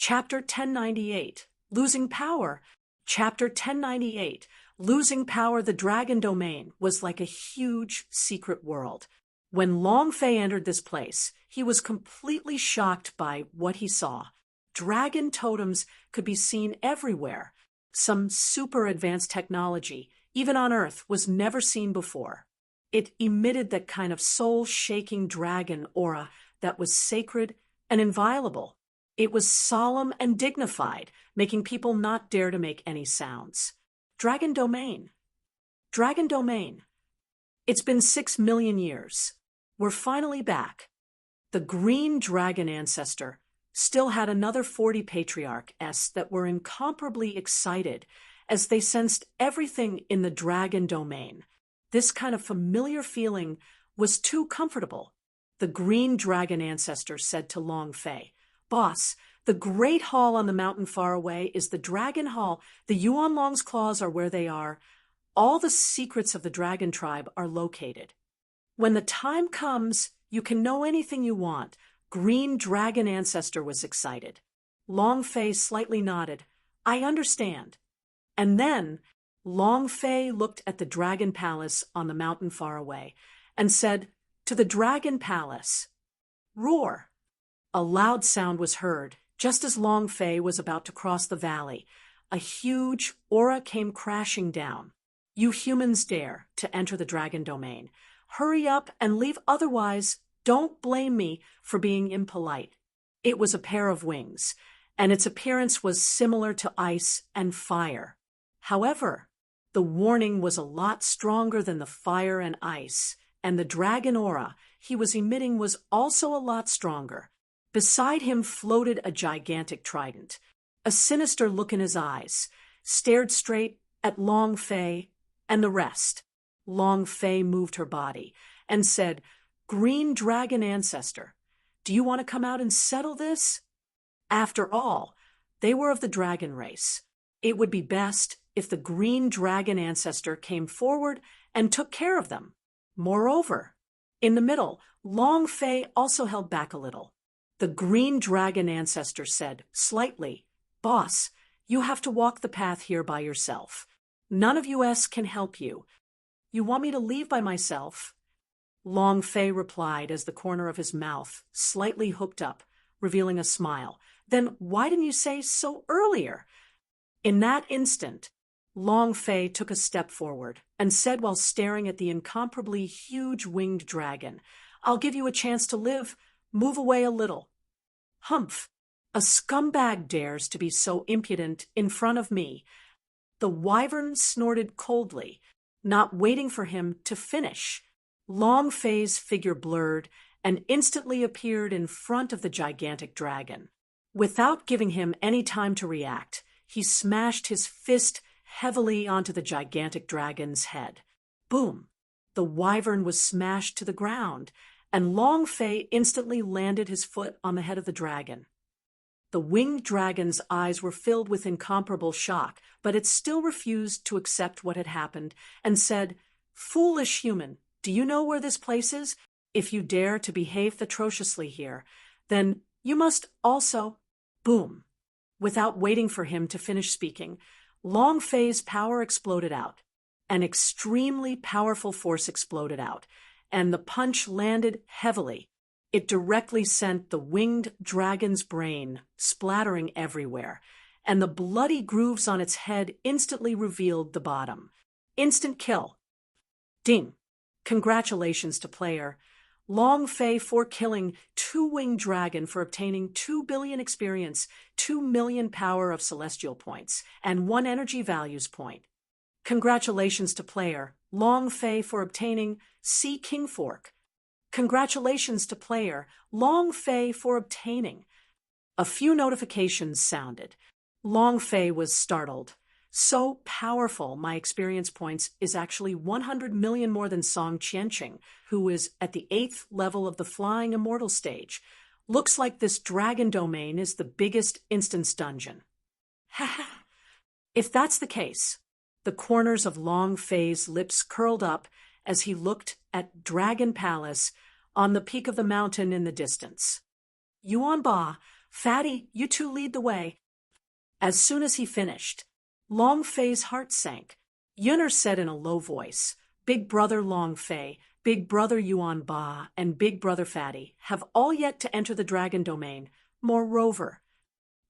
Chapter 1098, Losing Power. Chapter 1098, Losing Power. The Dragon Domain was like a huge secret world. When Long Fei entered this place, he was completely shocked by what he saw. Dragon totems could be seen everywhere. Some super advanced technology, even on Earth, was never seen before. It emitted that kind of soul-shaking dragon aura that was sacred and inviolable. It was solemn and dignified, making people not dare to make any sounds. Dragon Domain. Dragon Domain. It's been 6 million years. We're finally back. The green dragon ancestor still had another 40 patriarchs that were incomparably excited as they sensed everything in the dragon domain. This kind of familiar feeling was too comfortable. The green dragon ancestor said to Long Fei, "Boss, the great hall on the mountain far away is the dragon hall. The Yuan Long's claws are where they are. All the secrets of the dragon tribe are located. When the time comes, you can know anything you want." Green dragon ancestor was excited. Long Fei slightly nodded. "I understand." And then Long Fei looked at the dragon palace on the mountain far away and said, "To the dragon palace, roar." A loud sound was heard. Just as Long Fei was about to cross the valley, a huge aura came crashing down. "You humans dare to enter the dragon domain. Hurry up and leave, otherwise don't blame me for being impolite." It was a pair of wings, and its appearance was similar to ice and fire. However, the warning was a lot stronger than the fire and ice, and the dragon aura he was emitting was also a lot stronger. Beside him floated a gigantic trident. A sinister look in his eyes stared straight at Long Fei and the rest. Long Fei moved her body and said, "Green dragon ancestor, do you want to come out and settle this?" After all, they were of the dragon race. It would be best if the green dragon ancestor came forward and took care of them. Moreover, in the middle, Long Fei also held back a little. The green dragon ancestor said, slightly, "Boss, you have to walk the path here by yourself. None of us can help you. You want me to leave by myself?" Long Fei replied as the corner of his mouth slightly hooked up, revealing a smile. "Then why didn't you say so earlier?" In that instant, Long Fei took a step forward and said while staring at the incomparably huge winged dragon, "I'll give you a chance to live. Move away a little." "Humph! A scumbag dares to be so impudent in front of me." The wyvern snorted coldly, not waiting for him to finish. Long Fei's figure blurred and instantly appeared in front of the gigantic dragon. Without giving him any time to react, he smashed his fist heavily onto the gigantic dragon's head. Boom! The wyvern was smashed to the ground, and Long Fei instantly landed his foot on the head of the dragon. The winged dragon's eyes were filled with incomparable shock, but it still refused to accept what had happened and said, "Foolish human, do you know where this place is? If you dare to behave atrociously here, then you must also—" Boom! Without waiting for him to finish speaking, Long Fei's power exploded out. An extremely powerful force exploded out, and the punch landed heavily. It directly sent the winged dragon's brain splattering everywhere, and the bloody grooves on its head instantly revealed the bottom. Instant kill. Ding! Congratulations to player Long Fei for killing two-winged dragon for obtaining 2 billion experience, 2 million power of celestial points, and 1 energy values point. Congratulations to player Long Fei for obtaining Sea King Fork. Congratulations to player Long Fei for obtaining. A few notifications sounded. Long Fei was startled. So powerful, my experience points is actually 100 million more than Song Qianqing, who is at the 8th level of the Flying Immortal stage. Looks like this dragon domain is the biggest instance dungeon. Ha! If that's the case, the corners of Long Fei's lips curled up as he looked at Dragon Palace on the peak of the mountain in the distance. Yuan Ba, Fatty, you two lead the way. As soon as he finished, Long Fei's heart sank. Yunner said in a low voice, Big Brother Long Fei, Big Brother Yuan Ba, and Big Brother Fatty have all yet to enter the dragon domain. Moreover,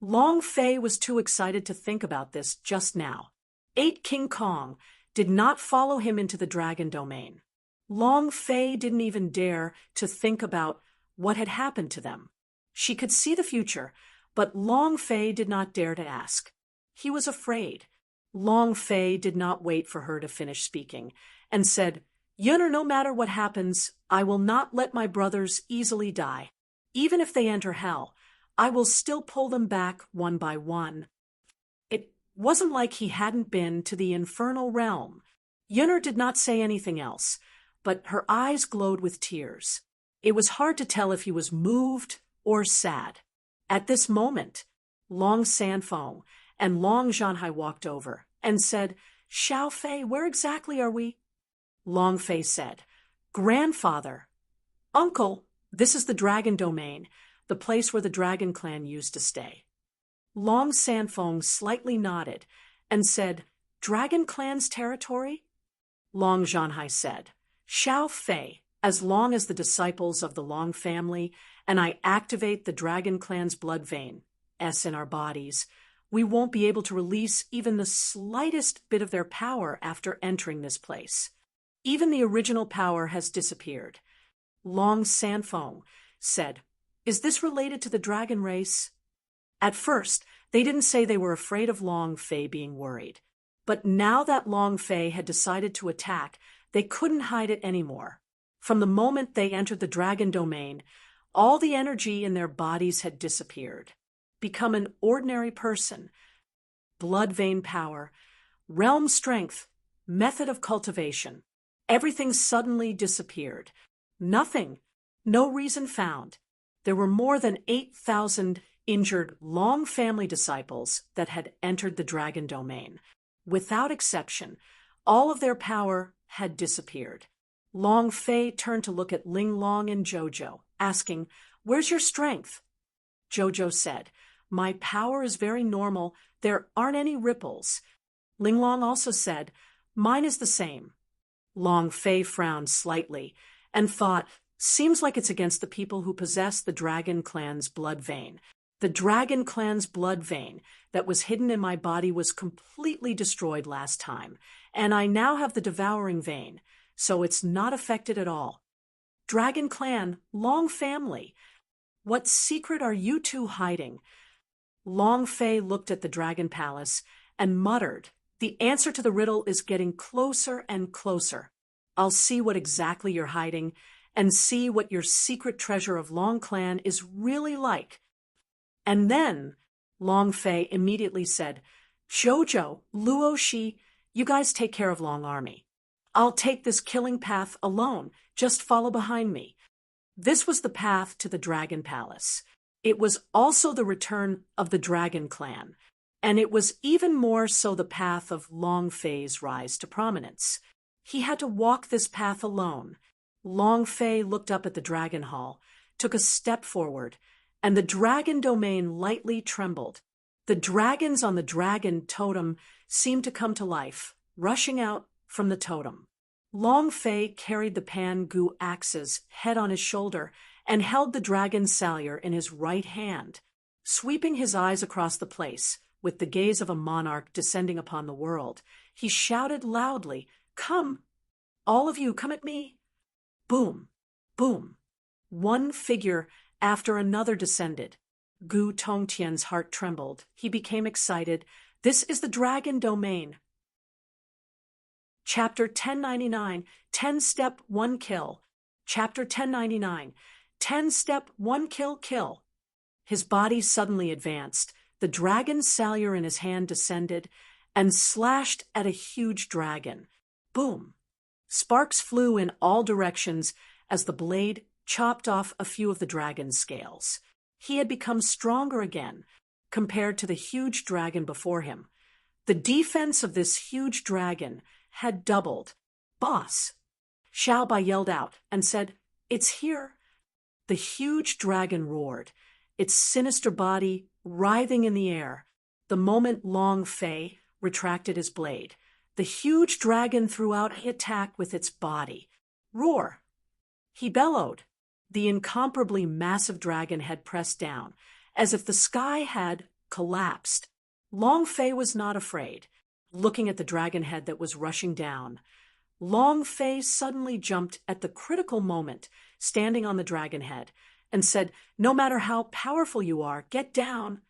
Long Fei was too excited to think about this just now. 8 King Kong did not follow him into the dragon domain. Long Fei didn't even dare to think about what had happened to them. She could see the future, but Long Fei did not dare to ask. He was afraid. Long Fei did not wait for her to finish speaking, and said, Yunner, no matter what happens, I will not let my brothers easily die. Even if they enter hell, I will still pull them back one by one. It wasn't like he hadn't been to the infernal realm. Yunner did not say anything else, but her eyes glowed with tears. It was hard to tell if he was moved or sad. At this moment, Long Sanfeng and Long Zhanhai walked over and said, Xiao Fei, where exactly are we? Long Fei said, Grandfather, Uncle, this is the dragon domain, the place where the dragon clan used to stay. Long Sanfeng slightly nodded and said, Dragon clan's territory? Long Zhanhai said, Xiao Fei, as long as the disciples of the Long family and I activate the dragon clan's blood vein, S in our bodies, we won't be able to release even the slightest bit of their power after entering this place. Even the original power has disappeared. Long Sanfeng said, Is this related to the dragon race? At first, they didn't say they were afraid of Long Fei being worried. But now that Long Fei had decided to attack, they couldn't hide it anymore. From the moment they entered the dragon domain, all the energy in their bodies had disappeared. Become an ordinary person. Blood vein power, realm strength, method of cultivation. Everything suddenly disappeared. Nothing. No reason found. There were more than 8,000 injured Long family disciples that had entered the dragon domain. Without exception, all of their power had disappeared. Long Fei turned to look at Ling Long and Jojo, asking, Where's your strength? Jojo said, My power is very normal. There aren't any ripples. Ling Long also said, Mine is the same. Long Fei frowned slightly and thought, Seems like it's against the people who possess the dragon clan's blood vein. The dragon clan's blood vein that was hidden in my body was completely destroyed last time, and I now have the devouring vein, so it's not affected at all. Dragon clan, Long family, what secret are you two hiding? Long Fei looked at the dragon palace and muttered, The answer to the riddle is getting closer and closer. I'll see what exactly you're hiding and see what your secret treasure of Long clan is really like. And then Long Fei immediately said, Jojo, Luo Shi, you guys take care of Long Army. I'll take this killing path alone. Just follow behind me. This was the path to the Dragon Palace. It was also the return of the Dragon Clan, and it was even more so the path of Long Fei's rise to prominence. He had to walk this path alone. Long Fei looked up at the Dragon Hall, took a step forward, and the dragon domain lightly trembled. The dragons on the dragon totem seemed to come to life, rushing out from the totem. Long Fei carried the Pan-Gu axe's head on his shoulder and held the dragon salyer in his right hand. Sweeping his eyes across the place, with the gaze of a monarch descending upon the world, he shouted loudly, Come! All of you, come at me! Boom! Boom! One figure after another descended. Gu Tongtian's heart trembled. He became excited. This is the dragon domain. Chapter 1099, 10-step, 1 kill. Chapter 1099, 10-step, 1 kill, kill. His body suddenly advanced. The dragon salyer in his hand descended and slashed at a huge dragon. Boom! Sparks flew in all directions as the blade chopped off a few of the dragon's scales. He had become stronger again compared to the huge dragon before him. The defense of this huge dragon had doubled. Boss! Xiao Bai yelled out and said, It's here. The huge dragon roared, its sinister body writhing in the air, the moment Long Fei retracted his blade. The huge dragon threw out an attack with its body. Roar! He bellowed. The incomparably massive dragon had pressed down, as if the sky had collapsed. Long Fei was not afraid, looking at the dragon head that was rushing down. Long Fei suddenly jumped at the critical moment, standing on the dragon head, and said, "No matter how powerful you are, get down."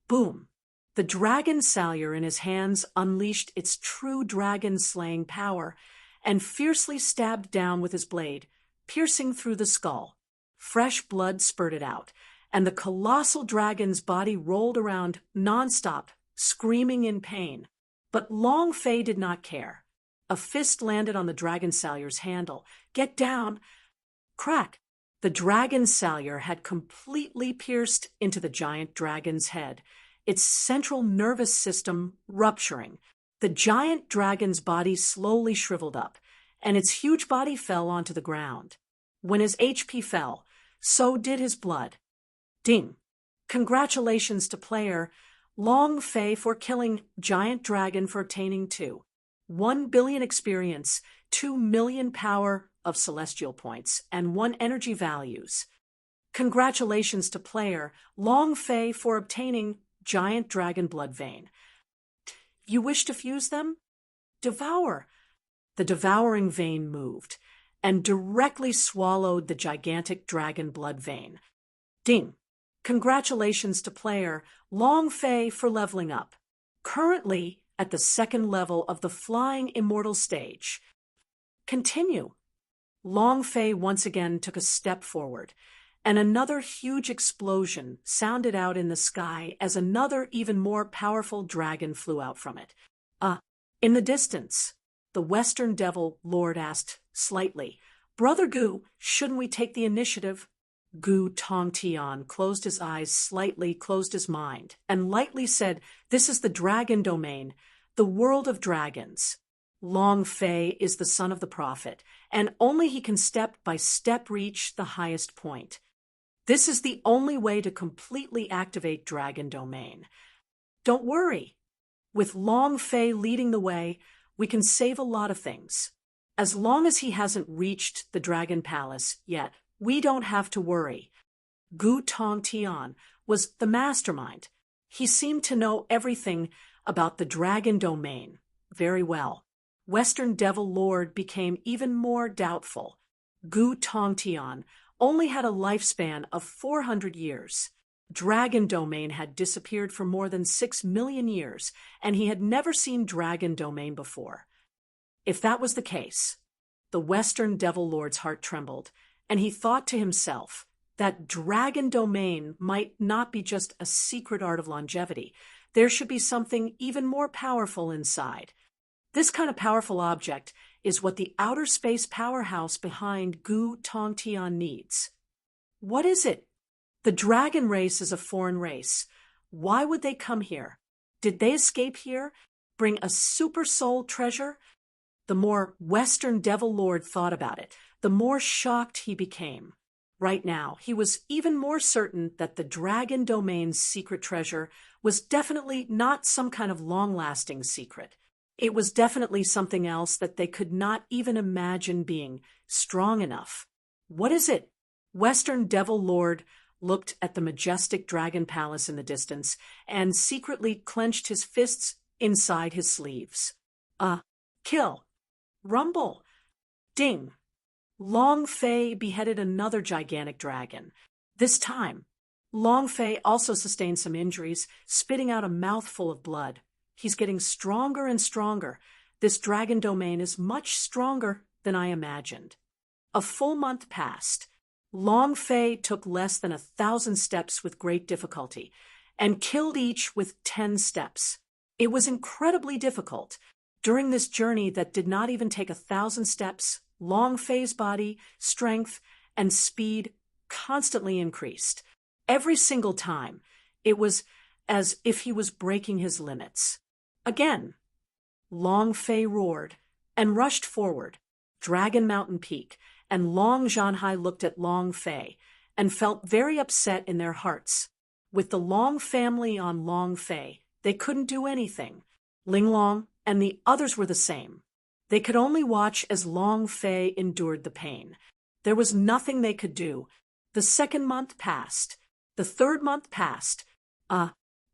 Boom! The dragon salyer in his hands unleashed its true dragon-slaying power and fiercely stabbed down with his blade, piercing through the skull. Fresh blood spurted out, and the colossal dragon's body rolled around nonstop, screaming in pain. But Long Fei did not care. A fist landed on the dragon salyer's handle. "Get down!" Crack! The dragon salyer had completely pierced into the giant dragon's head, its central nervous system rupturing. The giant dragon's body slowly shriveled up, and its huge body fell onto the ground. When his HP fell, so did his blood. Ding! Congratulations to player Long Fei for killing Giant Dragon for obtaining 1 billion experience, 2 million power of celestial points, and 1 energy values. Congratulations to player Long Fei for obtaining Giant Dragon Blood Vein. You wish to fuse them? Devour. The devouring vein moved and directly swallowed the gigantic dragon blood vein. Ding! Congratulations to player Long Fei for leveling up. Currently at the 2nd level of the Flying Immortal stage. Continue. Long Fei once again took a step forward, and another huge explosion sounded out in the sky as another even more powerful dragon flew out from it. In the distance, the Western Devil Lord asked slightly, "Brother Gu, shouldn't we take the initiative?" Gu Tongtian closed his eyes slightly, closed his mind, and lightly said, "This is the dragon domain, the world of dragons. Long Fei is the son of the prophet, and only he can step by step reach the highest point. This is the only way to completely activate dragon domain. Don't worry. With Long Fei leading the way, we can save a lot of things. As long as he hasn't reached the Dragon Palace yet, we don't have to worry." Gu Tongtian was the mastermind. He seemed to know everything about the dragon domain very well. Western Devil Lord became even more doubtful. Gu Tongtian only had a lifespan of 400 years. Dragon domain had disappeared for more than 6 million years, and he had never seen dragon domain before. If that was the case, the Western Devil Lord's heart trembled, and he thought to himself that dragon domain might not be just a secret art of longevity. There should be something even more powerful inside. This kind of powerful object is what the outer space powerhouse behind Gu Tongtian needs. What is it? The dragon race is a foreign race. Why would they come here? Did they escape here? Bring a super soul treasure? The more Western Devil Lord thought about it, the more shocked he became. Right now, he was even more certain that the dragon domain's secret treasure was definitely not some kind of long-lasting secret. It was definitely something else that they could not even imagine being strong enough. What is it? Western Devil Lord looked at the majestic dragon palace in the distance and secretly clenched his fists inside his sleeves. Kill. Rumble. Ding. Long Fei beheaded another gigantic dragon. This time, Long Fei also sustained some injuries, spitting out a mouthful of blood. He's getting stronger and stronger. This dragon domain is much stronger than I imagined. A full month passed. Long Fei took less than 1,000 steps with great difficulty, and killed each with 10 steps. It was incredibly difficult. During this journey that did not even take 1,000 steps, Long Fei's body, strength, and speed constantly increased. Every single time, it was as if he was breaking his limits. Again, Long Fei roared and rushed forward. Dragon Mountain Peak, and Long Zhanhai looked at Long Fei, and felt very upset in their hearts. With the Long family on Long Fei, they couldn't do anything. Ling Long and the others were the same. They could only watch as Long Fei endured the pain. There was nothing they could do. The second month passed. The third month passed.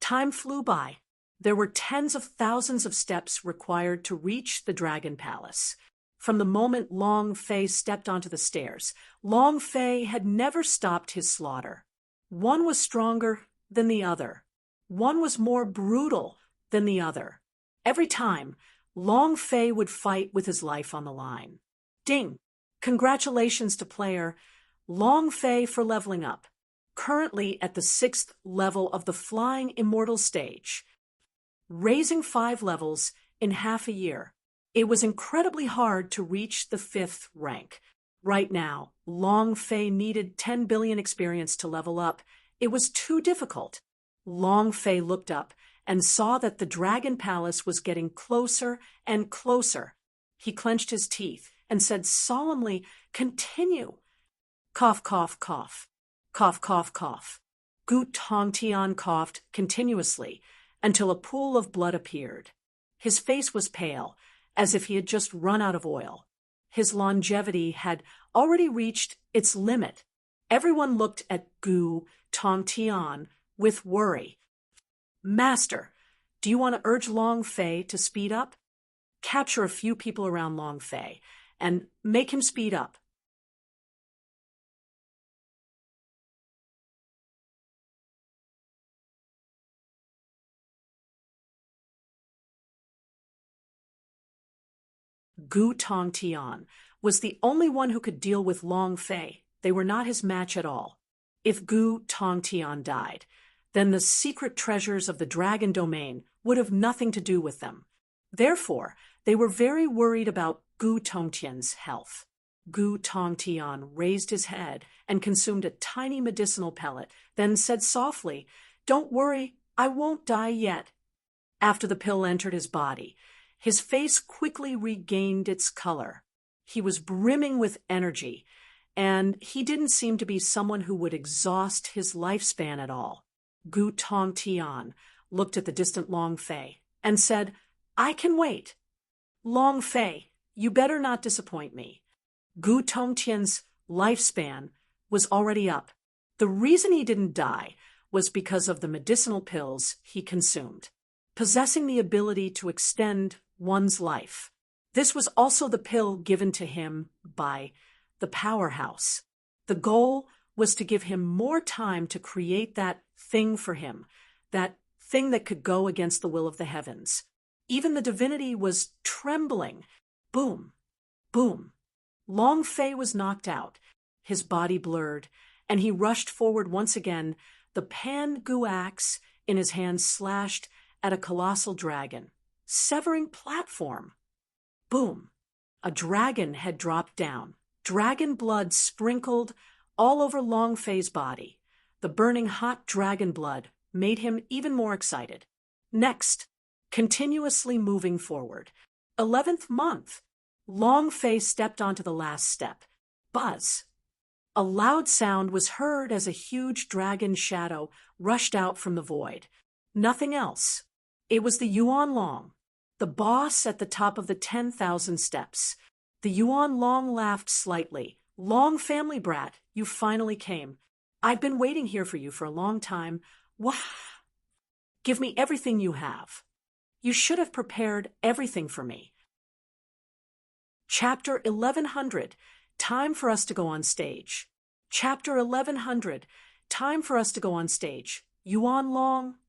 Time flew by. There were tens of thousands of steps required to reach the Dragon Palace. From the moment Long Fei stepped onto the stairs, Long Fei had never stopped his slaughter. One was stronger than the other. One was more brutal than the other. Every time, Long Fei would fight with his life on the line. Ding! Congratulations to player Long Fei for leveling up. Currently at the 6th level of the Flying Immortal stage. Raising 5 levels in half a year. It was incredibly hard to reach the 5th rank. Right now, Long Fei needed 10 billion experience to level up. It was too difficult. Long Fei looked up and saw that the Dragon Palace was getting closer and closer. He clenched his teeth and said solemnly, "Continue." Cough, cough, cough. Cough, cough, cough. Gu Tongtian coughed continuously until a pool of blood appeared. His face was pale, as if he had just run out of oil. His longevity had already reached its limit. Everyone looked at Gu Tongtian with worry. "Master, do you want to urge Long Fei to speed up? Capture a few people around Long Fei and make him speed up." Gu Tongtian was the only one who could deal with Long Fei. They were not his match at all. If Gu Tongtian died, then the secret treasures of the Dragon Domain would have nothing to do with them. Therefore, they were very worried about Gu Tongtian's health. Gu Tongtian raised his head and consumed a tiny medicinal pellet, then said softly, "Don't worry, I won't die yet." After the pill entered his body, his face quickly regained its color. He was brimming with energy, and he didn't seem to be someone who would exhaust his lifespan at all. Gu Tongtian looked at the distant Long Fei and said, "I can wait. Long Fei, you better not disappoint me." Gu Tongtian's lifespan was already up. The reason he didn't die was because of the medicinal pills he consumed, possessing the ability to extend one's life. This was also the pill given to him by the powerhouse. The goal was to give him more time to create that thing for him, that thing that could go against the will of the heavens. Even the divinity was trembling. Boom, boom. Long Fei was knocked out, his body blurred, and he rushed forward once again, the Pan-Gu axe in his hand slashed at a colossal dragon, severing platform. Boom. A dragon had dropped down. Dragon blood sprinkled all over Long Fei's body. The burning hot dragon blood made him even more excited. Next, continuously moving forward. 11th month. Long Fei stepped onto the last step. Buzz. A loud sound was heard as a huge dragon shadow rushed out from the void. Nothing else. It was the Yuan Long, the boss at the top of the 10,000 steps. The Yuan Long laughed slightly. "Long family brat, you finally came. I've been waiting here for you for a long time. Wah! Give me everything you have. You should have prepared everything for me." Chapter 1100. Time for us to go on stage. Chapter 1100. Time for us to go on stage. Yuan Long.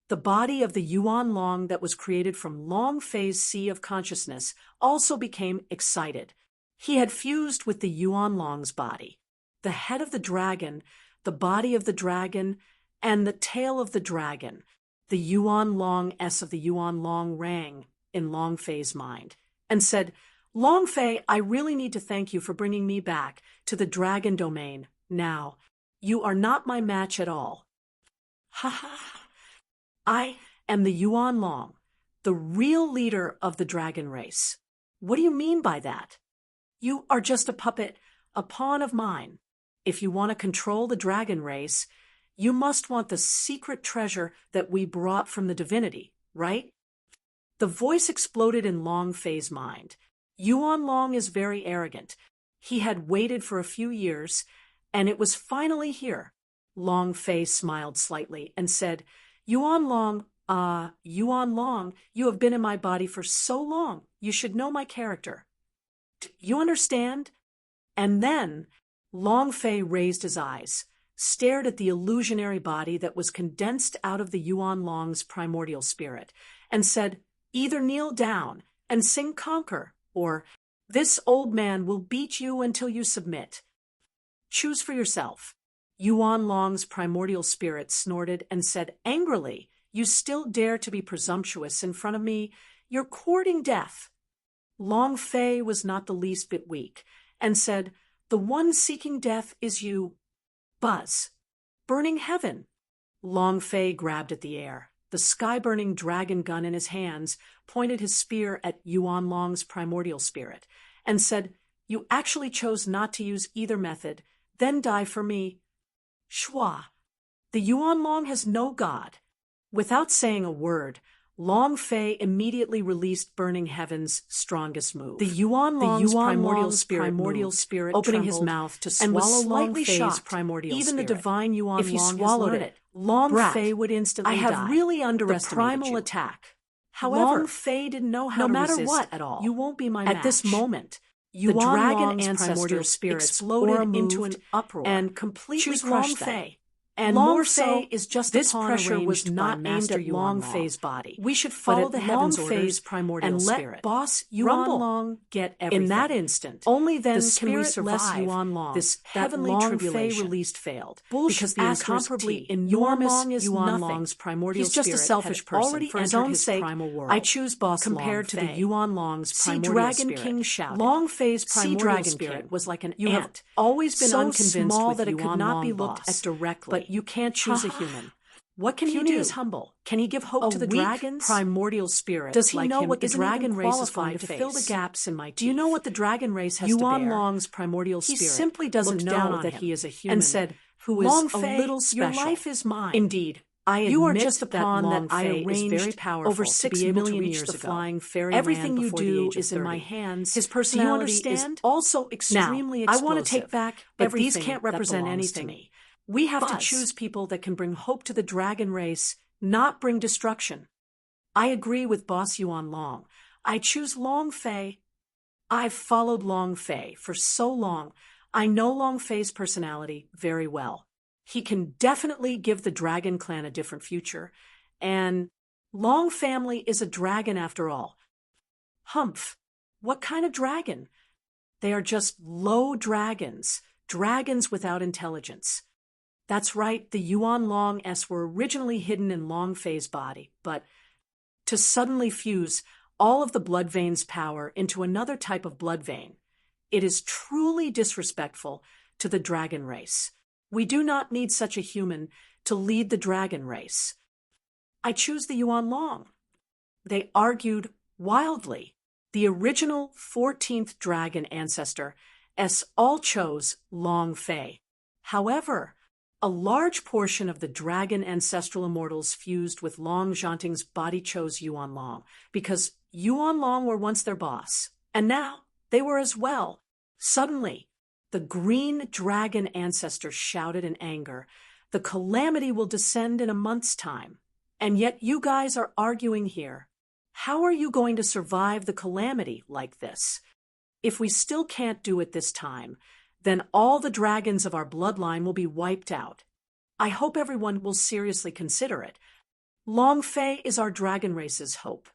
The body of the Yuan Long that was created from Long Fei's Sea of Consciousness also became excited. He had fused with the Yuan Long's body. The head of the dragon, the body of the dragon, and the tail of the dragon. The Yuan Long S of the Yuan Long rang in Long Fei's mind and said, "Long Fei, I really need to thank you for bringing me back to the Dragon Domain. Now, you are not my match at all." "Ha ha! I am the Yuan Long, the real leader of the dragon race." "What do you mean by that?" "You are just a puppet, a pawn of mine." if you want to control the dragon race, you must want the secret treasure that we brought from the divinity, right? The voice exploded in Long Fei's mind. Yuan Long is very arrogant. He had waited for a few years, and it was finally here. Long Fei smiled slightly and said, Yuan Long, you have been in my body for so long, you should know my character. You understand? And then Long Fei raised his eyes, stared at the illusionary body that was condensed out of the Yuan Long's primordial spirit, and said, either kneel down and sing Conquer, or this old man will beat you until you submit. Choose for yourself. Yuan Long's primordial spirit snorted and said angrily, you still dare to be presumptuous in front of me? You're courting death. Long Fei was not the least bit weak, and said, the one seeking death is you. Buzz. Burning heaven. Long Fei grabbed at the air. The sky-burning dragon gun in his hands pointed his spear at Yuan Long's primordial spirit, and said, you actually chose not to use either method, then die for me. Shua. The Yuan Long has no god. Without saying a word, Long Fei immediately released Burning Heaven's strongest move. The Yuan Long's primordial spirit opening his mouth to swallow Long Fei's primordial spirit. Even the divine Yuan Long if he swallowed it, Long Fei would instantly die. I have really underestimated the primal attack. However, Long Fei didn't know how to resist what at all. You won't be my match. At this moment, the dragon ancestor exploded into an uproar and completely crushed them. And more so is just this pressure was not aimed at Long Fei's body. We should follow the heavens orders primordial and let Boss Yuan Long get everything. In that instant, only then can we survive Yuan Long. This heavenly tribulation released failed because the incomparably enormous Yuan Long's primordial spirit. He's just a selfish person. Already for his own sake, primal world. I choose Boss compared to the Yuan Long's primordial Dragon spirit. King shouted. Long Fei's primordial spirit was like an ant. You have always been unconvinced small that it could not be looked at directly. You can't choose a human. What can he do? Is humble. Can he give hope to the dragons? Primordial spirit. Does he know what the dragon race is going to fill the gaps in my teeth? Do you know what the dragon race has to bear? Yuan Long's primordial spirit. He simply doesn't know that he is a human and said, "Who is a little special? Your life is mine." Indeed, you are just a pawn that I arranged very powerful over 6 million years ago. Flying fairy everything you do is in my hands. His personality is also extremely explosive. I want to take back, but these can't represent anything to me. We have to choose people that can bring hope to the dragon race, not bring destruction. I agree with Boss Yuan Long. I choose Long Fei. I've followed Long Fei for so long. I know Long Fei's personality very well. He can definitely give the dragon clan a different future. And Long family is a dragon after all. Humph. What kind of dragon? They are just low dragons, dragons without intelligence. That's right, the Yuan Long-s were originally hidden in Long Fei's body, but to suddenly fuse all of the blood vein's power into another type of blood vein, it is truly disrespectful to the dragon race. We do not need such a human to lead the dragon race. I choose the Yuan Long. They argued wildly. The original 14th dragon ancestor all chose Long Fei. However, a large portion of the dragon ancestral immortals fused with Long Zhanting's body chose Yuan Long, because Yuan Long were once their boss, and now they were as well. Suddenly, the green dragon ancestor shouted in anger, "The calamity will descend in a month's time, and yet you guys are arguing here. How are you going to survive the calamity like this? If we still can't do it this time, then all the dragons of our bloodline will be wiped out. I hope everyone will seriously consider it. Long Fei is our dragon race's hope."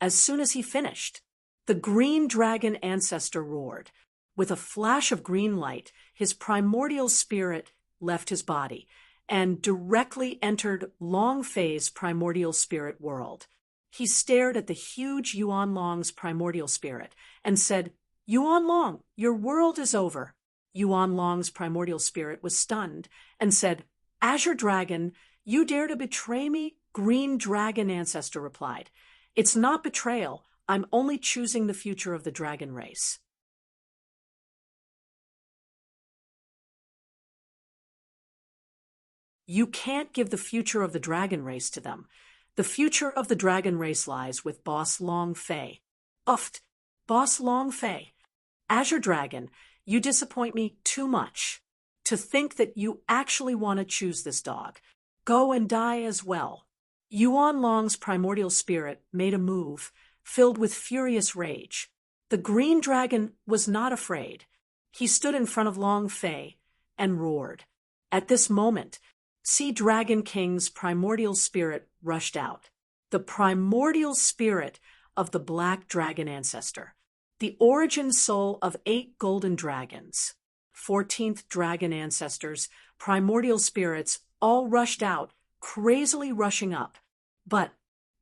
As soon as he finished, the green dragon ancestor roared. With a flash of green light, his primordial spirit left his body and directly entered Long Fei's primordial spirit world. He stared at the huge Yuan Long's primordial spirit and said, "Yuan Long, your world is over." Yuan Long's primordial spirit was stunned and said, "Azure Dragon, you dare to betray me?" Green Dragon Ancestor replied, "It's not betrayal. I'm only choosing the future of the dragon race." You can't give the future of the dragon race to them. The future of the dragon race lies with Boss Long Fei. Uft, Boss Long Fei. Azure Dragon, you disappoint me too much. To think that you actually want to choose this dog. Go and die as well. Yuan Long's primordial spirit made a move, filled with furious rage. The green dragon was not afraid. He stood in front of Long Fei and roared. At this moment, Sea Dragon King's primordial spirit rushed out. The primordial spirit of the black dragon ancestor. The origin soul of 8 golden dragons. 14th dragon ancestors, primordial spirits, all rushed out, crazily rushing up. But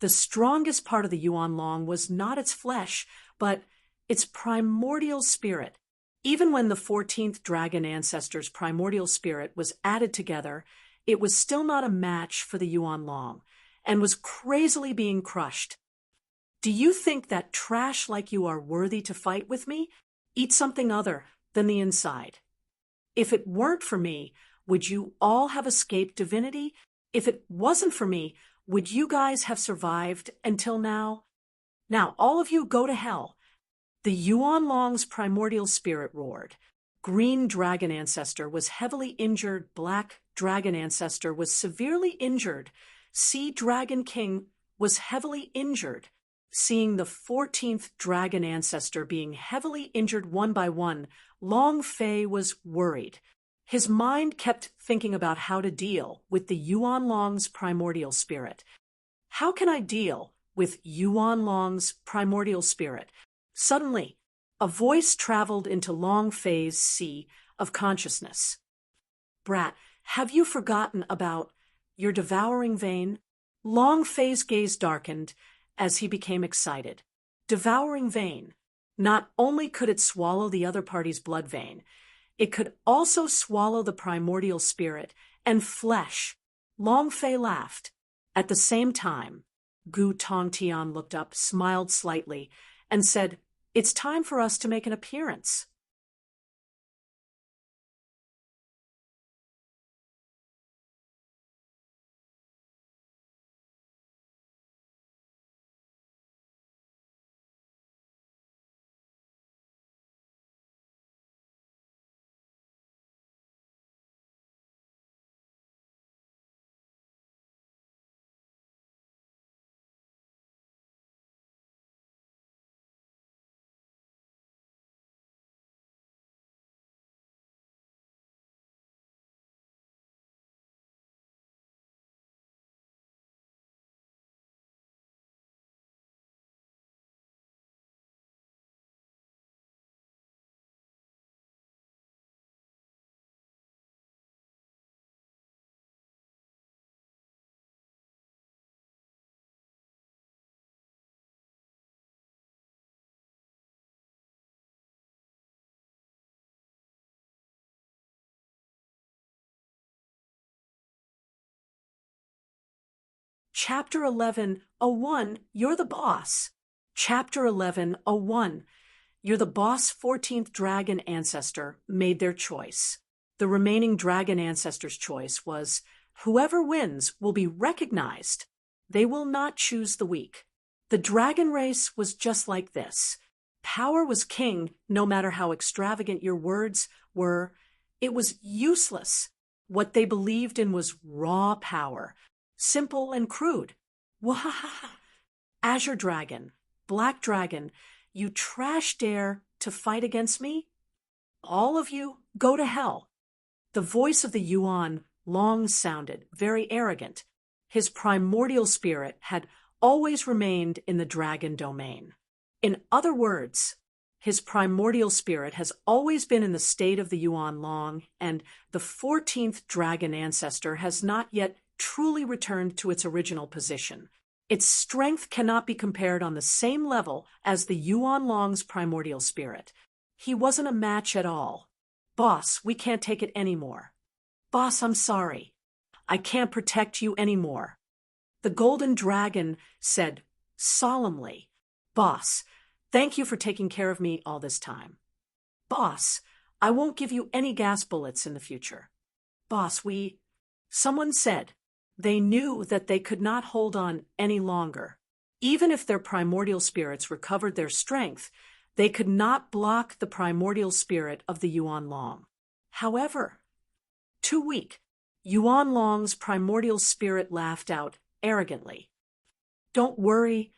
the strongest part of the Yuan Long was not its flesh, but its primordial spirit. Even when the 14th dragon ancestor's primordial spirit was added together, it was still not a match for the Yuan Long, and was crazily being crushed. Do you think that trash like you are worthy to fight with me? Eat something other than the inside. If it weren't for me, would you all have escaped divinity? If it wasn't for me, would you guys have survived until now? Now, all of you go to hell. The Yuan Long's primordial spirit roared. Green dragon ancestor was heavily injured. Black dragon ancestor was severely injured. Sea Dragon King was heavily injured. Seeing the 14th dragon ancestor being heavily injured one by one, Long Fei was worried. His mind kept thinking about how to deal with the Yuan Long's primordial spirit. How can I deal with Yuan Long's primordial spirit? Suddenly, a voice traveled into Long Fei's sea of consciousness. Brat, have you forgotten about your devouring vein? Long Fei's gaze darkened as he became excited. Devouring vein. Not only could it swallow the other party's blood vein, it could also swallow the primordial spirit and flesh. Long Fei laughed. At the same time, Gu Tongtian looked up, smiled slightly, and said, "It's time for us to make an appearance." Chapter 11:01, You're the Boss. Chapter 11:01, You're the Boss. 14th Dragon Ancestor made their choice. The remaining Dragon Ancestor's choice was, whoever wins will be recognized. They will not choose the weak. The dragon race was just like this. Power was king, no matter how extravagant your words were. It was useless. What they believed in was raw power. Simple and crude. Wahaha! Azure Dragon, Black Dragon, you trash dare to fight against me? All of you go to hell. The voice of the Yuan Long sounded very arrogant. His primordial spirit had always remained in the dragon domain. In other words, his primordial spirit has always been in the state of the Yuan Long, and the 14th dragon ancestor has not yet truly returned to its original position. Its strength cannot be compared on the same level as the Yuan Long's primordial spirit. He wasn't a match at all. Boss, we can't take it anymore. Boss, I'm sorry. I can't protect you anymore. The golden dragon said solemnly, Boss, thank you for taking care of me all this time. Boss, I won't give you any gas bullets in the future. Boss, we Someone said they knew that they could not hold on any longer. Even if their primordial spirits recovered their strength, they could not block the primordial spirit of the Yuan Long. However, too weak, Yuan Long's primordial spirit laughed out arrogantly. "Don't worry,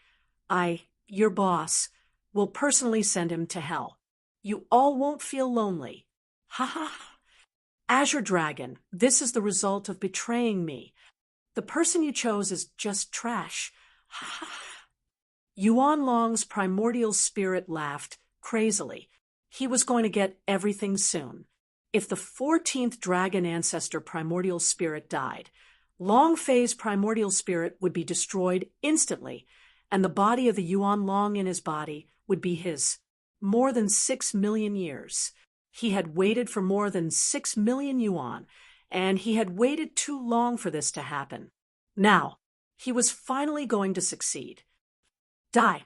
your boss, will personally send him to hell. You all won't feel lonely. Ha ha. Azure Dragon, this is the result of betraying me. The person you chose is just trash. Ha ha." Yuan Long's primordial spirit laughed crazily. He was going to get everything soon. If the 14th dragon ancestor primordial spirit died, Long Fei's primordial spirit would be destroyed instantly, and the body of the Yuan Long in his body would be his. More than 6 million years. He had waited for more than 6 million yuan, and he had waited too long for this to happen. Now, he was finally going to succeed. Die.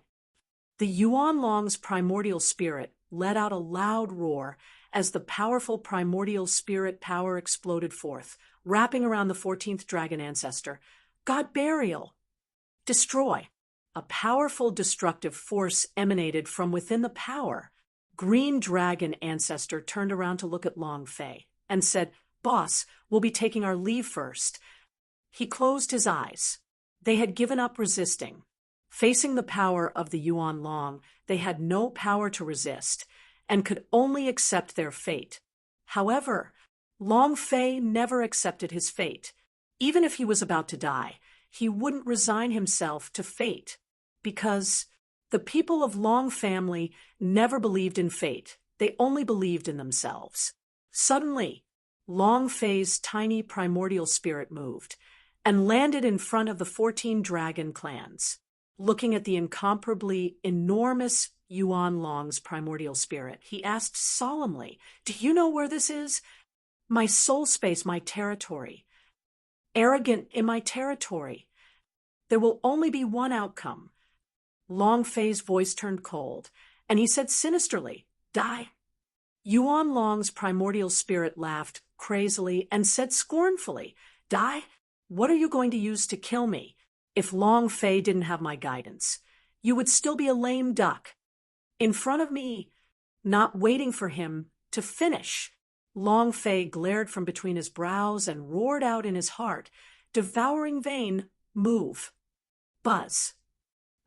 The Yuan Long's primordial spirit let out a loud roar as the powerful primordial spirit power exploded forth, wrapping around the 14th dragon ancestor. God burial. Destroy. A powerful destructive force emanated from within the power. Green dragon ancestor turned around to look at Long Fei and said, "Boss, we'll be taking our leave first." He closed his eyes. They had given up resisting. Facing the power of the Yuan Long, they had no power to resist and could only accept their fate. However, Long Fei never accepted his fate. Even if he was about to die, he wouldn't resign himself to fate, because the people of Long family never believed in fate. They only believed in themselves. Suddenly, Long Fei's tiny primordial spirit moved and landed in front of the 14 dragon clans. Looking at the incomparably enormous Yuan Long's primordial spirit, he asked solemnly, "Do you know where this is? My soul space, my territory. Arrogant in my territory. There will only be one outcome." Long Fei's voice turned cold, and he said sinisterly, "Die." Yuan Long's primordial spirit laughed crazily and said scornfully, "Die? What are you going to use to kill me? If Long Fei didn't have my guidance, you would still be a lame duck. In front of me, not waiting for him to finish." Long Fei glared from between his brows and roared out in his heart, "Devouring vein, move." Buzz.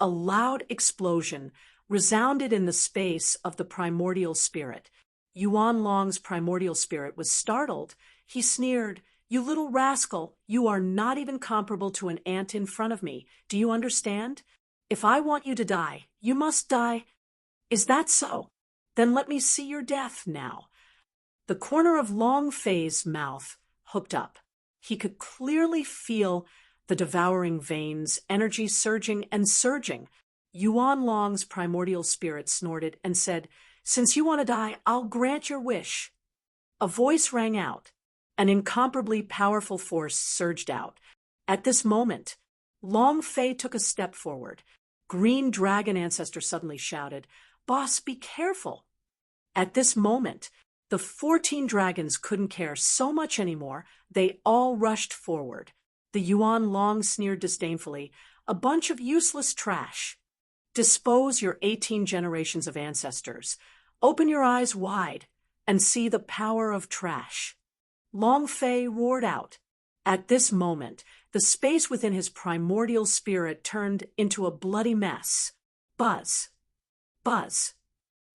A loud explosion resounded in the space of the primordial spirit. Yuan Long's primordial spirit was startled. He sneered, "You little rascal, you are not even comparable to an ant in front of me. Do you understand? If I want you to die, you must die. Is that so? Then let me see your death now." The corner of Long Fei's mouth hooked up. He could clearly feel the devouring veins, energy surging and surging. Yuan Long's primordial spirit snorted and said, "Since you want to die, I'll grant your wish." A voice rang out. An incomparably powerful force surged out. At this moment, Long Fei took a step forward. Green dragon ancestor suddenly shouted, "Boss, be careful." At this moment, the 14 dragons couldn't care so much anymore. They all rushed forward. The Yuan Long sneered disdainfully, "A bunch of useless trash. Dispose your 18 generations of ancestors. Open your eyes wide and see the power of trash." Long Fei roared out. At this moment, the space within his primordial spirit turned into a bloody mess. Buzz. Buzz.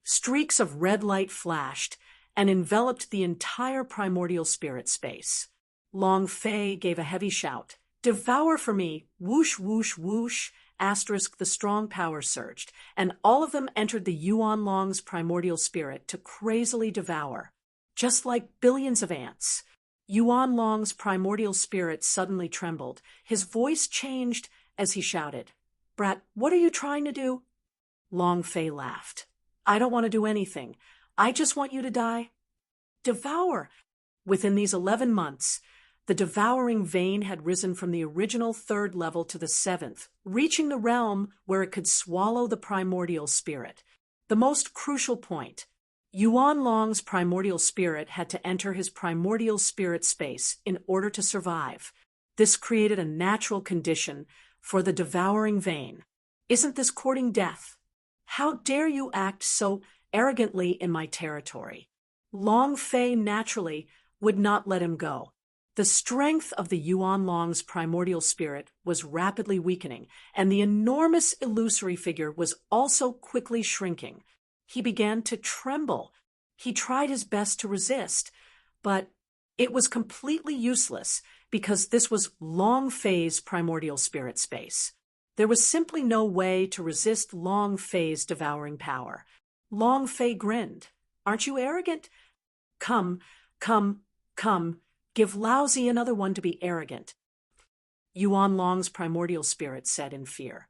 Streaks of red light flashed and enveloped the entire primordial spirit space. Long Fei gave a heavy shout. "Devour for me!" Whoosh, whoosh, whoosh. Asterisk, the strong power surged, and all of them entered the Yuan Long's primordial spirit to crazily devour. Just like billions of ants. Yuan Long's primordial spirit suddenly trembled. His voice changed as he shouted, "Brat, what are you trying to do?" Long Fei laughed. "I don't want to do anything. I just want you to die." Devour. Within these 11 months, the devouring vein had risen from the original 3rd level to the 7th, reaching the realm where it could swallow the primordial spirit. The most crucial point, Yuan Long's primordial spirit had to enter his primordial spirit space in order to survive. This created a natural condition for the devouring vein. Isn't this courting death? How dare you act so arrogantly in my territory? Long Fei naturally would not let him go. The strength of the Yuan Long's primordial spirit was rapidly weakening, and the enormous illusory figure was also quickly shrinking. He began to tremble. He tried his best to resist, but it was completely useless because this was Long Fei's primordial spirit space. There was simply no way to resist Long Fei's devouring power. Long Fei grinned. Aren't you arrogant? Come, come, come, give Lousy another one to be arrogant. Yuan Long's primordial spirit said in fear.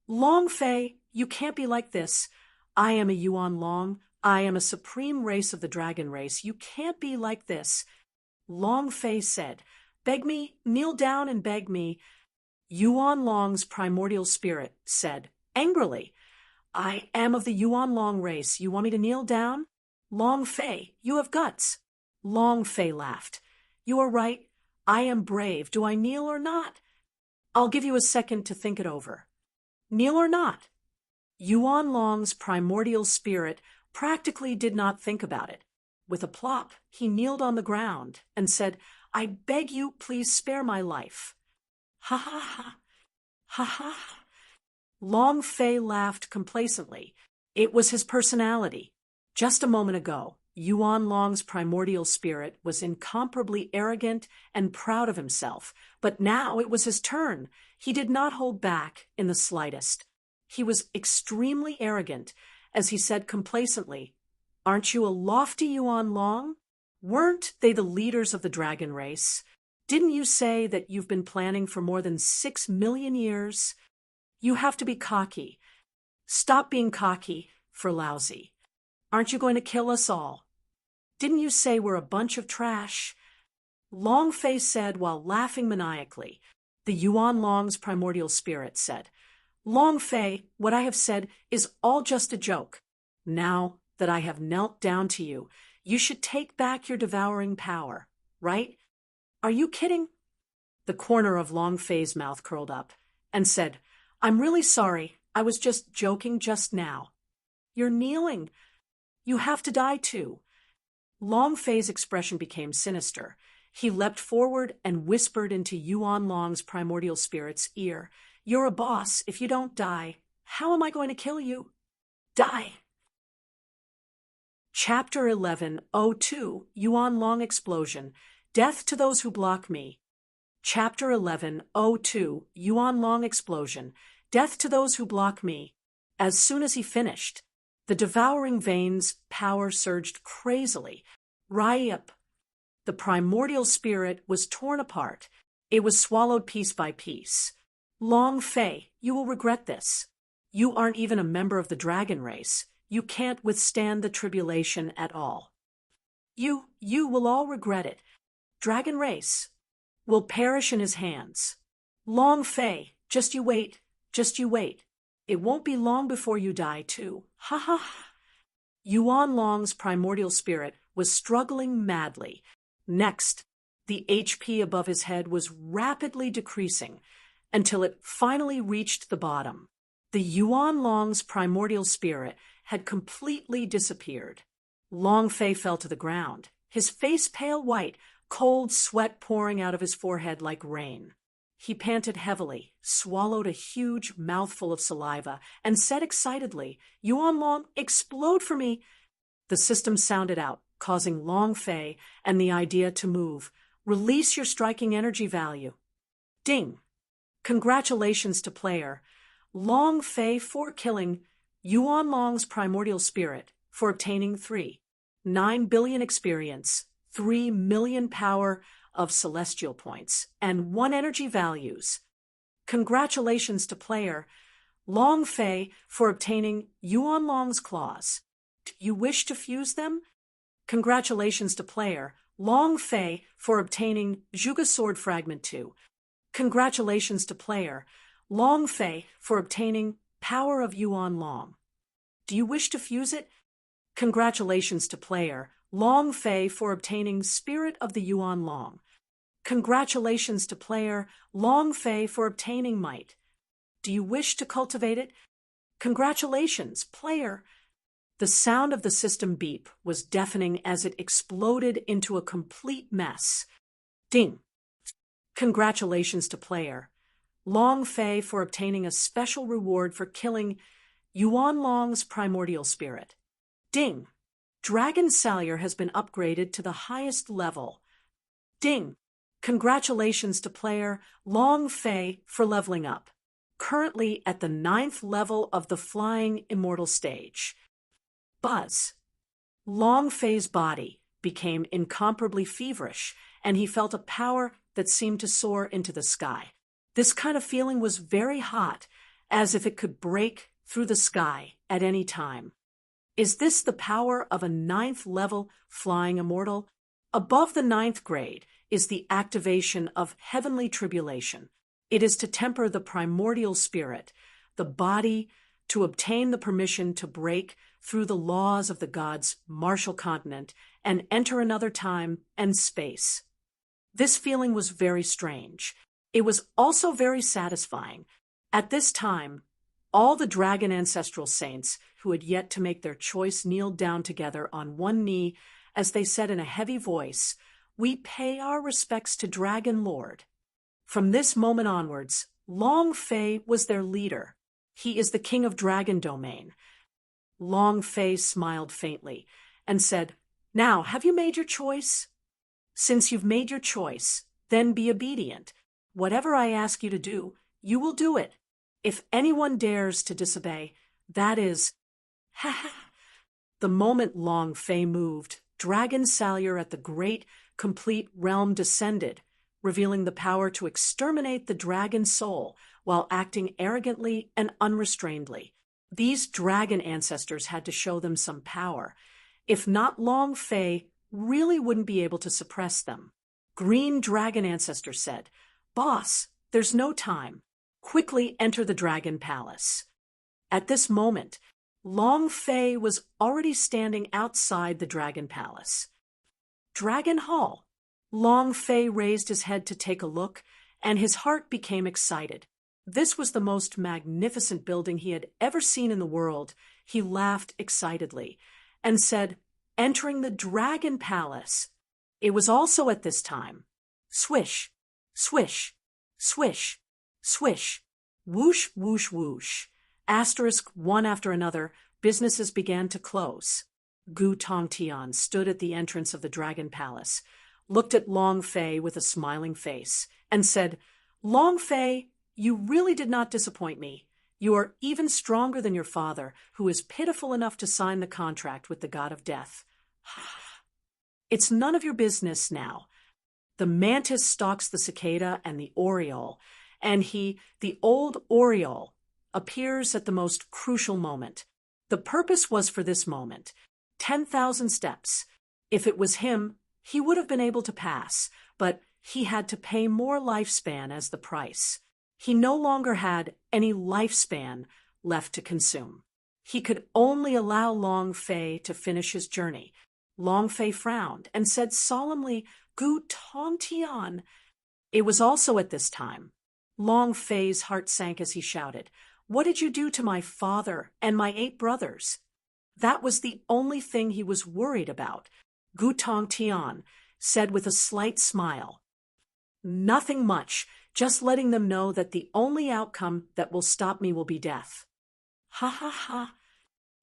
Long Fei, you can't be like this. I am a Yuan Long. I am a supreme race of the dragon race. You can't be like this. Long Fei said, beg me, kneel down and beg me. Yuan Long's primordial spirit said, angrily, I am of the Yuan Long race. You want me to kneel down? Long Fei, you have guts. Long Fei laughed. You are right. I am brave. Do I kneel or not? I'll give you a second to think it over. Kneel or not? Yuan Long's primordial spirit practically did not think about it. With a plop, he kneeled on the ground and said, I beg you, please spare my life. Ha ha ha. Ha ha ha. Long Fei laughed complacently. It was his personality. Just a moment ago, Yuan Long's primordial spirit was incomparably arrogant and proud of himself, but now it was his turn. He did not hold back in the slightest. He was extremely arrogant as he said complacently, Aren't you a lofty Yuan Long? Weren't they the leaders of the dragon race? Didn't you say that you've been planning for more than 6 million years? You have to be cocky. Stop being cocky for Lousy. Aren't you going to kill us all? Didn't you say we're a bunch of trash? Long Fei said while laughing maniacally. The Yuan Long's primordial spirit said, Long Fei, what I have said is all just a joke. Now that I have knelt down to you, you should take back your devouring power, right? Are you kidding? The corner of Long Fei's mouth curled up and said, I'm really sorry. I was just joking just now. You're kneeling. You have to die too. Long Fei's expression became sinister. He leapt forward and whispered into Yuan Long's primordial spirit's ear, You're a boss. If you don't die, how am I going to kill you? Die. Chapter 11:02 Yuan Long Explosion. Death to those who block me. Chapter 11:02 Yuan Long Explosion. Death to those who block me. As soon as he finished, the devouring vein's power surged crazily. Ryup. The primordial spirit was torn apart. It was swallowed piece by piece. Long Fei, you will regret this. You aren't even a member of the dragon race. You can't withstand the tribulation at all. You will all regret it. Dragon race will perish in his hands. Long Fei, just you wait. Just you wait. It won't be long before you die, too. Ha ha ha. Yuan Long's primordial spirit was struggling madly. Next, the HP above his head was rapidly decreasing until it finally reached the bottom. The Yuan Long's primordial spirit had completely disappeared. Long Fei fell to the ground, his face pale white, cold sweat pouring out of his forehead like rain. He panted heavily, swallowed a huge mouthful of saliva, and said excitedly, Yuan Long, explode for me! The system sounded out, causing Long Fei and the idea to move. Release your striking energy value. Ding! Congratulations to player Long Fei for killing Yuan Long's primordial spirit for obtaining 9 billion experience, 3 million power of celestial points, and 1 energy values. Congratulations to player Long Fei for obtaining Yuan Long's claws. Do you wish to fuse them? Congratulations to player Long Fei for obtaining Zhuge Sword Fragment 2. Congratulations to player Long Fei for obtaining Power of Yuan Long. Do you wish to fuse it? Congratulations to player Long Fei for obtaining Spirit of the Yuan Long. Congratulations to player Long Fei for obtaining Might. Do you wish to cultivate it? Congratulations, player. The sound of the system beep was deafening as it exploded into a complete mess. Ding. Congratulations to player Long Fei for obtaining a special reward for killing Yuan Long's primordial spirit. Ding. Dragon Salyer has been upgraded to the highest level. Ding. Congratulations to player Long Fei for leveling up. Currently at the 9th level of the Flying Immortal stage. Buzz. Long Fei's body became incomparably feverish, and he felt a power that seemed to soar into the sky. This kind of feeling was very hot, as if it could break through the sky at any time. Is this the power of a 9th level Flying Immortal? Above the 9th grade is the activation of Heavenly Tribulation. It is to temper the primordial spirit, the body, to obtain the permission to break through the laws of the gods' martial continent and enter another time and space. This feeling was very strange. It was also very satisfying. At this time, all the dragon ancestral saints who had yet to make their choice kneeled down together on one knee as they said in a heavy voice, "We pay our respects to Dragon Lord." From this moment onwards, Long Fei was their leader. He is the king of Dragon Domain. Long Fei smiled faintly and said, "Now, have you made your choice? Since you've made your choice, then be obedient. Whatever I ask you to do, you will do it. If anyone dares to disobey, that is..." Ha ha! The moment Long Fei moved, Dragon Salyer at the great, complete realm descended, revealing the power to exterminate the dragon soul while acting arrogantly and unrestrainedly. These dragon ancestors had to show them some power. If not, Long Fei really wouldn't be able to suppress them. Green Dragon Ancestor said, "Boss, there's no time. Quickly enter the Dragon Palace." At this moment, Long Fei was already standing outside the Dragon Palace. Dragon Hall. Long Fei raised his head to take a look, and his heart became excited. This was the most magnificent building he had ever seen in the world. He laughed excitedly and said, "Entering the Dragon Palace." It was also at this time. Swish, swish, swish, swish, whoosh, whoosh, whoosh. Asterisk one after another, businesses began to close. Gu Tongtian stood at the entrance of the Dragon Palace, looked at Long Fei with a smiling face, and said, "Long Fei, you really did not disappoint me. You are even stronger than your father, who is pitiful enough to sign the contract with the god of death." It's none of your business now. The mantis stalks the cicada and the oriole, and the old oriole, appears at the most crucial moment. The purpose was for this moment. 10,000 steps. If it was him, he would have been able to pass, but he had to pay more lifespan as the price. He no longer had any lifespan left to consume. He could only allow Long Fei to finish his journey. Long Fei frowned and said solemnly, "Gu Tongtian." It was also at this time. Long Fei's heart sank as he shouted, "What did you do to my father and my 8 brothers?" That was the only thing he was worried about. Gu Tongtian said with a slight smile, "Nothing much, just letting them know that the only outcome that will stop me will be death." Ha ha ha.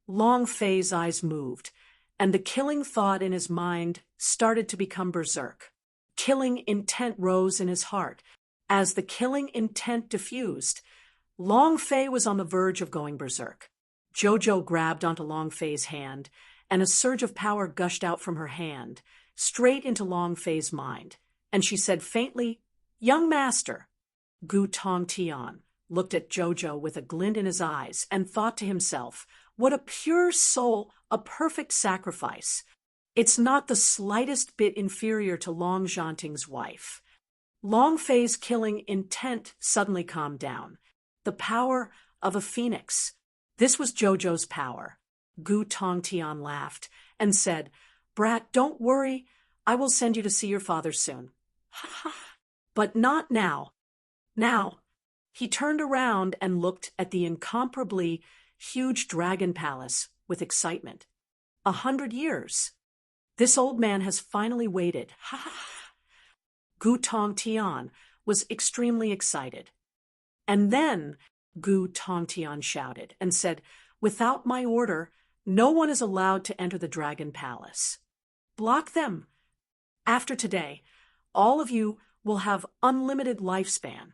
Long Fei's eyes moved, and the killing thought in his mind started to become berserk. Killing intent rose in his heart. As the killing intent diffused, Long Fei was on the verge of going berserk. Jojo grabbed onto Long Fei's hand, and a surge of power gushed out from her hand, straight into Long Fei's mind, and she said faintly, "Young master." Gu Tongtian looked at Jojo with a glint in his eyes and thought to himself, what a pure soul, a perfect sacrifice. It's not the slightest bit inferior to Long Zhanting's wife. Long Fei's killing intent suddenly calmed down. The power of a phoenix. This was Jojo's power. Gu Tongtian laughed and said, "Brat, don't worry. I will send you to see your father soon." "Ha ha. But not now. Now." He turned around and looked at the incomparably huge dragon palace with excitement. 100 years. This old man has finally waited. Ha ha ha. Gu Tongtian was extremely excited. And then Gu Tongtian shouted and said, "Without my order, no one is allowed to enter the dragon palace. Block them. After today, all of you will have unlimited lifespan."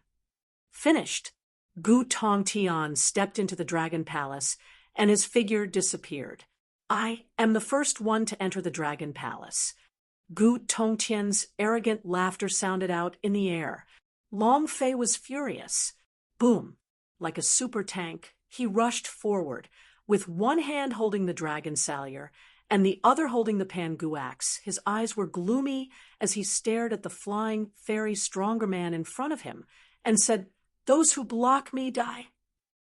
Finished. Gu Tongtian stepped into the dragon palace, and his figure disappeared. "I am the first one to enter the dragon palace." Gu Tongtian's arrogant laughter sounded out in the air. Long Fei was furious. Boom! Like a super tank, he rushed forward, with one hand holding the dragon salyer and the other holding the Pangu axe. His eyes were gloomy as he stared at the flying fairy stronger man in front of him and said, "Those who block me die."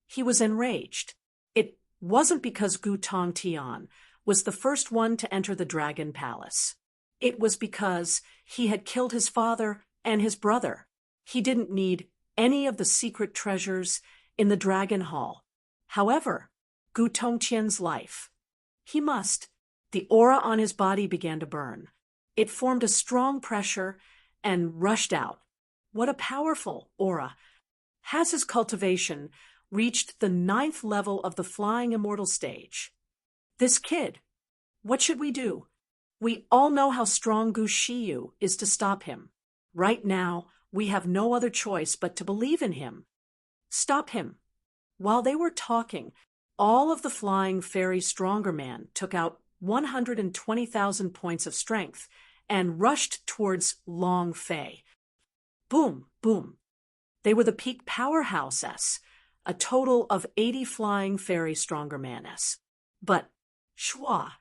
He was enraged. It wasn't because Gu Tongtian was the first one to enter the dragon palace. It was because he had killed his father and his brother. He didn't need any of the secret treasures in the Dragon Hall. However, Gu Tongtian's life. He must. The aura on his body began to burn. It formed a strong pressure and rushed out. What a powerful aura. Has his cultivation reached the 9th level of the flying immortal stage? This kid. What should we do? We all know how strong Gu Shiyu is to stop him. Right now, we have no other choice but to believe in him. Stop him. While they were talking, all of the flying fairy stronger man took out 120,000 points of strength and rushed towards Long Fei. Boom, boom. They were the peak powerhouse-s, a total of 80 flying fairy stronger man-s. But, shwa,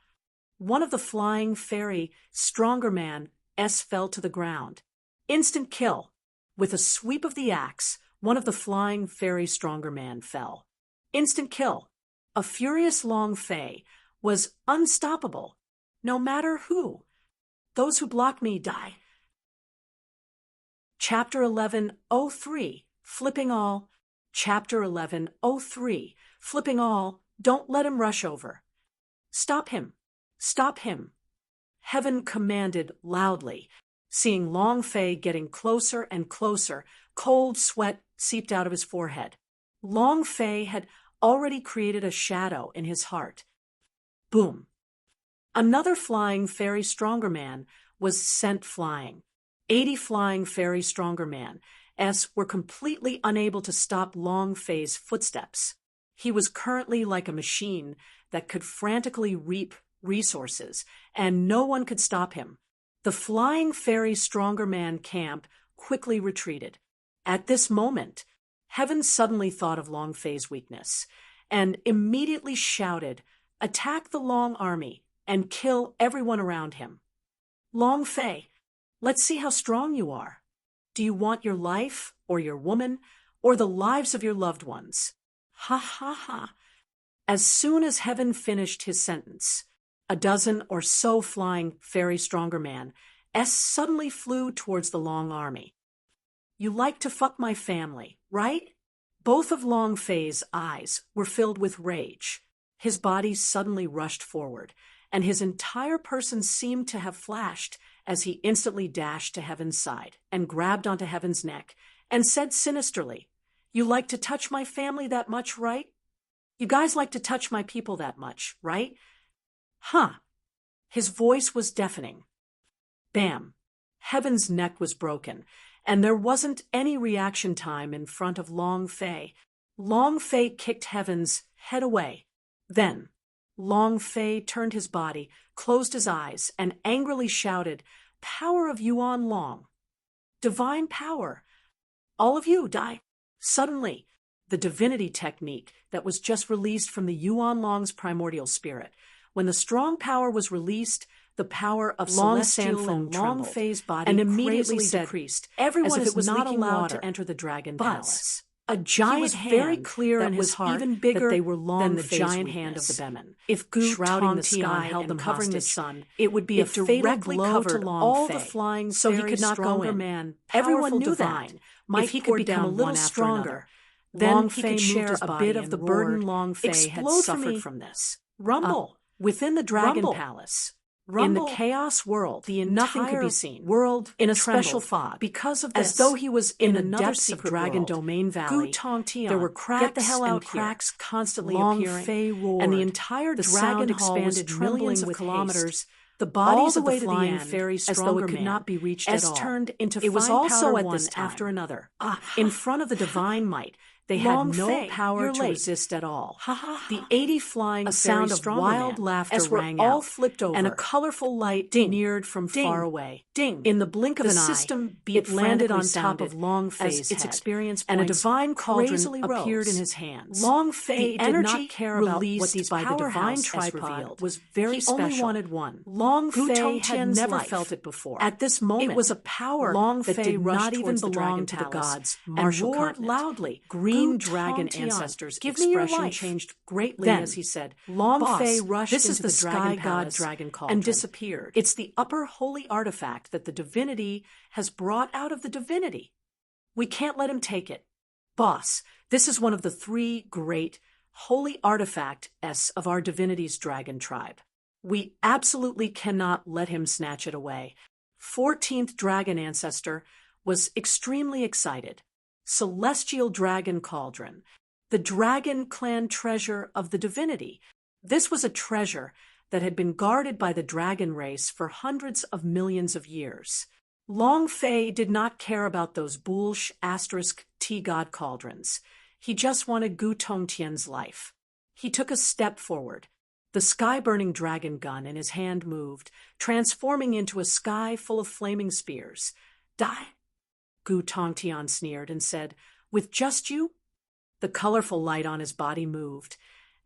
one of the flying fairy stronger man-s fell to the ground. Instant kill. With a sweep of the axe, one of the flying fairy stronger man fell. Instant kill. A furious Long Fei was unstoppable, no matter who. Those who block me die. Chapter 1103, Flipping All. Chapter 1103, Flipping All. Don't let him rush over. Stop him. Stop him. Heaven commanded loudly. Seeing Long Fei getting closer and closer, cold sweat seeped out of his forehead. Long Fei had already created a shadow in his heart. Boom. Another flying fairy stronger man was sent flying. 80 flying fairy stronger man-s were completely unable to stop Long Fei's footsteps. He was currently like a machine that could frantically reap resources, and no one could stop him. The flying fairy stronger man camp quickly retreated. At this moment, Heaven suddenly thought of Long Fei's weakness and immediately shouted, "Attack the Long Army and kill everyone around him." Long Fei, let's see how strong you are. Do you want your life or your woman or the lives of your loved ones? Ha ha ha. As soon as Heaven finished his sentence, a dozen or so flying fairy stronger man-s suddenly flew towards the Long Army. You like to fuck my family, right? Both of Long Fei's eyes were filled with rage. His body suddenly rushed forward, and his entire person seemed to have flashed as he instantly dashed to Heaven's side and grabbed onto Heaven's neck and said sinisterly, "You like to touch my family that much, right? You guys like to touch my people that much, right? Huh." His voice was deafening. Bam. Heaven's neck was broken, and there wasn't any reaction time in front of Long Fei. Long Fei kicked Heaven's head away. Then, Long Fei turned his body, closed his eyes, and angrily shouted, "Power of Yuan Long! Divine power! All of you die!" Suddenly, the divinity technique that was just released from the Yuan Long's primordial spirit. When the strong power was released, the power of Long Sanfeng Long Fei's body and immediately decreased. Everyone is not allowed to enter the dragon palace. A giant hand very clear that in his was heart even bigger that they were long than the Fei's giant hand of weakness. the Bemin. If Gu Shrouding the Tongtian sky held and them covering the hostage, sun, it would be a it fatal directly blow to covered Long all Fei. the flying So he fairy could not go stronger in. man. Everyone Powerful knew divine, that. might If he pour could become a down little one after stronger, another. then Long he Fei could share his a body bit of and the burden roared, Long Fei had "Explode for suffered me. from this. Rumble. Within the Dragon Rumble. Palace, in the Rumble." chaos world, The nothing could be entire seen. world In a trembled special fog, because of as this. though he was In in the another depths of secret Dragon world, Domain Valley. Gu Tongtian, There were cracks get the hell out and here. cracks constantly Long appearing, Fei roared, and the entire the dragon sound hall was expanded trembling millions of with kilometers. haste. The bodies All the of the way to the flying end, fairy as though stronger it could man, not be reached as at all. turned into It was fine also powder at one this time. after another. Ah, In front of the divine might, they Long had no Fei, power you're to late. resist at all. Ha ha ha. The 80 flying A fairy sound of stronger wild man, laughter as were rang all out, flipped over, and a colorful light ding, neared from ding, far away. ding. In the blink of The an system eye, beat it landed on frantically top of sounded Long as Fei's its head, experience and a points divine cauldron crazily appeared in rose. his hands. Long Fei The did energy not care about what released these by the divine powerhouse as tripod revealed. was very He special. only wanted one. Long Gu Fei had Tongtian's never life. felt it before. At this moment, It was a power Long that Fei did rushed not even towards the belong Dragon to the Palace gods' and martial roared continent. loudly. Green Gu Dragon Tongtian, ancestors' give me your expression life. changed greatly Then, as he said, Long "Boss, Fei rushed this into is the the Dragon Sky God Palace Dragon Cauldron and disappeared. It's the upper holy artifact that the divinity has brought out of the divinity. We can't let him take it. Boss, this is one of the 3 great holy artifacts of our divinity's dragon tribe. We absolutely cannot let him snatch it away." 14th dragon ancestor was extremely excited. Celestial Dragon Cauldron, the dragon clan treasure of the divinity. This was a treasure that had been guarded by the dragon race for hundreds of millions of years. Long Fei did not care about those Boolsh *T god cauldrons. He just wanted Gu Tongtian's life. He took a step forward. The sky-burning dragon gun in his hand moved, transforming into a sky full of flaming spears. "Die?" Gu Tongtian sneered and said, "With just you?" The colorful light on his body moved,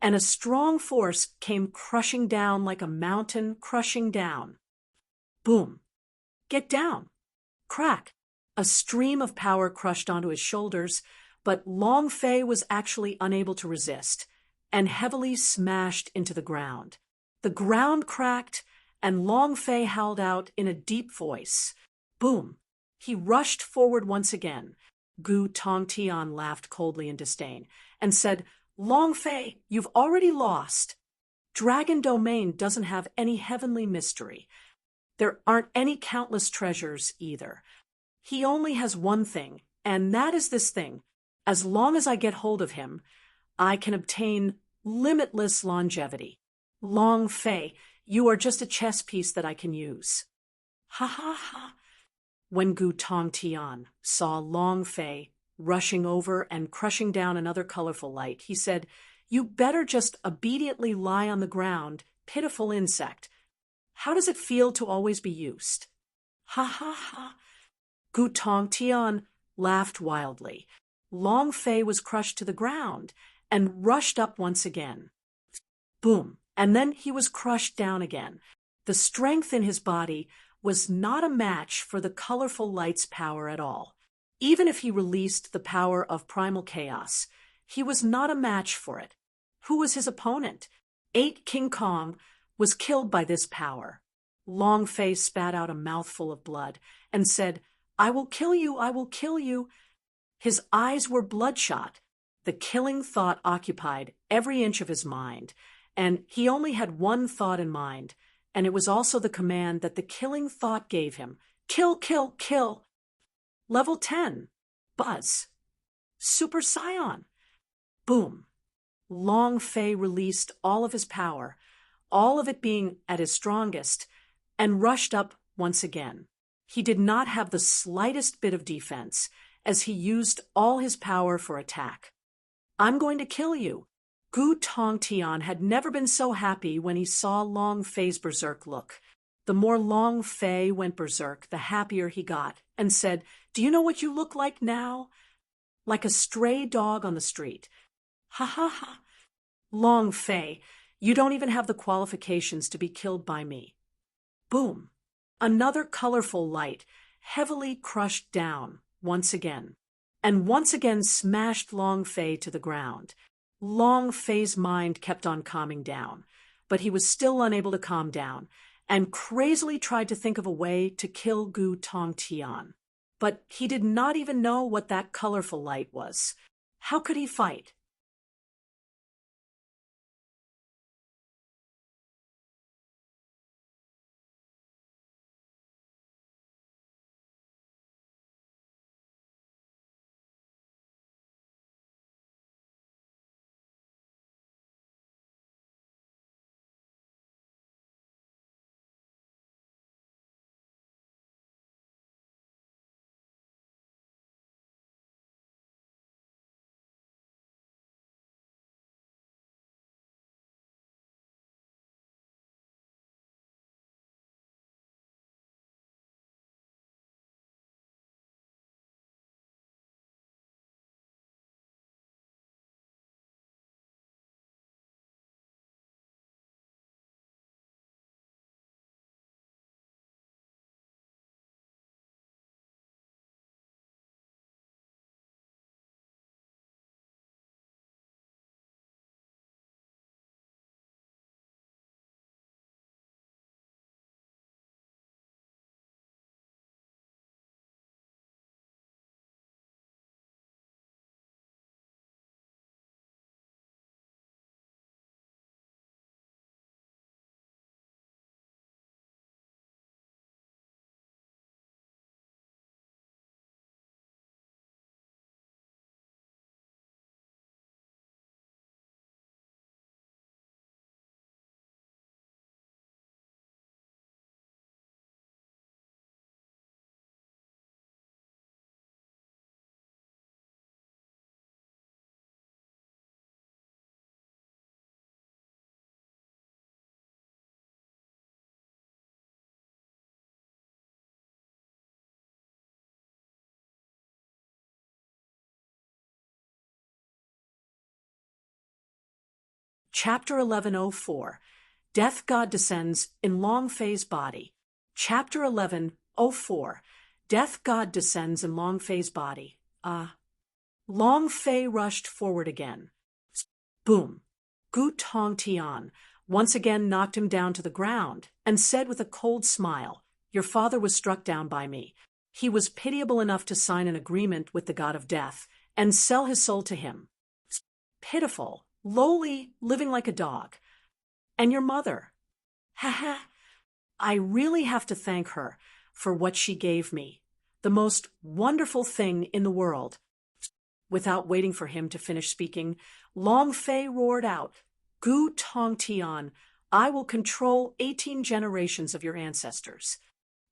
and a strong force came crushing down like a mountain crushing down. Boom. "Get down." Crack. A stream of power crushed onto his shoulders, but Long Fei was actually unable to resist, and heavily smashed into the ground. The ground cracked, and Long Fei howled out in a deep voice. Boom. He rushed forward once again. Gu Tongtian laughed coldly in disdain, and said, "Long Fei, you've already lost. Dragon Domain doesn't have any heavenly mystery. There aren't any countless treasures either. He only has one thing, and that is this thing. As long as I get hold of him, I can obtain limitless longevity. Long Fei, you are just a chess piece that I can use." Ha ha ha. When Gu Tongtian saw Long Fei rushing over and crushing down another colorful light, he said, "You better just obediently lie on the ground, pitiful insect. How does it feel to always be used?" Ha ha ha. Gu Tongtian laughed wildly. Long Fei was crushed to the ground and rushed up once again. Boom. And then he was crushed down again. The strength in his body was not a match for the colorful light's power at all. Even if he released the power of primal chaos, he was not a match for it. Who was his opponent? 8 King Kong was killed by this power. Long Fei spat out a mouthful of blood and said, "I will kill you, I will kill you." His eyes were bloodshot. The killing thought occupied every inch of his mind, and he only had one thought in mind, and it was also the command that the killing thought gave him: "Kill, kill, kill." Level 10. Buzz. Super Scion. Boom. Long Fei released all of his power, all of it being at his strongest, and rushed up once again. He did not have the slightest bit of defense, as he used all his power for attack. "I'm going to kill you." Gu Tongtian had never been so happy when he saw Long Fei's berserk look. The more Long Fei went berserk, the happier he got, and said, "Do you know what you look like now? Like a stray dog on the street." Ha ha ha. "Long Fei, you don't even have the qualifications to be killed by me." Boom. Another colorful light, heavily crushed down once again. and once again smashed Long Fei to the ground. Long Fei's mind kept on calming down, but he was still unable to calm down, and crazily tried to think of a way to kill Gu Tongtian. But he did not even know what that colorful light was. How could he fight? Chapter 1104, Death God Descends in Long Fei's Body. Chapter 1104, Death God Descends in Long Fei's Body. Long Fei rushed forward again. Boom! Gu Tongtian once again knocked him down to the ground and said with a cold smile, "Your father was struck down by me. He was pitiable enough to sign an agreement with the god of death and sell his soul to him. Pitiful, lowly, living like a dog. And your mother? Ha! I really have to thank her for what she gave me. The most wonderful thing in the world." Without waiting for him to finish speaking, Long Fei roared out, "Gu Tongtian, I will control 18 generations of your ancestors."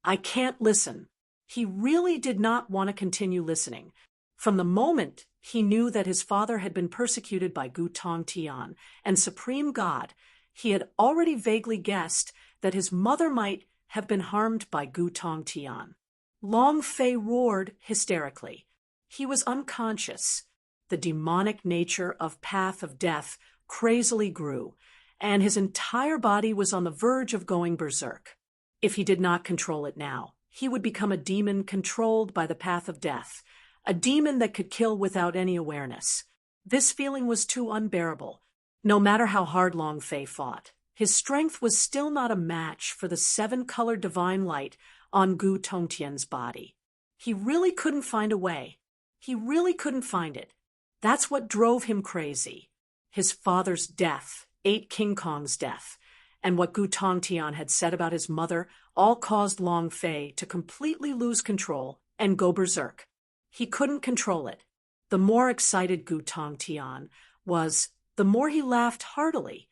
I can't listen. He really did not want to continue listening. From the moment he knew that his father had been persecuted by Gu Tongtian and Supreme God, he had already vaguely guessed that his mother might have been harmed by Gu Tongtian. Long Fei roared hysterically. He was unconscious. The demonic nature of Path of Death crazily grew, and his entire body was on the verge of going berserk. If he did not control it now, he would become a demon controlled by the Path of Death, a demon that could kill without any awareness. This feeling was too unbearable. No matter how hard Long Fei fought, his strength was still not a match for the 7-colored divine light on Gu Tongtian's body. He really couldn't find a way. He really couldn't find it. That's what drove him crazy. His father's death, 8 King Kong's death, and what Gu Tongtian had said about his mother all caused Long Fei to completely lose control and go berserk. He couldn't control it. The more excited Gu Tongtian was, the more he laughed heartily.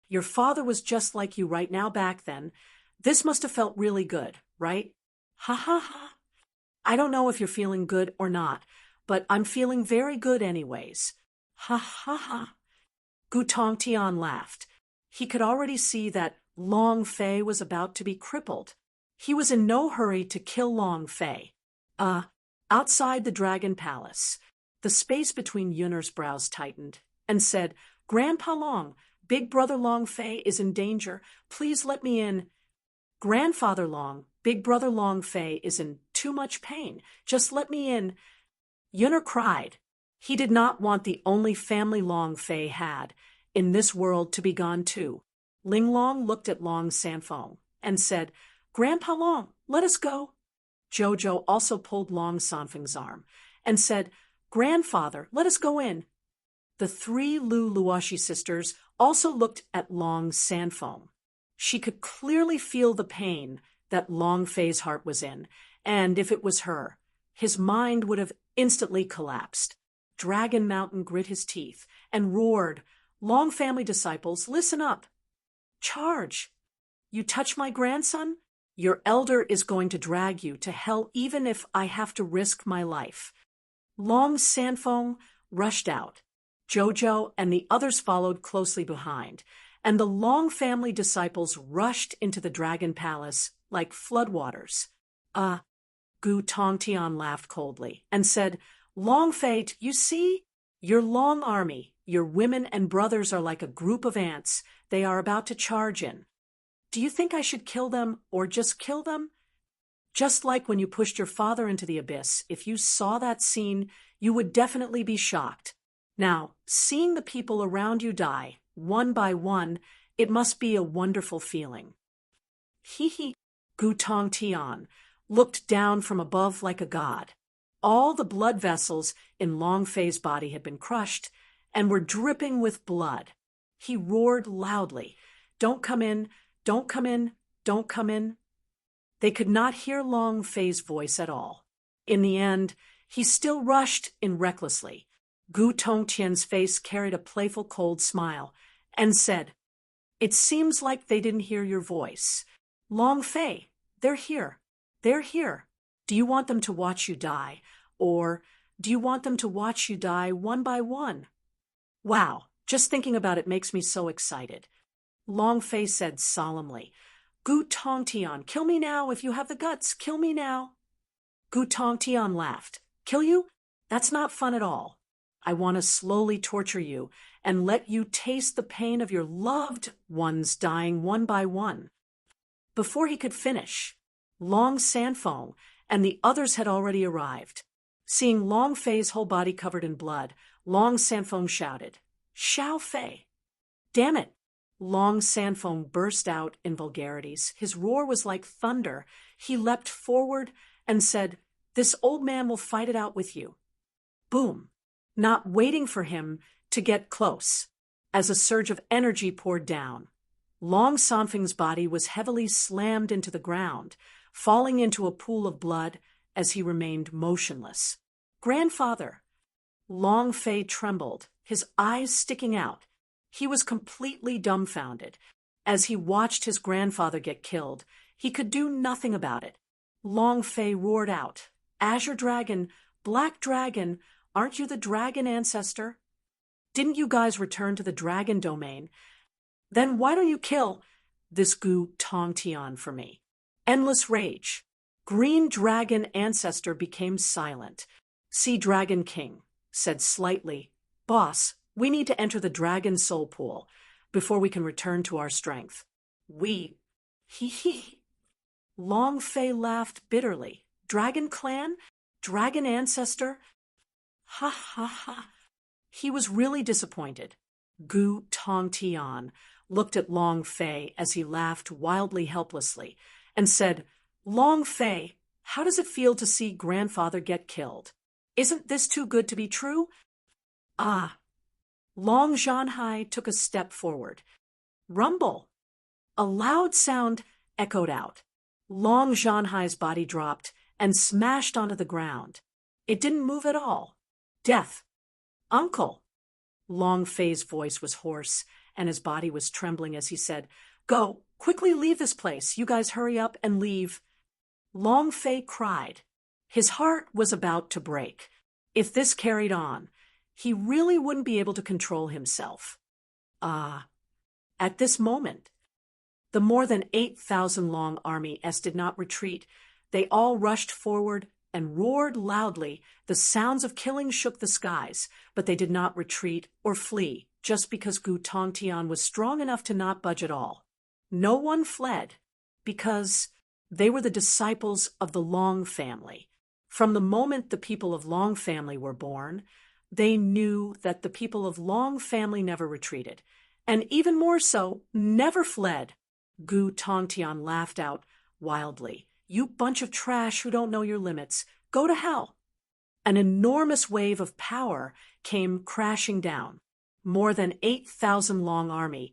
"Your father was just like you right now back then. This must have felt really good, right? Ha ha ha. I don't know if you're feeling good or not, but I'm feeling very good anyways. Ha ha ha." Gu Tongtian laughed. He could already see that Long Fei was about to be crippled. He was in no hurry to kill Long Fei. Outside the Dragon Palace, the space between Yunner's brows tightened and said, "Grandpa Long, Big Brother Long Fei is in danger. Please let me in." "Grandfather Long, Big Brother Long Fei is in too much pain. Just let me in." Yunner cried. He did not want the only family Long Fei had in this world to be gone too. Ling Long looked at Long Sanfeng and said, "Grandpa Long, let us go." Jojo also pulled Long Sanfeng's arm and said, "Grandfather, let us go in." The three Lu Luoshi sisters also looked at Long Sanfeng. She could clearly feel the pain that Long Fei's heart was in, and if it was her, his mind would have instantly collapsed. Dragon Mountain grit his teeth and roared, "Long family disciples, listen up. Charge! You touch my grandson? Your elder is going to drag you to hell even if I have to risk my life." Long Sanfeng rushed out. Jojo and the others followed closely behind, and the Long family disciples rushed into the dragon palace like floodwaters. Gu Tongtian laughed coldly and said, "Long Fei, you see? Your Long army, your women and brothers are like a group of ants. They are about to charge in. Do you think I should kill them or just kill them? Just like when you pushed your father into the abyss, if you saw that scene, you would definitely be shocked. Now, seeing the people around you die, one by one, it must be a wonderful feeling." He, Gu Tongtian, looked down from above like a god. All the blood vessels in Long Fei's body had been crushed and were dripping with blood. He roared loudly, "Don't come in, don't come in, don't come in." They could not hear Long Fei's voice at all. In the end, he still rushed in recklessly. Gu Tongtian's face carried a playful cold smile and said, "It seems like they didn't hear your voice. Long Fei, they're here. They're here. Do you want them to watch you die? Or do you want them to watch you die one by one?" "Wow, just thinking about it makes me so excited." Long Fei said solemnly, "Gu Tongtian, kill me now if you have the guts. Kill me now." Gu Tongtian laughed. "Kill you? That's not fun at all. I want to slowly torture you and let you taste the pain of your loved ones dying one by one." Before he could finish, Long Sanfeng and the others had already arrived. Seeing Long Fei's whole body covered in blood, Long Sanfeng shouted, "Xiao Fei!" "Damn it!" Long Sanfeng burst out in vulgarities. His roar was like thunder. He leapt forward and said, "This old man will fight it out with you." Boom! Not waiting for him to get close, as a surge of energy poured down. Long Sanfeng's body was heavily slammed into the ground, falling into a pool of blood as he remained motionless. "Grandfather!" Long Fei trembled, his eyes sticking out. He was completely dumbfounded. As he watched his grandfather get killed, he could do nothing about it. Long Fei roared out, "Azure Dragon, Black Dragon, aren't you the dragon ancestor? Didn't you guys return to the dragon domain? Then why don't you kill this Gu Tongtian for me?" Endless rage. Green Dragon ancestor became silent. Sea Dragon King said slightly, "Boss, we need to enter the dragon soul pool before we can return to our strength." "We?" He. Long Fei laughed bitterly. "Dragon clan? Dragon ancestor? Ha ha ha." He was really disappointed. Gu Tongtian looked at Long Fei as he laughed wildly helplessly and said, "Long Fei, how does it feel to see grandfather get killed? Isn't this too good to be true?" "Ah." Long Zhanhai took a step forward. "Rumble." A loud sound echoed out. Long Zhanhai's body dropped and smashed onto the ground. It didn't move at all. "Death." "Uncle." Long Fei's voice was hoarse and his body was trembling as he said, "Go, quickly leave this place. You guys hurry up and leave." Long Fei cried. His heart was about to break. If this carried on, he really wouldn't be able to control himself. At this moment, the more than 8,000 Long army did not retreat. They all rushed forward and roared loudly. The sounds of killing shook the skies, but they did not retreat or flee just because Gu Tongtian was strong enough to not budge at all. No one fled because they were the disciples of the Long family. From the moment the people of Long family were born, they knew that the people of Long family never retreated, and even more so, never fled. Gu Tongtian laughed out wildly. You bunch of trash who don't know your limits. Go to hell. An enormous wave of power came crashing down. More than 8,000 Long army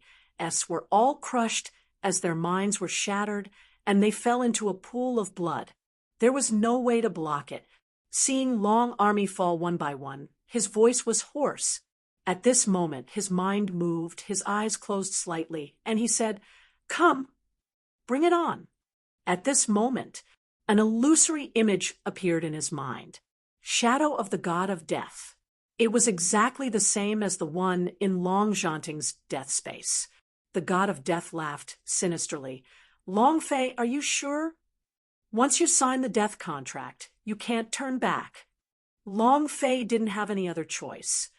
were all crushed as their minds were shattered, and they fell into a pool of blood. There was no way to block it. Seeing Long army fall one by one, his voice was hoarse. At this moment, his mind moved, his eyes closed slightly, and he said, "Come, bring it on." At this moment, an illusory image appeared in his mind. Shadow of the god of death. It was exactly the same as the one in Long Zhanting's death space. The god of death laughed sinisterly. "Long Fei, are you sure? Once you sign the death contract, you can't turn back." Long Fei didn't have any other choice.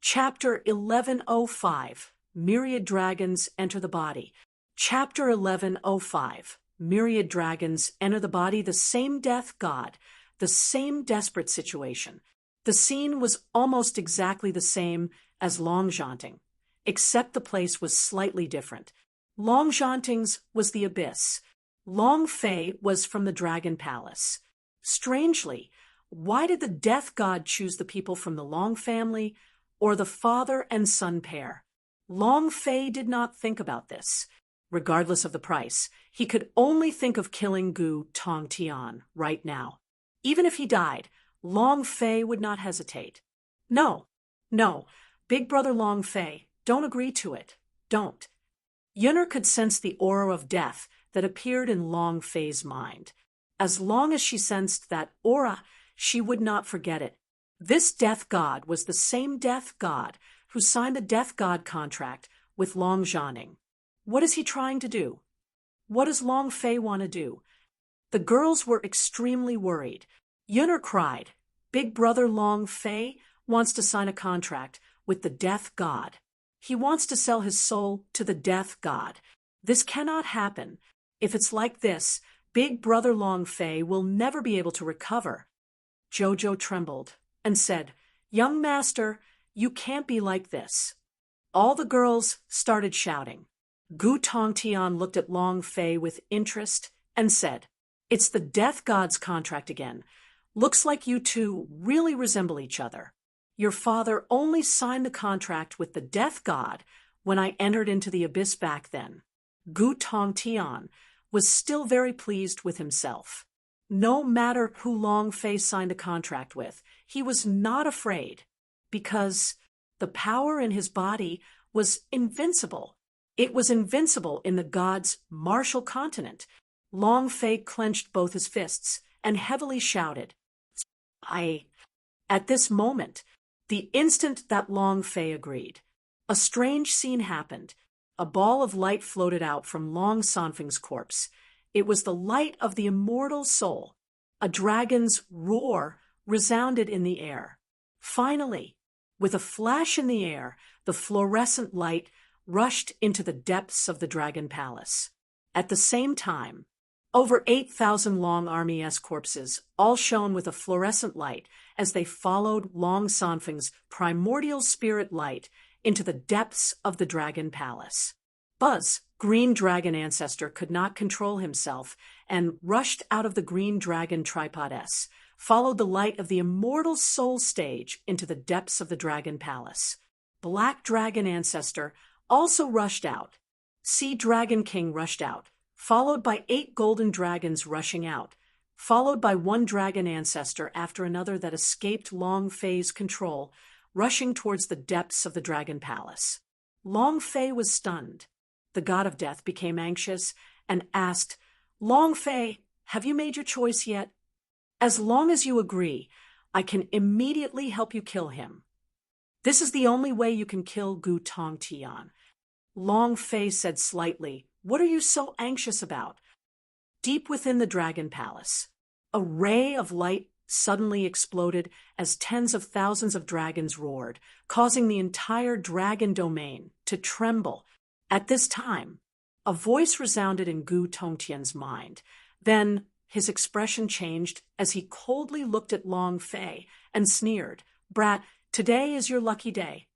Chapter 1105, Myriad Dragons Enter the Body. Chapter 1105, Myriad Dragons Enter the Body, the same death god, the same desperate situation. The scene was almost exactly the same as Long Zhanting, except the place was slightly different. Long Zhanting's was the abyss. Long Fei was from the Dragon Palace. Strangely, why did the death god choose the people from the Long family, or the father and son pair? Long Fei did not think about this. Regardless of the price, he could only think of killing Gu Tongtian right now. Even if he died, Long Fei would not hesitate. No, Big Brother Long Fei, don't agree to it. Don't. Yunner could sense the aura of death that appeared in Long Fei's mind. As long as she sensed that aura, she would not forget it. This death god was the same death god who signed the death god contract with Long Zhanting. What is he trying to do? What does Long Fei want to do? The girls were extremely worried. Yunner cried, Big Brother Long Fei wants to sign a contract with the death god. He wants to sell his soul to the death god. This cannot happen. If it's like this, Big Brother Long Fei will never be able to recover. Jojo trembled and said, Young master, you can't be like this. All the girls started shouting. Gu Tongtian looked at Long Fei with interest and said, It's the Death God's contract again. Looks like you two really resemble each other. Your father only signed the contract with the Death God when I entered into the abyss back then. Gu Tong Tian was still very pleased with himself. No matter who Long Fei signed a contract with, he was not afraid, because the power in his body was invincible. It was invincible in the god's martial continent. Long Fei clenched both his fists and heavily shouted, At this moment, the instant that Long Fei agreed, a strange scene happened. A ball of light floated out from Long Sanfeng's corpse. It was the light of the immortal soul. A dragon's roar resounded in the air. Finally, with a flash in the air, the fluorescent light rushed into the depths of the dragon palace. At the same time, over 8,000 Long Army corpses all shone with a fluorescent light as they followed Long Sanfeng's primordial spirit light into the depths of the dragon palace. Buzz, green dragon ancestor, could not control himself and rushed out of the green dragon tripod S, followed the light of the immortal soul stage into the depths of the dragon palace. Black dragon ancestor also rushed out. Sea Dragon King rushed out, followed by 8 golden dragons rushing out, followed by 1 dragon ancestor after another that escaped Long Fei's control, rushing towards the depths of the dragon palace. Long Fei was stunned. The god of death became anxious and asked, Long Fei, have you made your choice yet? As long as you agree, I can immediately help you kill him. This is the only way you can kill Gu Tong Tian. Long Fei said slightly, What are you so anxious about? Deep within the dragon palace, a ray of light suddenly exploded as tens of thousands of dragons roared, causing the entire dragon domain to tremble. At this time, a voice resounded in Gu Tongtian's mind. Then his expression changed as he coldly looked at Long Fei and sneered, Brat, today is your lucky day.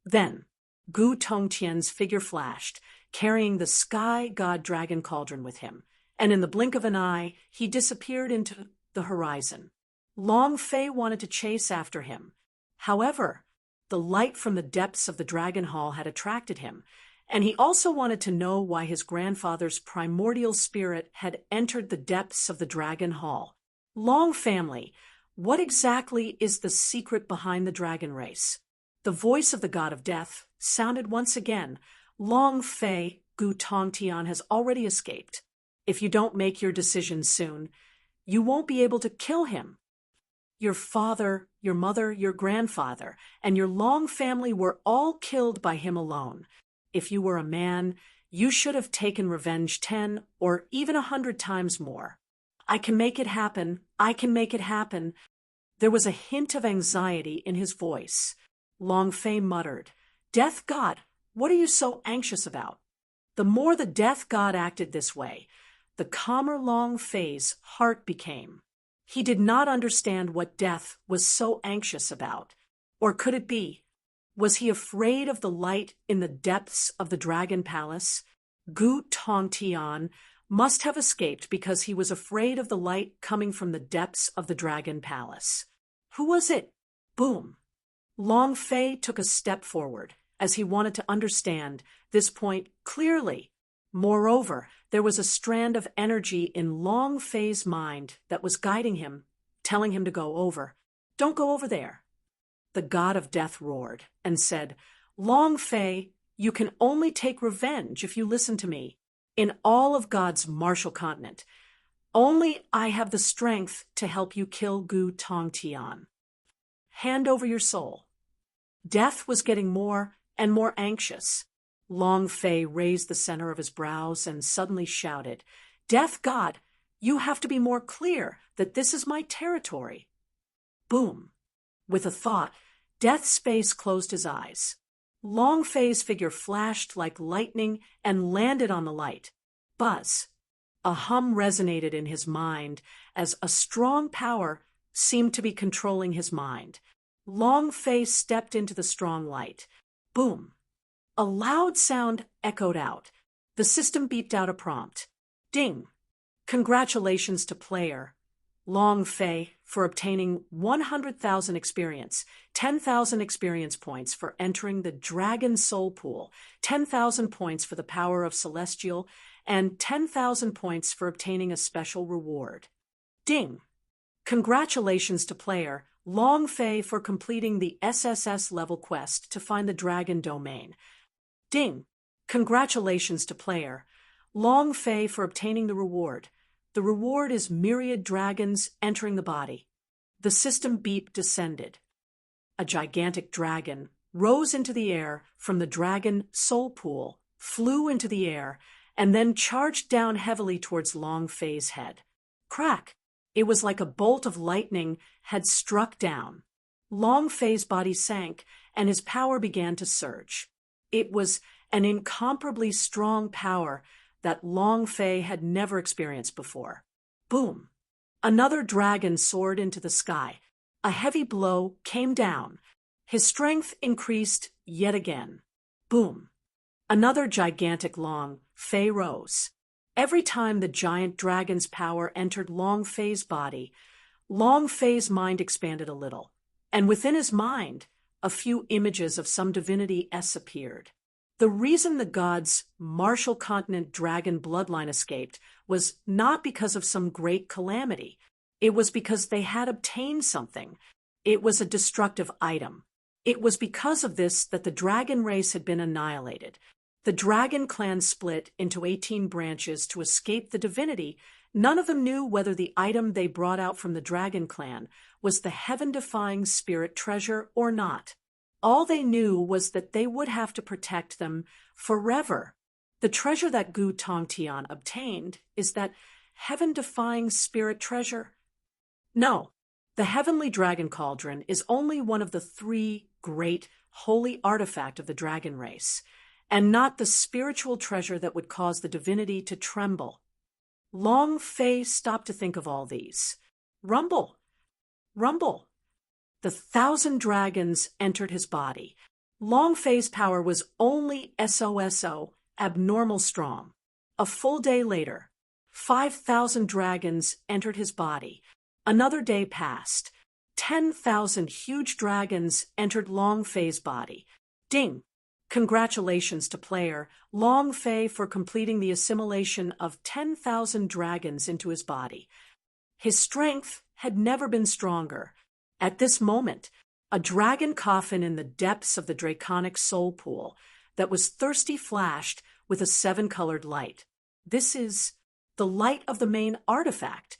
Then Gu Tongtian's figure flashed, carrying the sky god dragon cauldron with him, and in the blink of an eye, he disappeared into the horizon. Long Fei wanted to chase after him. However, the light from the depths of the dragon hall had attracted him, and he also wanted to know why his grandfather's primordial spirit had entered the depths of the dragon hall. Long family, what exactly is the secret behind the dragon race? The voice of the god of death sounded once again. Long Fei, Gu Tongtian has already escaped. If you don't make your decision soon, you won't be able to kill him. Your father, your mother, your grandfather, and your Long family were all killed by him alone. If you were a man, you should have taken revenge 10 or even 100 times more. I can make it happen. I can make it happen. There was a hint of anxiety in his voice. Long Fei muttered, Death God, what are you so anxious about? The more the Death God acted this way, the calmer Long Fei's heart became. He did not understand what death was so anxious about. Or could it be? Was he afraid of the light in the depths of the dragon palace? Gu Tongtian must have escaped because he was afraid of the light coming from the depths of the dragon palace. Who was it? Boom. Long Fei took a step forward as he wanted to understand this point clearly. Moreover, there was a strand of energy in Long Fei's mind that was guiding him, telling him to go over. Don't go over there. The god of death roared and said, Long Fei, you can only take revenge if you listen to me. In all of God's martial continent, only I have the strength to help you kill Gu Tongtian. Hand over your soul. Death was getting more and more anxious. Long Fei raised the center of his brows and suddenly shouted, Death God, you have to be more clear that this is my territory. Boom. With a thought, Death's face closed his eyes. Long Fei's figure flashed like lightning and landed on the light. Buzz. A hum resonated in his mind as a strong power seemed to be controlling his mind. Long Fei stepped into the strong light. Boom. A loud sound echoed out. The system beeped out a prompt. Ding. Congratulations to player Long Fei for obtaining 100,000 experience, 10,000 experience points for entering the Dragon Soul Pool, 10,000 points for the power of Celestial, and 10,000 points for obtaining a special reward. Ding! Congratulations to player Long Fei for completing the SSS level quest to find the Dragon Domain. Ding! Congratulations to player Long Fei for obtaining the reward. The reward is myriad dragons entering the body. The system beep descended. A gigantic dragon rose into the air from the Dragon Soul Pool, flew into the air, and then charged down heavily towards Long Fei's head. Crack! It was like a bolt of lightning had struck down. Long Fei's body sank, and his power began to surge. It was an incomparably strong power that Long Fei had never experienced before. Boom! Another dragon soared into the sky. A heavy blow came down. His strength increased yet again. Boom! Another gigantic Long Fei rose. Every time the giant dragon's power entered Long Fei's body, Long Fei's mind expanded a little, and within his mind, a few images of some divinity appeared. The reason the god's martial continent dragon bloodline escaped was not because of some great calamity. It was because they had obtained something. It was a destructive item. It was because of this that the dragon race had been annihilated. The dragon clan split into 18 branches to escape the divinity. None of them knew whether the item they brought out from the dragon clan was the heaven-defying spirit treasure or not. All they knew was that they would have to protect them forever. The treasure that Gu Tongtian obtained is that heaven-defying spirit treasure. No, the heavenly dragon cauldron is only one of the 3 great holy artifacts of the dragon race, and not the spiritual treasure that would cause the divinity to tremble. Long Fei stopped to think of all these. Rumble! Rumble! The 1,000 dragons entered his body. Long Fei's power was only SOSO, abnormal strong. A full day later, 5,000 dragons entered his body. Another day passed. 10,000 huge dragons entered Long Fei's body. Ding! Congratulations to player Long Fei for completing the assimilation of 10,000 dragons into his body. His strength had never been stronger. At this moment, a dragon coffin in the depths of the draconic soul pool that was thirsty flashed with a 7-colored light. This is the light of the main artifact.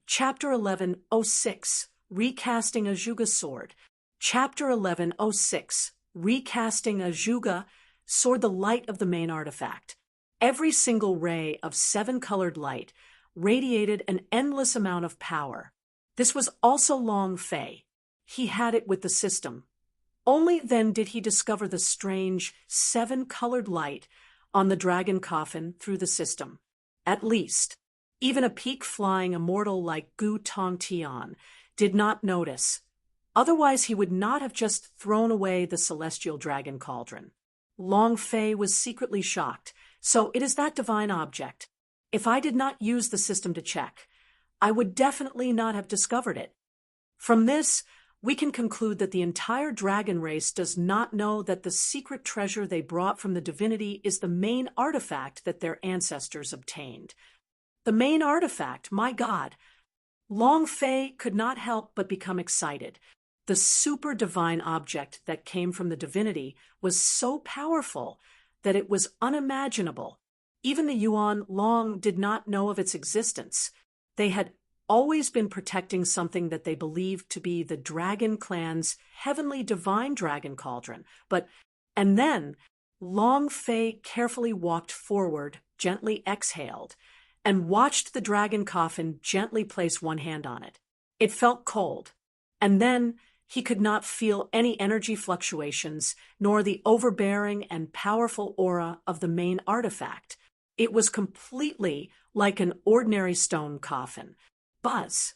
Chapter 11:06, Recasting a Juga Sword. Chapter 11:06, Recasting a Juga Sword, the light of the main artifact. Every single ray of 7-colored light radiated an endless amount of power. This was also Long Fei. He had it with the system. Only then did he discover the strange 7-colored light on the dragon coffin through the system. At least, even a peak-flying immortal like Gu Tongtian did not notice. Otherwise, he would not have just thrown away the celestial dragon cauldron. Long Fei was secretly shocked. So it is that divine object. If I did not use the system to check, I would definitely not have discovered it. From this, we can conclude that the entire dragon race does not know that the secret treasure they brought from the divinity is the main artifact that their ancestors obtained. The main artifact, my God! Long Fei could not help but become excited. The super divine object that came from the divinity was so powerful that it was unimaginable. Even the Yuan Long did not know of its existence. They had always been protecting something that they believed to be the dragon clan's heavenly divine dragon cauldron. And then, Long Fei carefully walked forward, gently exhaled, and watched the dragon coffin gently place one hand on it. It felt cold, and then he could not feel any energy fluctuations, nor the overbearing and powerful aura of the main artifact. It was completely like an ordinary stone coffin. Buzz.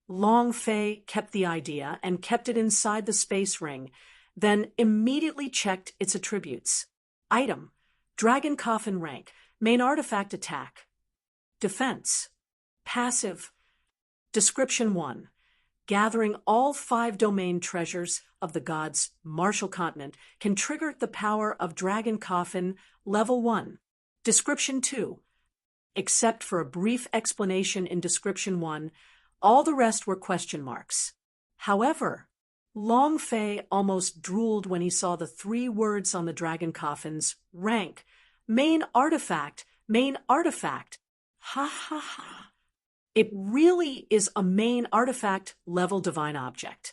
Long Fei kept the idea and kept it inside the space ring, then immediately checked its attributes. Item: Dragon Coffin Rank, Main Artifact Attack, Defense. Passive. Description 1. Gathering all 5 domain treasures of the gods' martial continent can trigger the power of Dragon Coffin Level 1. Description 2. Except for a brief explanation in Description 1, all the rest were question marks. However, Long Fei almost drooled when he saw the 3 words on the dragon coffin's rank. Main artifact, main artifact. Ha ha ha. It really is a main artifact level divine object.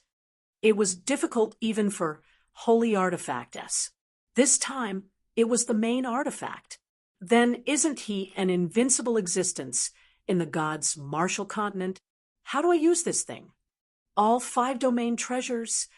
It was difficult even for holy artifactess. This time, it was the main artifact. Then isn't he an invincible existence in the gods' martial continent? How do I use this thing? All 5 domain treasures?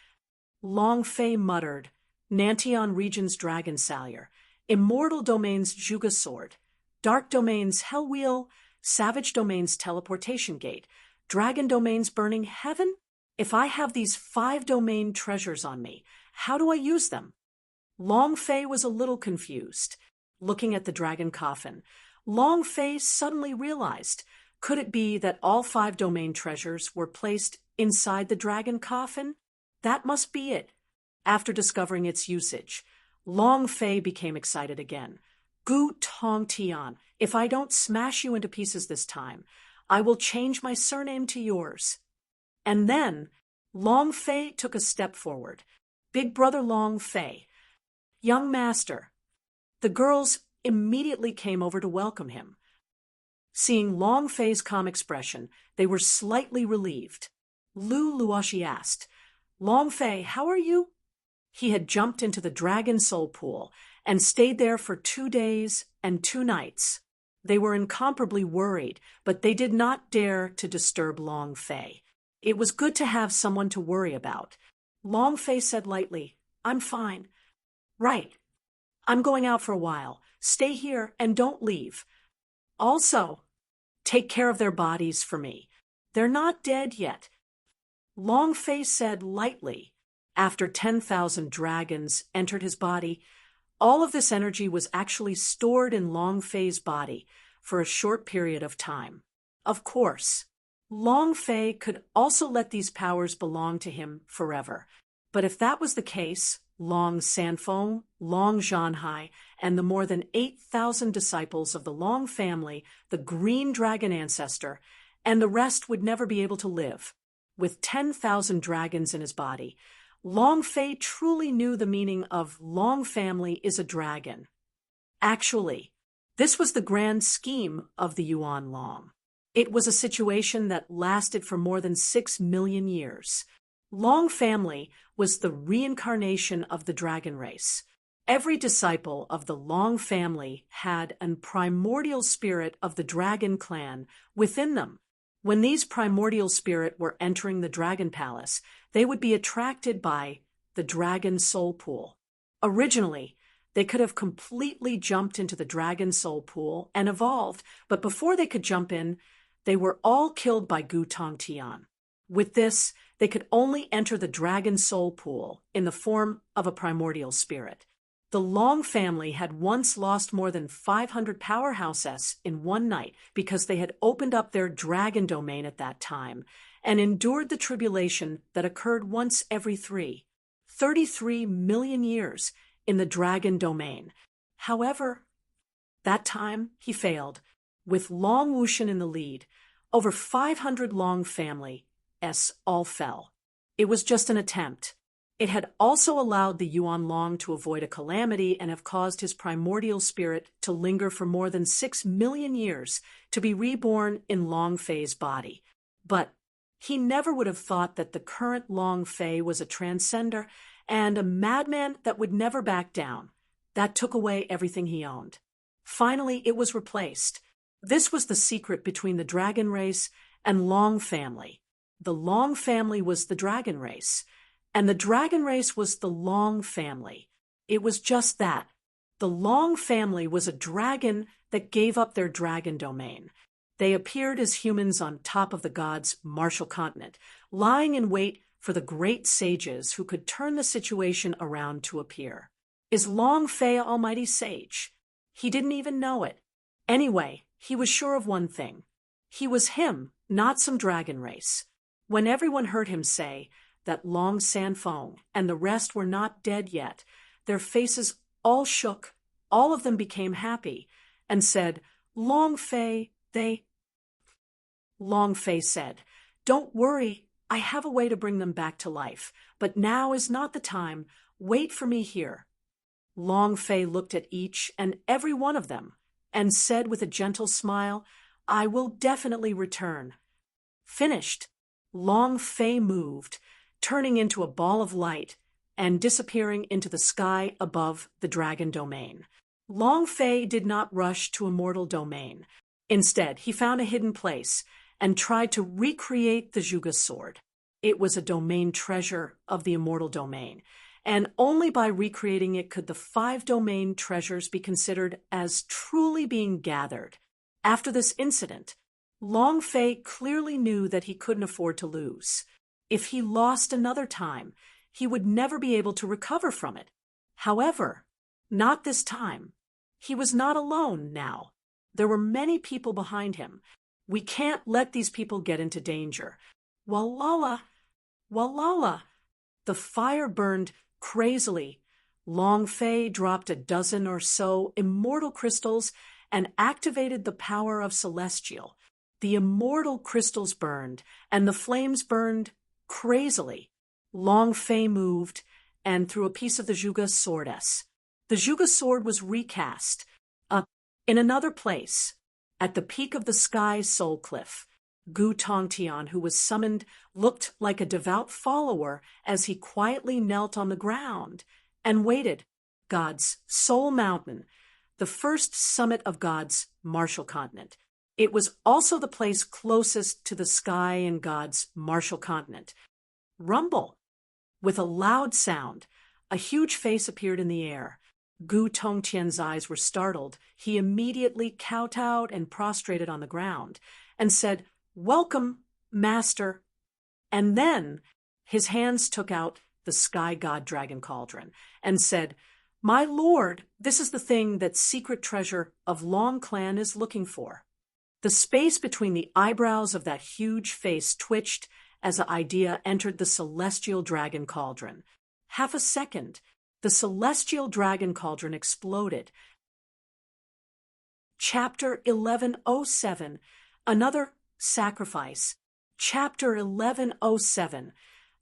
Long Fei muttered. Nantion region's dragon salyer, immortal domain's Juga sword, dark domain's hell wheel, savage domain's teleportation gate, dragon domain's burning heaven? If I have these 5 domain treasures on me, how do I use them? Long Fei was a little confused. Looking at the dragon coffin, Long Fei suddenly realized, could it be that all 5 domain treasures were placed inside the dragon coffin? That must be it. After discovering its usage, Long Fei became excited again. Gu Tong Tian, if I don't smash you into pieces this time, I will change my surname to yours. And then, Long Fei took a step forward. Big brother Long Fei. Young master. The girls immediately came over to welcome him. Seeing Long Fei's calm expression, they were slightly relieved. Lu Luoshi asked, Long Fei, how are you? He had jumped into the dragon soul pool and stayed there for 2 days and 2 nights. They were incomparably worried, but they did not dare to disturb Long Fei. It was good to have someone to worry about. Long Fei said lightly, I'm fine. Right. I'm going out for a while. Stay here and don't leave. Also, take care of their bodies for me. They're not dead yet. Long Fei said lightly. After 10,000 dragons entered his body, all of this energy was actually stored in Long Fei's body for a short period of time. Of course, Long Fei could also let these powers belong to him forever. But if that was the case, Long Sanfeng, Long Zhanhai, and the more than 8,000 disciples of the Long family, the green dragon ancestor, and the rest would never be able to live. With 10,000 dragons in his body, Long Fei truly knew the meaning of Long family is a dragon. Actually, this was the grand scheme of the Yuan Long. It was a situation that lasted for more than 6 million years. Long family was the reincarnation of the dragon race. Every disciple of the Long family had a primordial spirit of the dragon clan within them. When these primordial spirit were entering the dragon palace, they would be attracted by the dragon soul pool. Originally, they could have completely jumped into the dragon soul pool and evolved, but before they could jump in, they were all killed by Gu Tong Tian. With this, they could only enter the dragon soul pool in the form of a primordial spirit. The Long family had once lost more than 500 powerhouses in one night because they had opened up their dragon domain at that time and endured the tribulation that occurred once every 33 million years in the dragon domain. However, that time he failed, with Long Wushan in the lead. Over 500 Long family all fell. It was just an attempt. It had also allowed the Yuan Long to avoid a calamity and have caused his primordial spirit to linger for more than 6 million years to be reborn in Long Fei's body. But he never would have thought that the current Long Fei was a transcender and a madman that would never back down. That took away everything he owned. Finally, it was replaced. This was the secret between the dragon race and Long family. The Long family was the dragon race, and the dragon race was the Long family. It was just that. The Long family was a dragon that gave up their dragon domain. They appeared as humans on top of the gods' martial continent, lying in wait for the great sages who could turn the situation around to appear. Is Long Fei almighty sage? He didn't even know it. Anyway, He was sure of one thing. He was him, not some dragon race. When everyone heard him say that Long San Fong and the rest were not dead yet, their faces all shook, all of them became happy, and said, Long Fei, they... Long Fei said, Don't worry, I have a way to bring them back to life, but now is not the time. Wait for me here. Long Fei looked at each and every one of them and said with a gentle smile, I will definitely return. Finished, Long Fei moved, turning into a ball of light and disappearing into the sky above the dragon domain. Long Fei did not rush to immortal domain. Instead, he found a hidden place and tried to recreate the Zhuge sword. It was a domain treasure of the immortal domain, and only by recreating it could the 5 domain treasures be considered as truly being gathered. After this incident, Long Fei clearly knew that he couldn't afford to lose. If he lost another time, he would never be able to recover from it. However, not this time. He was not alone now. There were many people behind him. We can't let these people get into danger. Walala, walala. The fire burned crazily. Long Fei dropped a dozen or so immortal crystals and activated the power of Celestial. The immortal crystals burned, and the flames burned crazily. Long Fei moved and threw a piece of the Zhuge sword-s. The Zhuge sword was recast, in another place, at the peak of the sky soul cliff. Gu Tongtian, who was summoned, looked like a devout follower as he quietly knelt on the ground and waited. God's soul mountain, the first summit of God's martial continent. It was also the place closest to the sky in God's martial continent. Rumble. With a loud sound, a huge face appeared in the air. Gu Tongtian's eyes were startled. He immediately kowtowed and prostrated on the ground and said, Welcome, Master. And then his hands took out the sky god dragon cauldron and said, My lord, this is the thing that secret treasure of Long Clan is looking for. The space between the eyebrows of that huge face twitched as the idea entered the celestial dragon cauldron. Half a second, the celestial dragon cauldron exploded. Chapter 1107, Another Sacrifice. Chapter 1107,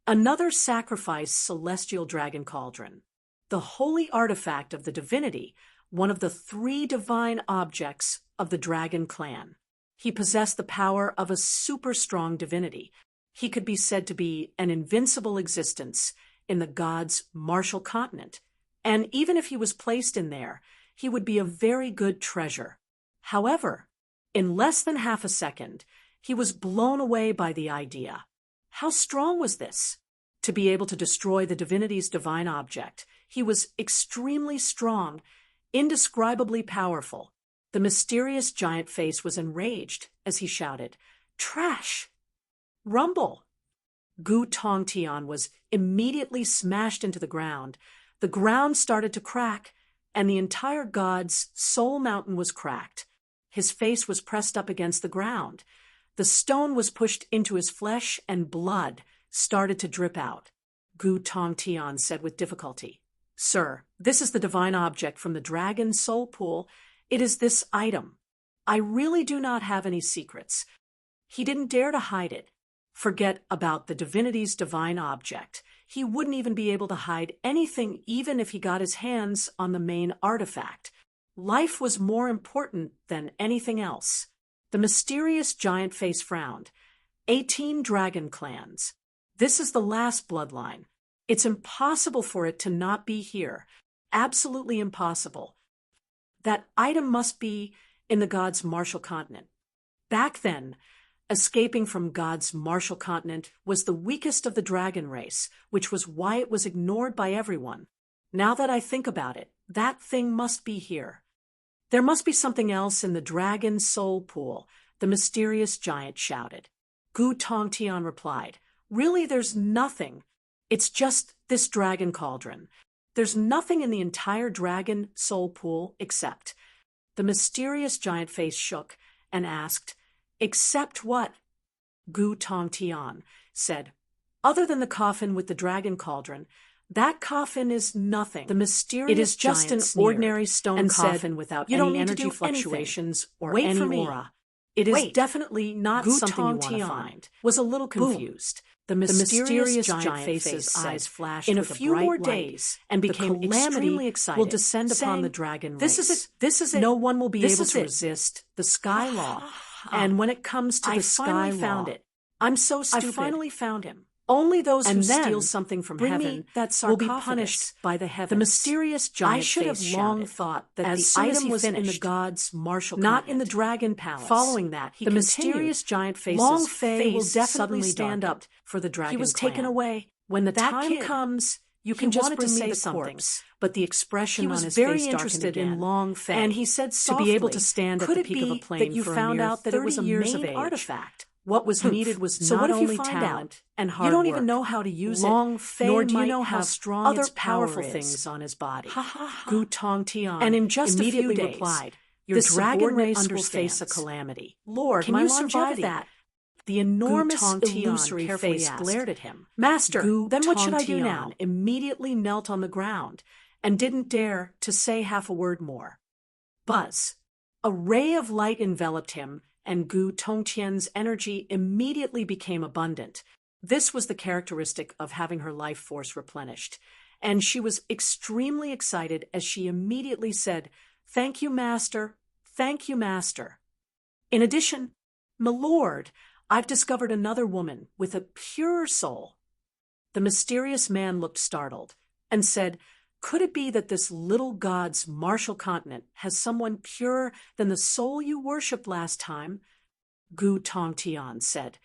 Another Sacrifice Celestial Dragon Cauldron. The holy artifact of the divinity, one of the 3 divine objects of the dragon clan. He possessed the power of a super strong divinity. He could be said to be an invincible existence in the gods' martial continent, and even if he was placed in there, he would be a very good treasure. However, in less than half a second, he was blown away by the idea. How strong was this? To be able to destroy the divinity's divine object, he was extremely strong, indescribably powerful. The mysterious giant face was enraged as he shouted, Trash! Rumble! Gu Tongtian was immediately smashed into the ground. The ground started to crack, and the entire god's soul mountain was cracked. His face was pressed up against the ground. The stone was pushed into his flesh, and blood started to drip out. Gu Tongtian said with difficulty, Sir, this is the divine object from the dragon soul pool. It is this item. I really do not have any secrets. He didn't dare to hide it. Forget about the divinity's divine object. He wouldn't even be able to hide anything even if he got his hands on the main artifact. Life was more important than anything else. The mysterious giant face frowned. 18 dragon clans. This is the last bloodline. It's impossible for it to not be here. Absolutely impossible. That item must be in the god's martial continent. Back then, escaping from God's martial continent was the weakest of the dragon race, which was why it was ignored by everyone. Now that I think about it, that thing must be here. There must be something else in the dragon soul pool, the mysterious giant shouted. Gu Tongtian replied, Really, there's nothing. It's just this dragon cauldron. There's nothing in the entire dragon soul pool except. The mysterious giant face shook and asked, "Except what?" Gu Tongtian said, "Other than the coffin with the dragon cauldron, that coffin is nothing." The mysterious It is just giant an sneered ordinary stone and coffin said, without "You don't any need to energy do fluctuations or Wait any for me. aura. It is Wait. definitely not Gu something you want to Tongtian find." Was a little Boom. confused. The The mysterious mysterious giant face's said, eyes flashed "In a with few bright more light days, and the became calamity extremely excited, will descend upon the saying, dragon "This race. is it. This is it. No one will be This able is to it. resist the sky law." And And when it comes to I the finally sky found law, it. I'm so I stupid. finally found him. Only those who And then steal something from bring me heaven that will be sarcophagus. punished by the heavens. The mysterious giant I should have face long shouted. thought that As the soon as item he was in the finished, god's martial not continent. in the dragon palace. Following that, he the continued, mysterious giant face's Long Fei will face definitely suddenly stand up darkened. for the dragon He was taken clan. away. When the That time kid, comes, you he can just wanted to bring me say the something, corpse. But the expression He was on his very face darkened interested in again, Long Fei, and he said softly, to be able to stand at "Could the it peak of a be plane that you for a found mere out that it was a 30 years main of age? artifact? What was needed was So not what if you only find talent out and hard you don't work. even know how to use Long Fei nor do you might know how have strong other its power powerful is. things on his body. Ha ha ha. Gu Tongtian And in just a few immediately days, replied, your "This dragon dragon race race will will face face a a calamity. Lord, Can my you survive longevity." that?" The enormous Tongtian illusory carefully face asked, glared at him. "Master, Gu then what should I do Tongtian now?" immediately knelt on the ground and didn't dare to say half a word more. Buzz. A ray of light enveloped him, and Gu Tongtian's energy immediately became abundant. This was the characteristic of having her life force replenished, and she was extremely excited as she immediately said, "Thank you, Master. Thank you, Master." In addition, "Milord, I've discovered another woman with a purer soul." The mysterious man looked startled and said, "Could it be that this little god's martial continent has someone purer than the soul you worshipped last time?" Gu Tongtian said,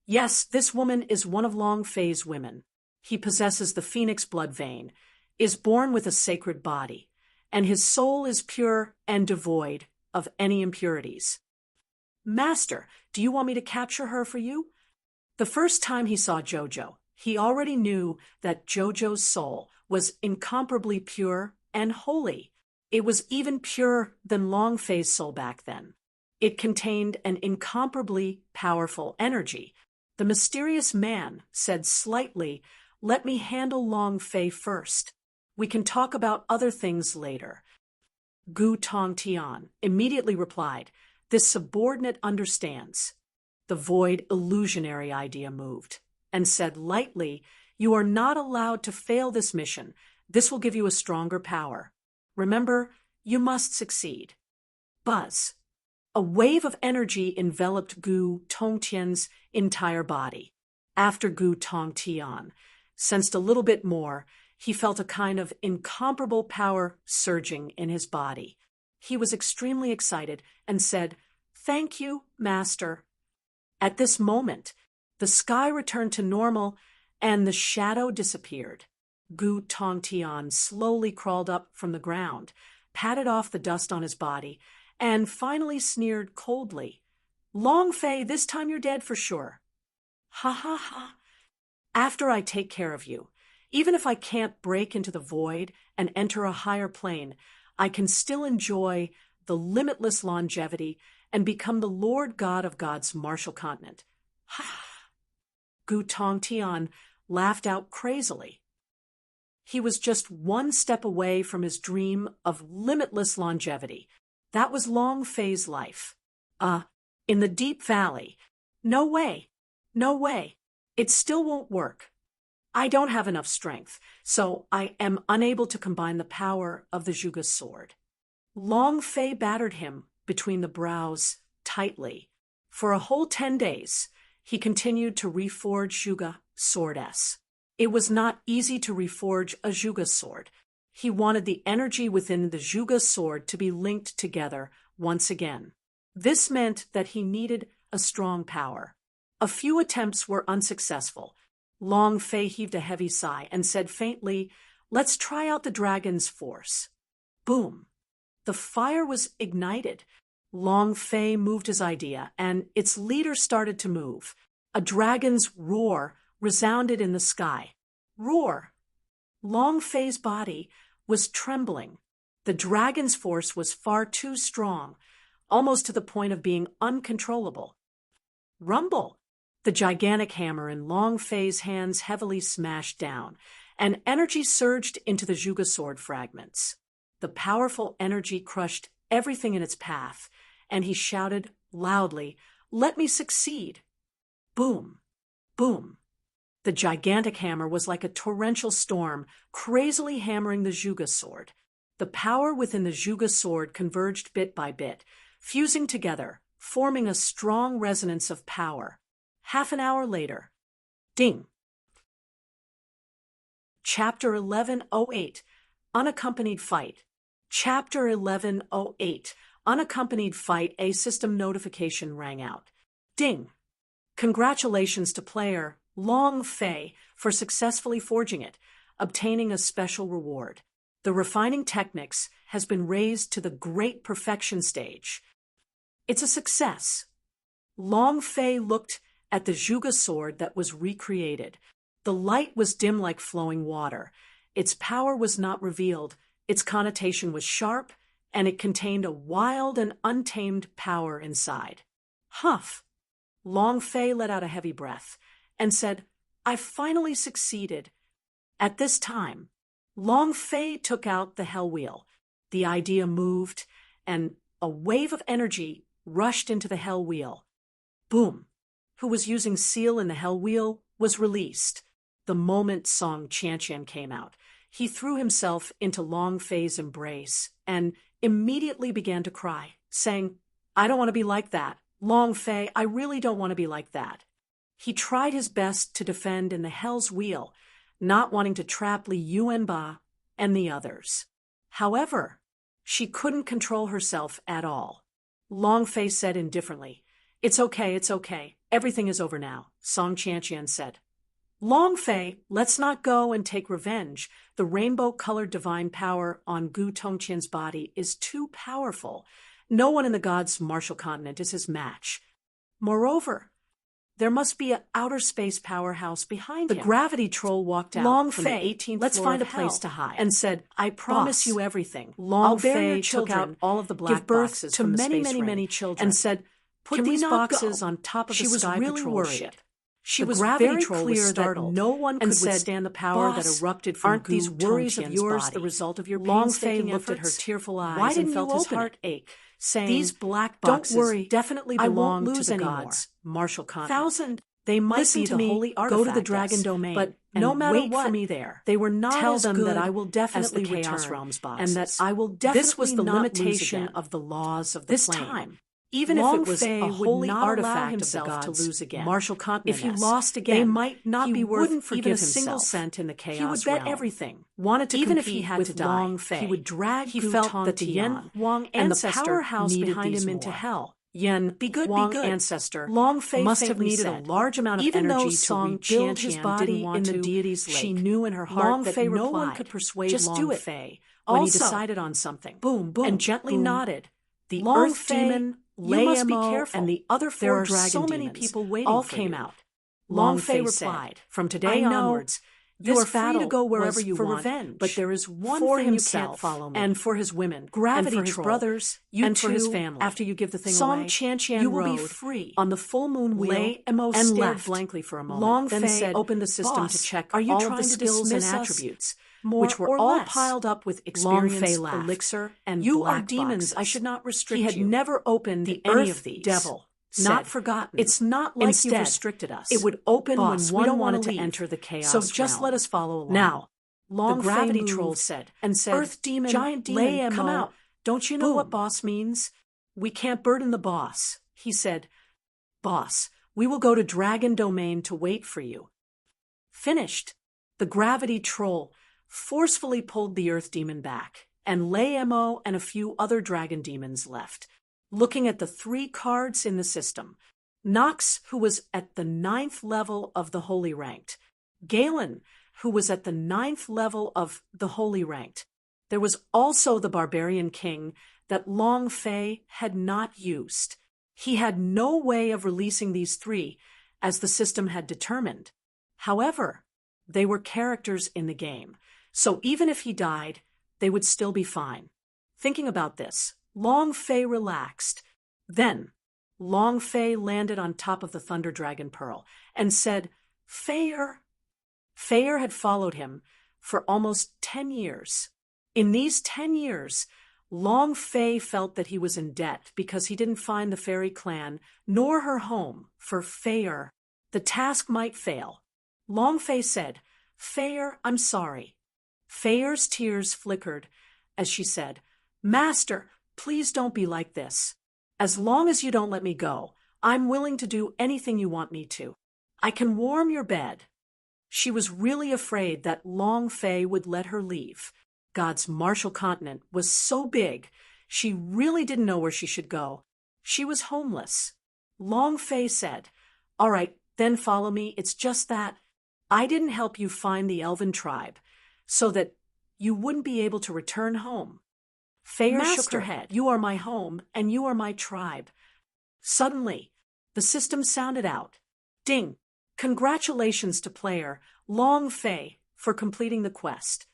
"Yes, this woman is one of Long Fei's women. He possesses the phoenix blood vein, is born with a sacred body, and his soul is pure and devoid of any impurities." "Master, do you want me to capture her for you?" The first time he saw Jojo, he already knew that Jojo's soul was incomparably pure and holy. It was even purer than Long Fei's soul back then. It contained an incomparably powerful energy. The mysterious man said slightly, "Let me handle Long Fei first. We can talk about other things later." Gu Tongtian immediately replied, "This subordinate understands." The void illusionary idea moved and said lightly, "You are not allowed to fail this mission. This will give you a stronger power. Remember, you must succeed." Buzz. A wave of energy enveloped Gu Tongtian's entire body. After Gu Tongtian sensed a little bit more, he felt a kind of incomparable power surging in his body. He was extremely excited and said, "Thank you, Master." At this moment, the sky returned to normal and the shadow disappeared. Gu Tongtian slowly crawled up from the ground, patted off the dust on his body, and finally sneered coldly, "Long Fei, this time you're dead for sure." "Ha ha ha. After I take care of you, even if I can't break into the void and enter a higher plane, I can still enjoy the limitless longevity and become the Lord God of God's martial continent." Ha! Gu Tongtian laughed out crazily. He was just one step away from his dream of limitless longevity. That was Long Fei's life. In the deep valley. No way. No way. It still won't work. I don't have enough strength, so I am unable to combine the power of the Zhuge sword. Long Fei battered him between the brows tightly. For a whole 10 days, he continued to reforge Zhuge sword S. It was not easy to reforge a Zhuge sword. He wanted the energy within the Zhuge sword to be linked together once again. This meant that he needed a strong power. A few attempts were unsuccessful. Long Fei heaved a heavy sigh and said faintly, "Let's try out the dragon's force." Boom! The fire was ignited. Long Fei moved his idea, and its leader started to move. A dragon's roar resounded in the sky. Roar! Long Fei's body was trembling. The dragon's force was far too strong. almost to the point of being uncontrollable. Rumble! The gigantic hammer in Long Fei's hands heavily smashed down, and energy surged into the Zhuge sword fragments. The powerful energy crushed everything in its path, and he shouted loudly, "Let me succeed!" Boom! Boom! The gigantic hammer was like a torrential storm, crazily hammering the Zhuge sword. The power within the Zhuge sword converged bit by bit, fusing together, forming a strong resonance of power. Half an hour later. Ding! Chapter 1108, Unaccompanied Fight. Chapter 1108, Unaccompanied Fight. A system notification rang out. Ding! Congratulations to player Long Fei for successfully forging it, obtaining a special reward. The refining techniques has been raised to the great perfection stage. It's a success. Long Fei looked at the Zhuge sword that was recreated. The light was dim like flowing water. Its power was not revealed. Its connotation was sharp, and it contained a wild and untamed power inside. Huff! Long Fei let out a heavy breath and said, "I finally succeeded." At this time, Long Fei took out the hell wheel. The idea moved, and a wave of energy rushed into the hell wheel. Boom! Who was using seal in the hell wheel was released. The moment Song Qianqian came out, he threw himself into Long Fei's embrace and immediately began to cry, saying, "I don't want to be like that. Long Fei, I really don't want to be like that." He tried his best to defend in the hell's wheel, not wanting to trap Li Yuanba and the others. However, she couldn't control herself at all. Long Fei said indifferently, "It's okay, it's okay. Everything is over now," Song Qianqian said. "Long Fei, let's not go and take revenge. The rainbow-colored divine power on Gu Tongqian's body is too powerful. No one in the gods' martial continent is his match. Moreover, there must be an outer space powerhouse behind him." The gravity troll walked out Long from Fei, the 18th let's floor find of a place hell to hide, and said, "I promise Boss, you everything." Long I'll bear Fei your took children, out all of the black give birth boxes to from the many, space many, ring many children, and said, "Put "Can we these not boxes go?" on top of She the was Sky really Patrol worried. ship." She The was gravity very troll was clear that startled no one and could said, withstand the power that "Boss, erupted from aren't these Gu worries of Tongqian's yours body. the result of your Long Fei painstaking looked at her efforts? tearful eyes Why didn't and felt you his open heart it?" ache, saying, "These black "Don't boxes worry, definitely I won't belong to lose the anymore. gods, martial continent. Thousand, They might listen be to the me, holy go artifact, to the dragon domain, but no and matter wait what, for me there. they were not Tell as them good that I will as the definitely Chaos return, Realms and that boxes. I will This was definitely the not lose limitation again. of the laws of the This plane. time, even if Long it was Fei a would holy not allow artifact himself of the to gods, lose again. martial continent. If he lost they again, might not he be worth wouldn't even forgive a single himself. cent in the chaos He would bet realm. everything. Wanted to Even compete if he had with to die, Long Fei. he would drag He Gu felt that the Tongtian Yan Huang and the ancestor powerhouse needed behind these him into more. hell. Yan Be good, be Huang good. ancestor Long Fei must have faintly needed said, a large amount of even though energy to Song rebuild his Qianqian body didn't want in the to. deity's She lake. knew in her heart Long that Fei no replied, one could persuade "Just Long do it." Fei when he Also, decided on something. boom, boom, and gently boom. nodded. The Long Earth Fei, Demon, you must be Mo, careful. and the other There 4 are dragon so many demons people waiting all for came you. out. Long Long Fei Fei replied, replied, "From today I know onwards, you this are free to battle go wherever was you for want, revenge, but there is one for thing you himself can't follow me. and for his women, Gravity and for his troll, brothers, you and for his too, family. after you give the thing Song away, Qianqian you will be rode free. on the full moon wheel. Lei Mo and stared left. blankly for a moment, Long then Fei said, opened the system "Boss, to check are you all of trying the to skills and dismiss us? attributes, More which were or all less?" piled up with Long experience, Fei laughed. elixir, and You black are demons. boxes. I should not restrict He had you. never opened The any Earth of these. Devil Not said, forgotten. "It's not like Instead, you've restricted us. It would open Boss, when we one don't wanna wanted to leave, enter the chaos so just realm. let us follow along." Now, Long the gravity Fei troll moved said, and said, "Earth demon, Giant Lei demon, come Mo, out. Don't you know Boom. what boss means?" We can't burden the boss. He said, "Boss, we will go to Dragon Domain to wait for you." Finished. The gravity troll forcefully pulled the Earth Demon back, and Lei Mo and a few other dragon demons left, looking at the 3 cards in the system. Nox, who was at the 9th level of the Holy Ranked. Galen, who was at the 9th level of the Holy Ranked. There was also the Barbarian King that Long Fei had not used. He had no way of releasing these 3, as the system had determined. However, they were characters in the game, so even if he died, they would still be fine. Thinking about this, Long Fei relaxed, Then, Long Fei landed on top of the Thunder Dragon Pearl and said, "Feyre." Feyre had followed him for almost 10 years. In these 10 years, Long Fei felt that he was in debt because he didn't find the fairy clan nor her home for Feyre. The task might fail. Long Fei said, "Feyre, I'm sorry." Feyre's tears flickered as she said, "Master, please don't be like this. As long as you don't let me go, I'm willing to do anything you want me to. I can warm your bed." She was really afraid that Long Fei would let her leave. God's Marshall Continent was so big, she really didn't know where she should go. She was homeless. Long Fei said, "All right, then follow me. It's just that I didn't help you find the elven tribe so that you wouldn't be able to return home." Feyre shook her head. "You are my home, and you are my tribe." Suddenly, the system sounded out. Ding! Congratulations to player Long Fei for completing the quest.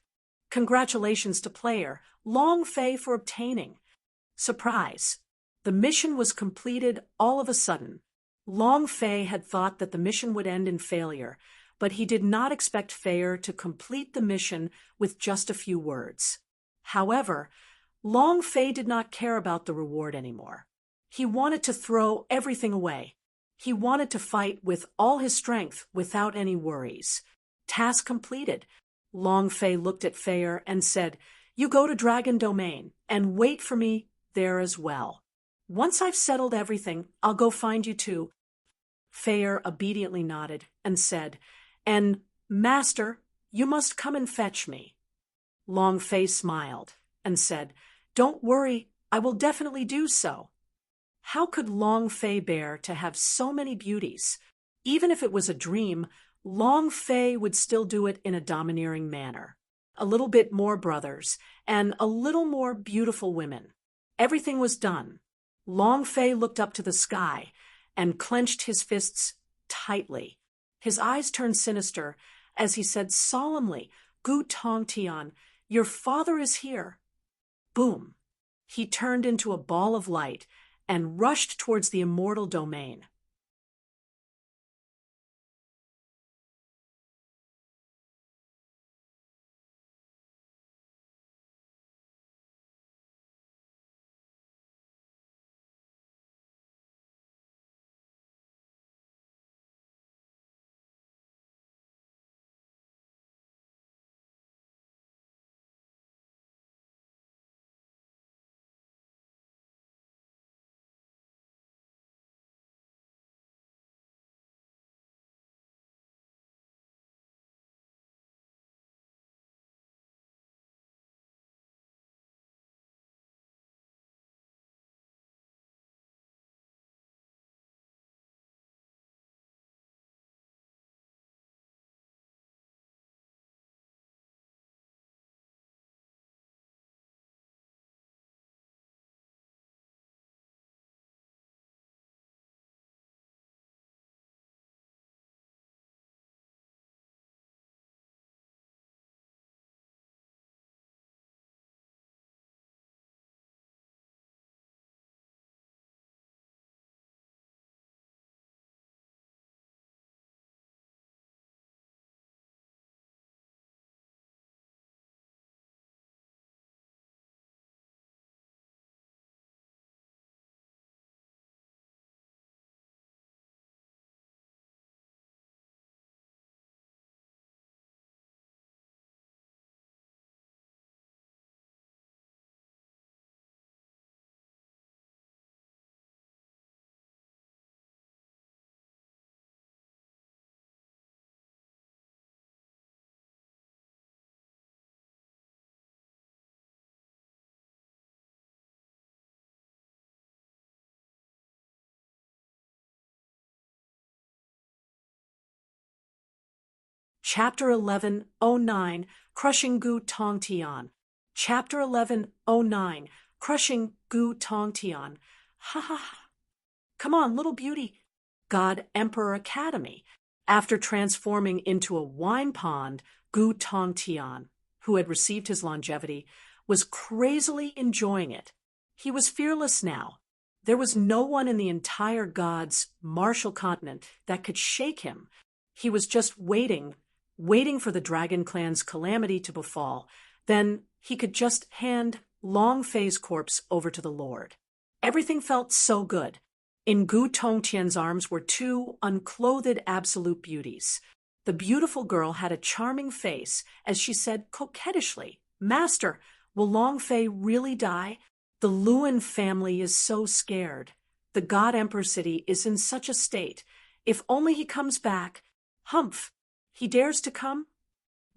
Congratulations to player Long Fei for obtaining. Surprise! The mission was completed all of a sudden. Long Fei had thought that the mission would end in failure, but he did not expect Feyre to complete the mission with just a few words. However, Long Fei did not care about the reward anymore. He wanted to throw everything away. He wanted to fight with all his strength without any worries. Task completed. Long Fei looked at Feyre and said, "You go to Dragon Domain and wait for me there as well. Once I've settled everything, I'll go find you too." Feyre obediently nodded and said, "And, Master, you must come and fetch me." Long Fei smiled and said, "Don't worry, I will definitely do so." How could Long Fei bear to have so many beauties? Even if it was a dream, Long Fei would still do it in a domineering manner. A little bit more brothers, and a little more beautiful women. Everything was done. Long Fei looked up to the sky and clenched his fists tightly. His eyes turned sinister as he said solemnly, "Gu Tong Tian, your father is here." Boom! He turned into a ball of light and rushed towards the immortal domain. Chapter 1109, Crushing Gu Tong Tian. Chapter 1109, Crushing Gu Tong Tian. Ha ha ha. Come on, little beauty. God Emperor Academy. After transforming into a wine pond, Gu Tong Tian, who had received his longevity, was crazily enjoying it. He was fearless now. There was no one in the entire God's martial continent that could shake him. He was just waiting for the Dragon Clan's calamity to befall. Then he could just hand Long Fei's corpse over to the Lord. Everything felt so good. In Gu Tongtian's arms were two unclothed absolute beauties. The beautiful girl had a charming face as she said coquettishly, "Master, will Long Fei really die? The Luan family is so scared. The God Emperor city is in such a state. If only he comes back. Humph! He dares to come?"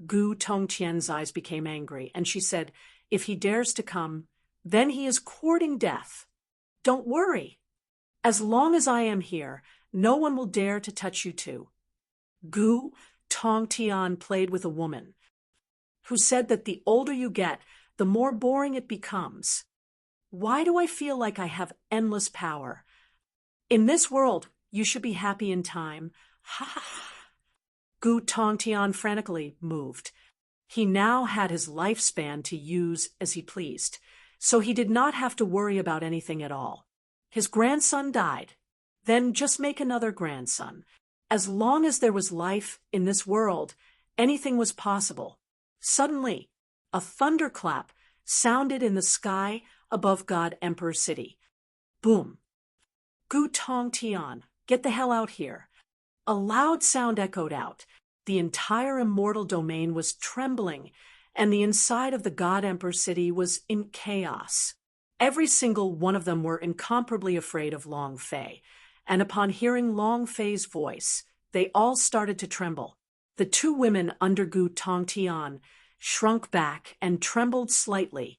Gu Tongtian's eyes became angry, and she said, "If he dares to come, then he is courting death. Don't worry. As long as I am here, no one will dare to touch you too." Gu Tongtian played with a woman who said that the older you get, the more boring it becomes. Why do I feel like I have endless power? In this world, you should be happy in time. Ha ha ha. Gu Tongtian frantically moved. He now had his lifespan to use as he pleased, so he did not have to worry about anything at all. His grandson died. Then just make another grandson. As long as there was life in this world, anything was possible. Suddenly, a thunderclap sounded in the sky above God Emperor City. Boom! Gu Tongtian, get the hell out here. A loud sound echoed out. The entire immortal domain was trembling, and the inside of the God Emperor City was in chaos. Every single one of them were incomparably afraid of Long Fei, and upon hearing Long Fei's voice, they all started to tremble. The two women under Gu Tongtian shrunk back and trembled slightly.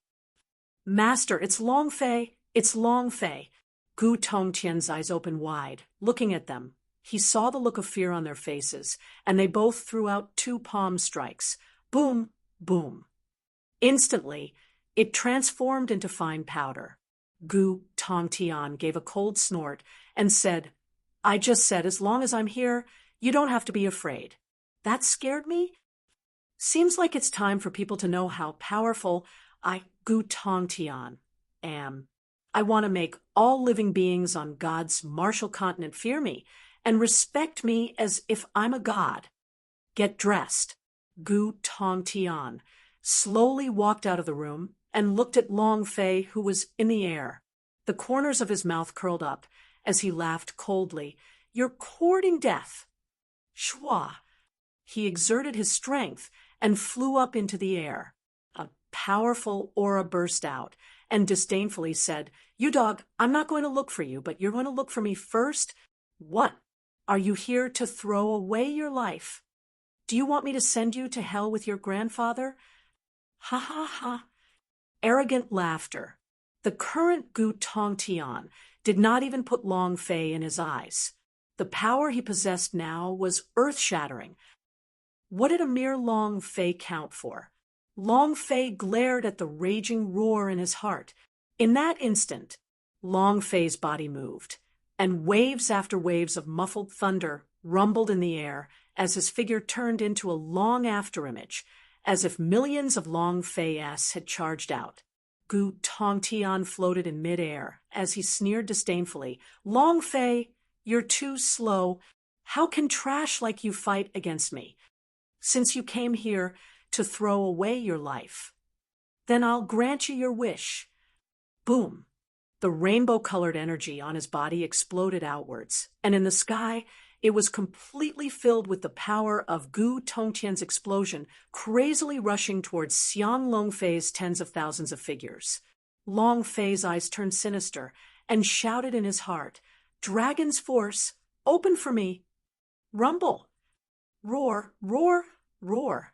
"Master, it's Long Fei! It's Long Fei!" Gu Tongtian's eyes opened wide, looking at them. He saw the look of fear on their faces, and they both threw out two palm strikes. Boom, boom. Instantly, it transformed into fine powder. Gu Tongtian gave a cold snort and said, "I just said, as long as I'm here, you don't have to be afraid." That scared me? Seems like it's time for people to know how powerful I, Gu Tongtian, am. I want to make all living beings on God's martial continent fear me and respect me as if I'm a god. Get dressed. Gu Tongtian slowly walked out of the room and looked at Long Fei, who was in the air. The corners of his mouth curled up as he laughed coldly. "You're courting death." Shwa! He exerted his strength and flew up into the air. A powerful aura burst out and disdainfully said, "You dog, I'm not going to look for you, but you're going to look for me first. What? Are you here to throw away your life? Do you want me to send you to hell with your grandfather?" Ha ha ha. Arrogant laughter. The current Gu Tongtian did not even put Long Fei in his eyes. The power he possessed now was earth-shattering. What did a mere Long Fei count for? Long Fei glared at the raging roar in his heart. In that instant, Long Fei's body moved, and waves after waves of muffled thunder rumbled in the air as his figure turned into a long afterimage, as if millions of Long Fei-s had charged out. Gu Tongtian floated in midair as he sneered disdainfully, "Long Fei, you're too slow. How can trash like you fight against me? Since you came here to throw away your life, then I'll grant you your wish." Boom! The rainbow-colored energy on his body exploded outwards, and in the sky, it was completely filled with the power of Gu Tongtian's explosion, crazily rushing towards Xiang Long Fei's tens of thousands of figures. Long Fei's eyes turned sinister and shouted in his heart, "Dragon's force, open for me! Rumble! Roar, roar, roar!"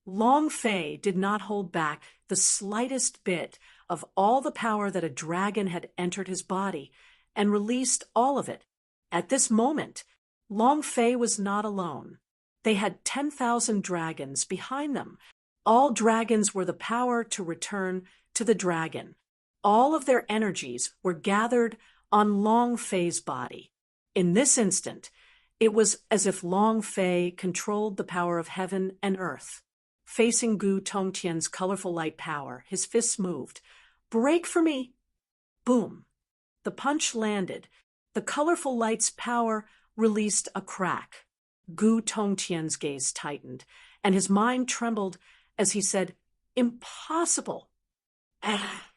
Long Fei did not hold back the slightest bit of all the power that a dragon had entered his body, and released all of it. At this moment, Long Fei was not alone. They had 10,000 dragons behind them. All dragons were the power to return to the dragon. All of their energies were gathered on Long Fei's body. In this instant, it was as if Long Fei controlled the power of heaven and earth. Facing Gu Tongtian's colorful light power, his fists moved. "Break for me!" Boom! The punch landed. The colorful light's power released a crack. Gu Tongtian's gaze tightened, and his mind trembled as he said, "Impossible!" Ah.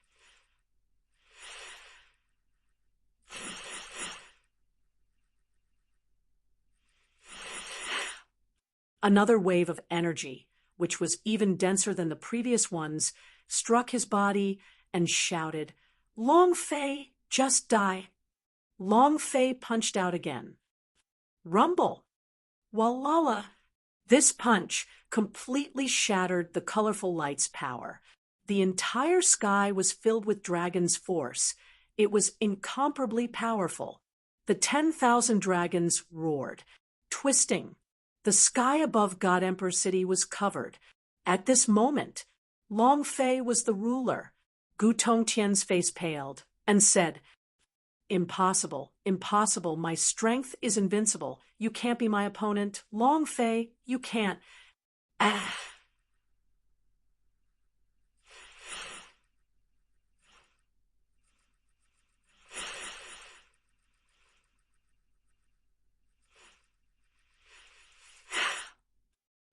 Another wave of energy, which was even denser than the previous ones, struck his body and shouted, "Long Fei, just die!" Long Fei punched out again. Rumble! Walala! This punch completely shattered the colorful light's power. The entire sky was filled with dragon's force. It was incomparably powerful. The 10,000 dragons roared, twisting. The sky above God Emperor City was covered. At this moment, Long Fei was the ruler. Gu Tongtian's face paled and said, "Impossible, impossible. My strength is invincible. You can't be my opponent. Long Fei, you can't." Ah.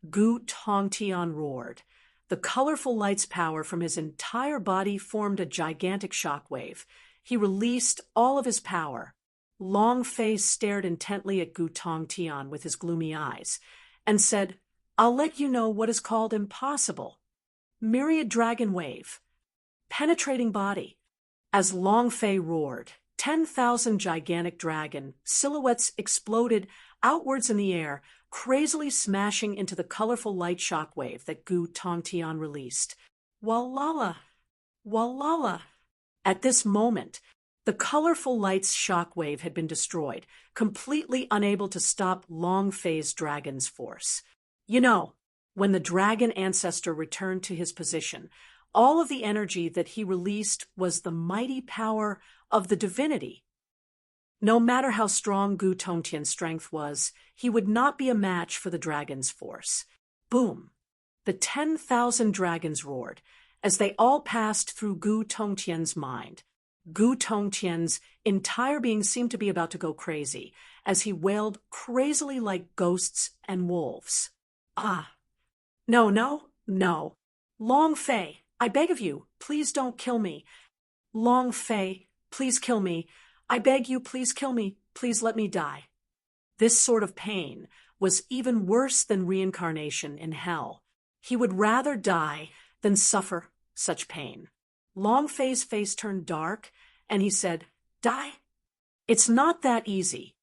Gu Tongtian roared. The colorful light's power from his entire body formed a gigantic shockwave. He released all of his power. Long Fei stared intently at Gu Tongtian with his gloomy eyes and said, "I'll let you know what is called impossible. Myriad dragon wave. Penetrating body." As Long Fei roared, 10,000 gigantic dragon silhouettes exploded outwards in the air, crazily smashing into the colorful light shockwave that Gu Tongtian released. Walala! Walala! At this moment, the colorful light's shockwave had been destroyed, completely unable to stop Long Fei's dragon's force. You know, when the dragon ancestor returned to his position, all of the energy that he released was the mighty power of the divinity. No matter how strong Gu Tongtian's strength was, he would not be a match for the dragon's force. Boom! The 10,000 dragons roared, as they all passed through Gu Tongtian's mind. Gu Tongtian's entire being seemed to be about to go crazy, as he wailed crazily like ghosts and wolves. "Ah! No, no, no! Long Fei, I beg of you, please don't kill me. Long Fei, please kill me. I beg you, please kill me. Please let me die." This sort of pain was even worse than reincarnation in hell. He would rather die than suffer such pain. Long Fei's face turned dark, and he said, "Die? It's not that easy."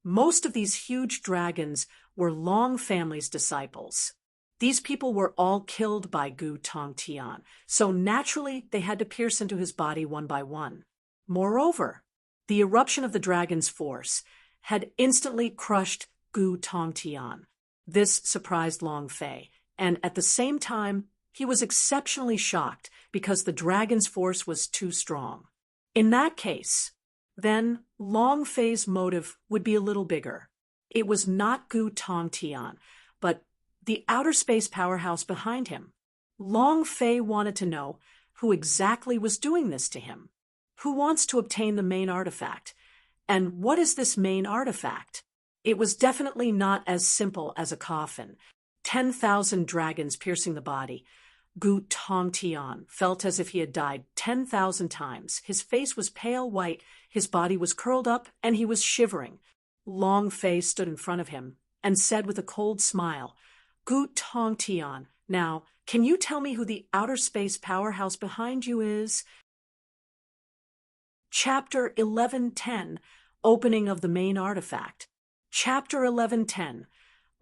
Most of these huge dragons were Long family's disciples. These people were all killed by Gu Tongtian, so naturally they had to pierce into his body one by one. Moreover, the eruption of the dragon's force had instantly crushed Gu Tongtian. This surprised Long Fei, and at the same time, he was exceptionally shocked because the dragon's force was too strong. In that case, then Long Fei's motive would be a little bigger. It was not Gu Tongtian, but the outer space powerhouse behind him. Long Fei wanted to know who exactly was doing this to him. Who wants to obtain the main artifact? And what is this main artifact? It was definitely not as simple as a coffin. 10,000 dragons piercing the body. Gu Tongtian felt as if he had died 10,000 times. His face was pale white, his body was curled up, and he was shivering. Long Fei stood in front of him and said with a cold smile, "Gu Tongtian, now, can you tell me who the outer space powerhouse behind you is?" Chapter 1110, Opening of the Main Artifact. Chapter 1110,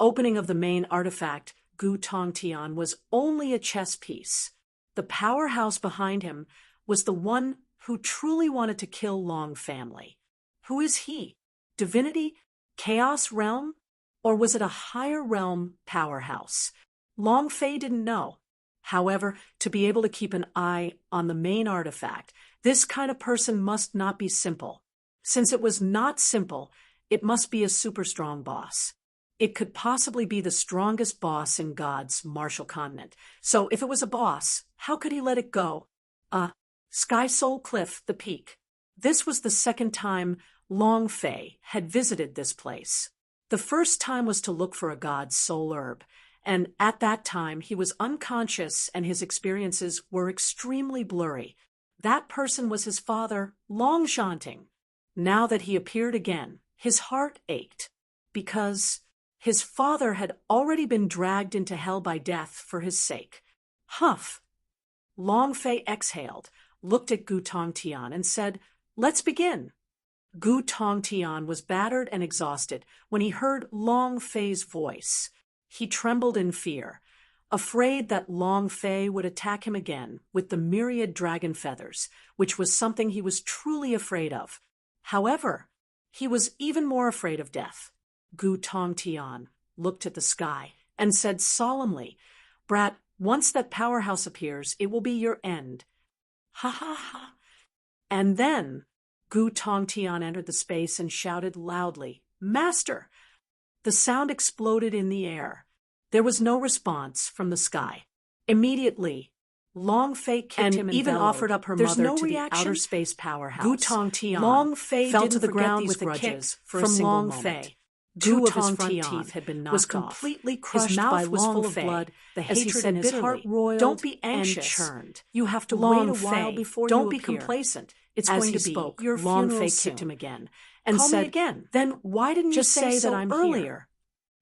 Opening of the Main Artifact. Gu Tongtian was only a chess piece. The powerhouse behind him was the one who truly wanted to kill Long family. Who is he? Divinity? Chaos realm? Or was it a higher realm powerhouse? Long Fei didn't know. However, to be able to keep an eye on the main artifact, this kind of person must not be simple. Since it was not simple, it must be a super strong boss. It could possibly be the strongest boss in God's martial continent. So if it was a boss, how could he let it go? Sky Soul Cliff, the peak. This was the second time Long Fei had visited this place. The first time was to look for a god's soul herb, and at that time he was unconscious and his experiences were extremely blurry. That person was his father, Long Shanting. Now that he appeared again, his heart ached, because his father had already been dragged into hell by death for his sake. Huff! Long Fei exhaled, looked at Gu Tongtian, and said, "Let's begin." Gu Tongtian was battered and exhausted when he heard Long Fei's voice. He trembled in fear, afraid that Long Fei would attack him again with the myriad dragon feathers, which was something he was truly afraid of. However, he was even more afraid of death. Gu Tongtian looked at the sky and said solemnly, "Brat, once that powerhouse appears, it will be your end." Ha ha ha. And then Gu Tongtian entered the space and shouted loudly, "Master!" The sound exploded in the air. There was no response from the sky. Immediately, Long Fei kicked him and even offered up her mother to the outer space powerhouse. Gu Tongtian Long Fei fell didn't to the forget ground these with a kick grudges for a from single Long moment. Fei. Two Two of of his his front front teeth had been knocked was off. completely His crushed mouth by was Long full of Fei, blood, the as he hatred said in his heart bitterly, roiled "Don't be and anxious. churned. You have to Long wait a while Fei, before don't you be appear. complacent. It's As going he to be spoke, your Long funeral Fei soon." kicked him again and Call me said, again. "Then why didn't you Just say say that so I'm earlier." here?"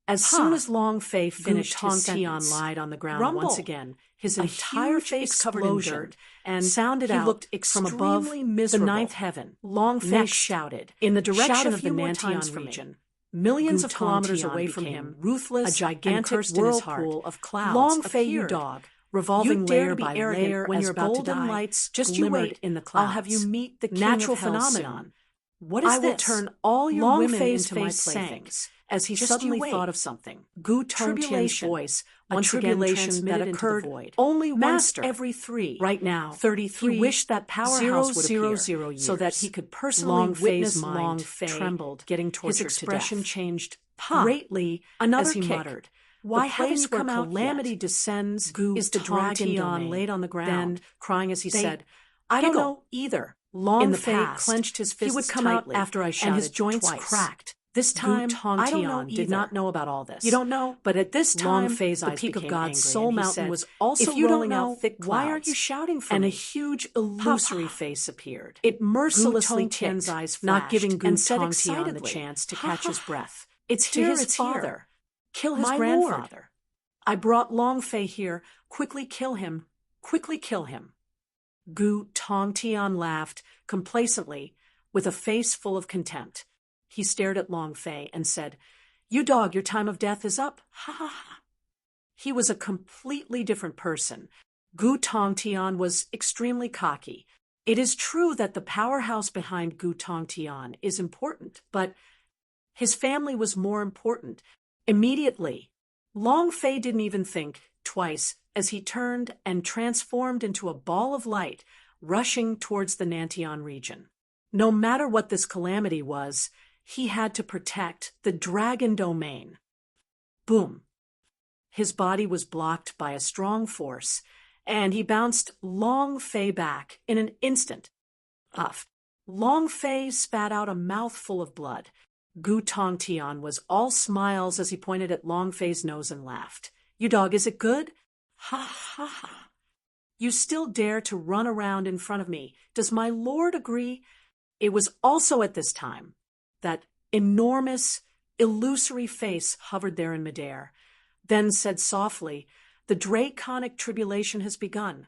As Ha! soon as Long Fei finished Gu his Tongtian sentence, lied on the ground rumble, once again, his a entire huge face covered in explosion, dirt, and sounded he out looked from above extremely the miserable. ninth heaven. Long Fei Next, shouted, in the direction "Shout a of the few more times Nantian for me." region. Millions Gu of kilometers Tongtian away from became him, ruthless a gigantic and cursed in his heart. whirlpool of clouds Long Fei, you appeared, dog, revolving you dare layer to be by arrogant layer when as you're about to golden die. lights Just you glimmered wait. in the I'll clouds. have you meet the king Natural of hell phenomenon. soon. What is I will this? turn all your Long women Fei's into my face sank playthings, as he Just suddenly you wait. thought of something. Gu Tribulation's Tongtian's voice a once again tribulation transmitted that into occurred the void. only once Master, every 3. right now, 33 he wished that powerhouse would appear, 000 so that years. he could personally Long witness Fei's Long mind Fei trembled, getting tortured his expression to death. changed Ha! greatly Another as he kick. muttered, "Why "The haven't place you where come out calamity yet?" descends Gu is the dragon Tongtian domain." laid on the ground, Then, crying as he they said, "I don't giggle. know either." Long In the Fei past, clenched his fists he would come tightly, out after I shouted and his joints twice. cracked. This Gu time, I don't know Tongtian either. did not know about all this. You don't know? But at this Long time, Fei's the eyes peak of became God's angry, Soul and he Mountain said, was also "If you don't rolling know, out thick why clouds, aren't you shouting for and me?" a huge illusory Papa. face appeared. It mercilessly Gu Tongtian's kicked, eyes not flashed, giving Gu and said Tongtian excitedly, the chance to "Ha, catch ha, his ha. breath. It's To here, his it's father. here. Kill his My grandfather. Lord. I brought Long Fei here. Quickly kill him. Quickly kill him." Gu Tongtian laughed complacently with a face full of contempt. He stared at Long Fei and said, "You dog, your time of death is up. Ha ha ha." He was a completely different person. Gu Tongtian was extremely cocky. It is true that the powerhouse behind Gu Tongtian is important, but his family was more important. Immediately, Long Fei didn't even think twice as he turned and transformed into a ball of light, rushing towards the Nantian region. No matter what this calamity was, he had to protect the dragon domain. Boom. His body was blocked by a strong force, and he bounced Long Fei back in an instant. Puff. Long Fei spat out a mouthful of blood. Gu Tongtian was all smiles as he pointed at Long Fei's nose and laughed. "You dog, is it good? Ha ha ha. You still dare to run around in front of me. Does my lord agree?" It was also at this time that enormous, illusory face hovered there in midair, then said softly, "The draconic tribulation has begun.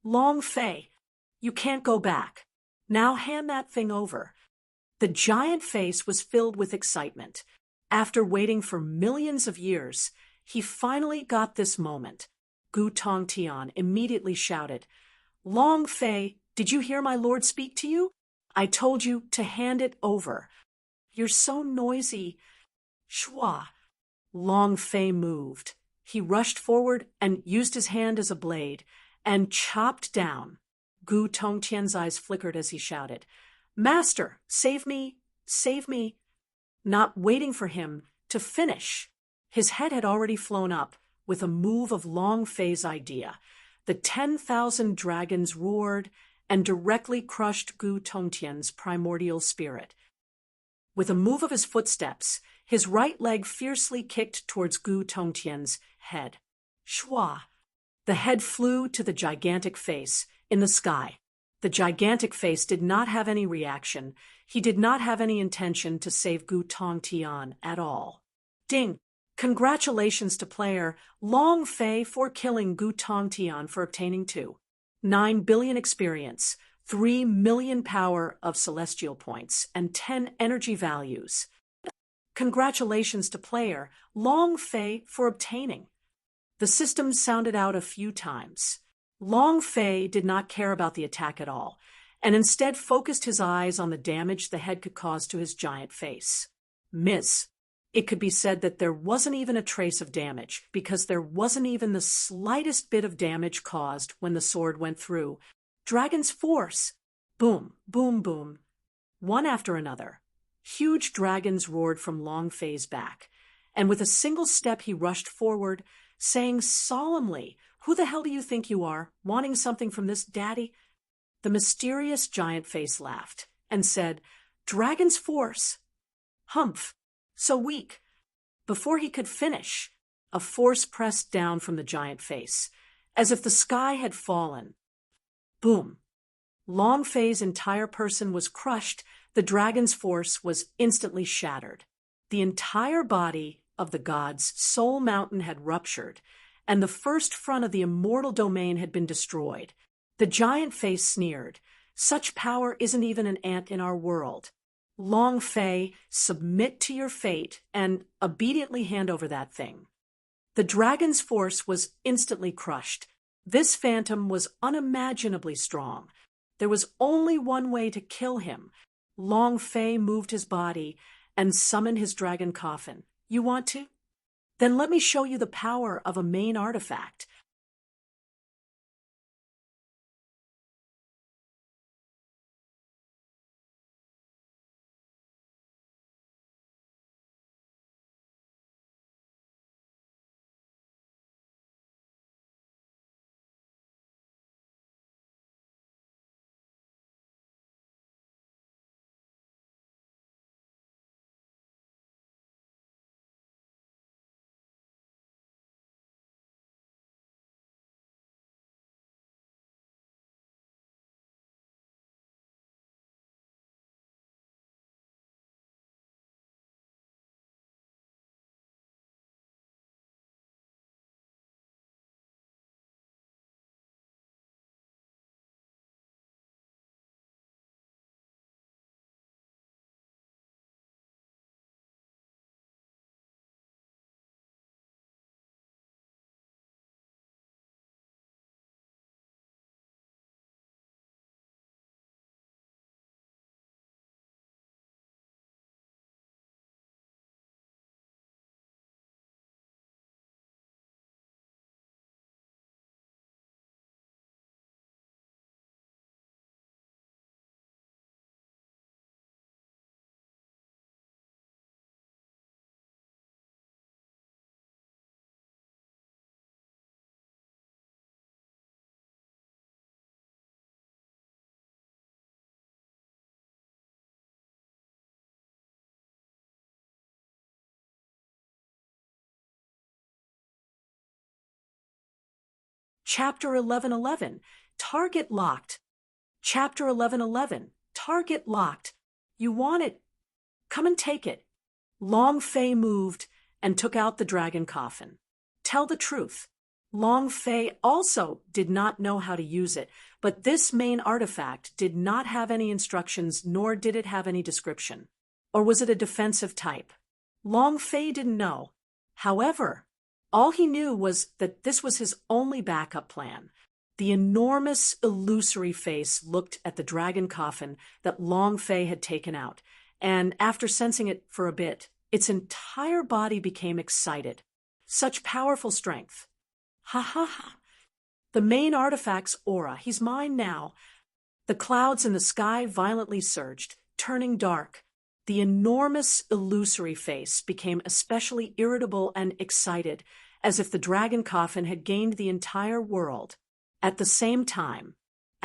Long Fei, you can't go back. Now hand that thing over." The giant face was filled with excitement. After waiting for millions of years, he finally got this moment. Gu Tongtian immediately shouted, "Long Fei, did you hear my lord speak to you? I told you to hand it over. You're so noisy." Shwa. Long Fei moved. He rushed forward and used his hand as a blade and chopped down. Gu Tongtian's eyes flickered as he shouted, "Master, save me, save me." Not waiting for him to finish, his head had already flown up with a move of Long Fei's idea. The 10,000 dragons roared and directly crushed Gu Tongtian's primordial spirit. With a move of his footsteps, his right leg fiercely kicked towards Gu Tongtian's head. Shua! The head flew to the gigantic face in the sky. The gigantic face did not have any reaction. He did not have any intention to save Gu Tongtian at all. Ding! Congratulations to player Long Fei for killing Gu Tongtian for obtaining 2.9 billion experience, 3 million power of celestial points, and 10 energy values. Congratulations to player Long Fei for obtaining. The system sounded out a few times. Long Fei did not care about the attack at all, and instead focused his eyes on the damage the head could cause to his giant face. Miss. It could be said that there wasn't even a trace of damage, because there wasn't even the slightest bit of damage caused when the sword went through. Dragon's force! Boom, boom, boom. One after another. Huge dragons roared from Long Fei's back, and with a single step he rushed forward, saying solemnly, "Who the hell do you think you are, wanting something from this daddy?" The mysterious giant face laughed and said, "Dragon's force." Humph! So weak. Before he could finish, a force pressed down from the giant face, as if the sky had fallen. Boom! Long Fei's entire person was crushed. The dragon's force was instantly shattered. The entire body of the god's soul mountain had ruptured, and the first front of the immortal domain had been destroyed. The giant face sneered, "Such power isn't even an ant in our world. Long Fei, submit to your fate and obediently hand over that thing." The dragon's force was instantly crushed. This phantom was unimaginably strong. There was only one way to kill him. Long Fei moved his body and summoned his dragon coffin. You want to? Then let me show you the power of a main artifact. Chapter 1111, Target Locked. Chapter 1111, Target Locked. You want it? Come and take it. Long Fei moved and took out the dragon coffin. Tell the truth. Long Fei also did not know how to use it, but this main artifact did not have any instructions, nor did it have any description. Or was it a defensive type? Long Fei didn't know. However, all he knew was that this was his only backup plan. The enormous, illusory face looked at the dragon coffin that Long Fei had taken out, and after sensing it for a bit, its entire body became excited. Such powerful strength. Ha ha ha. The main artifact's aura, he's mine now. The clouds in the sky violently surged, turning dark. The enormous, illusory face became especially irritable and excited, as if the dragon coffin had gained the entire world. At the same time,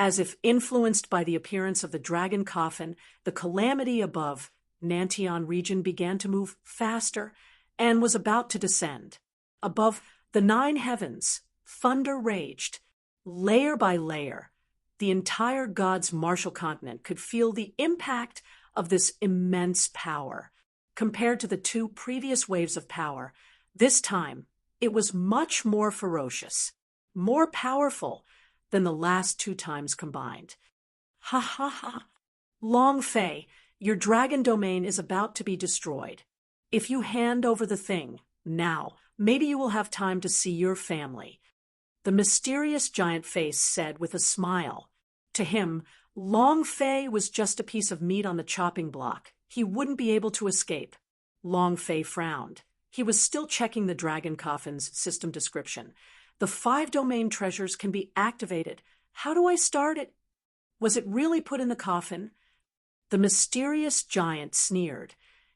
As if influenced by the appearance of the dragon coffin, the calamity above Nantion region began to move faster and was about to descend. Above the 9 heavens, thunder raged. Layer by layer, the entire God's martial continent could feel the impact of this immense power. Compared to the 2 previous waves of power, this time it was much more ferocious, more powerful than the last 2 times combined. Ha ha ha! Long Fei, your dragon domain is about to be destroyed. If you hand over the thing, now, maybe you will have time to see your family. The mysterious giant face said with a smile. To him, Long Fei was just a piece of meat on the chopping block. He wouldn't be able to escape. Long Fei frowned. He was still checking the dragon coffin's system description. The 5 domain treasures can be activated. How do I start it? Was it really put in the coffin? The mysterious giant sneered.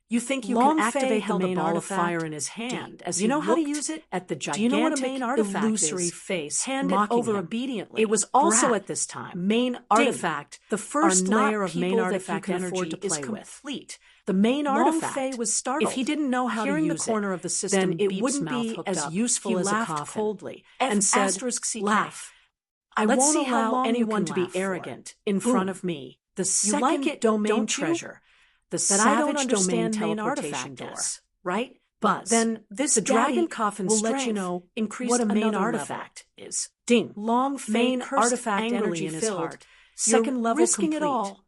You think you can activate the main ball of fire in his hand as you know how to use it? At the gigantic, illusory face, hand it over obediently. It was also at this time main artifact. The first layer of main artifact energy is complete. The main artifact was startled. If he didn't know how to use the corner of the system, then it wouldn't be as useful as a coffin. Coldly and said, "Laugh. I won't allow anyone to be arrogant in front of me. The second domain treasure." The savage domain teleportation door, right? But then the dragon coffin will let you know what a main artifact is. Ding. Long main artifact energy in his heart. Second level risking complete. It all.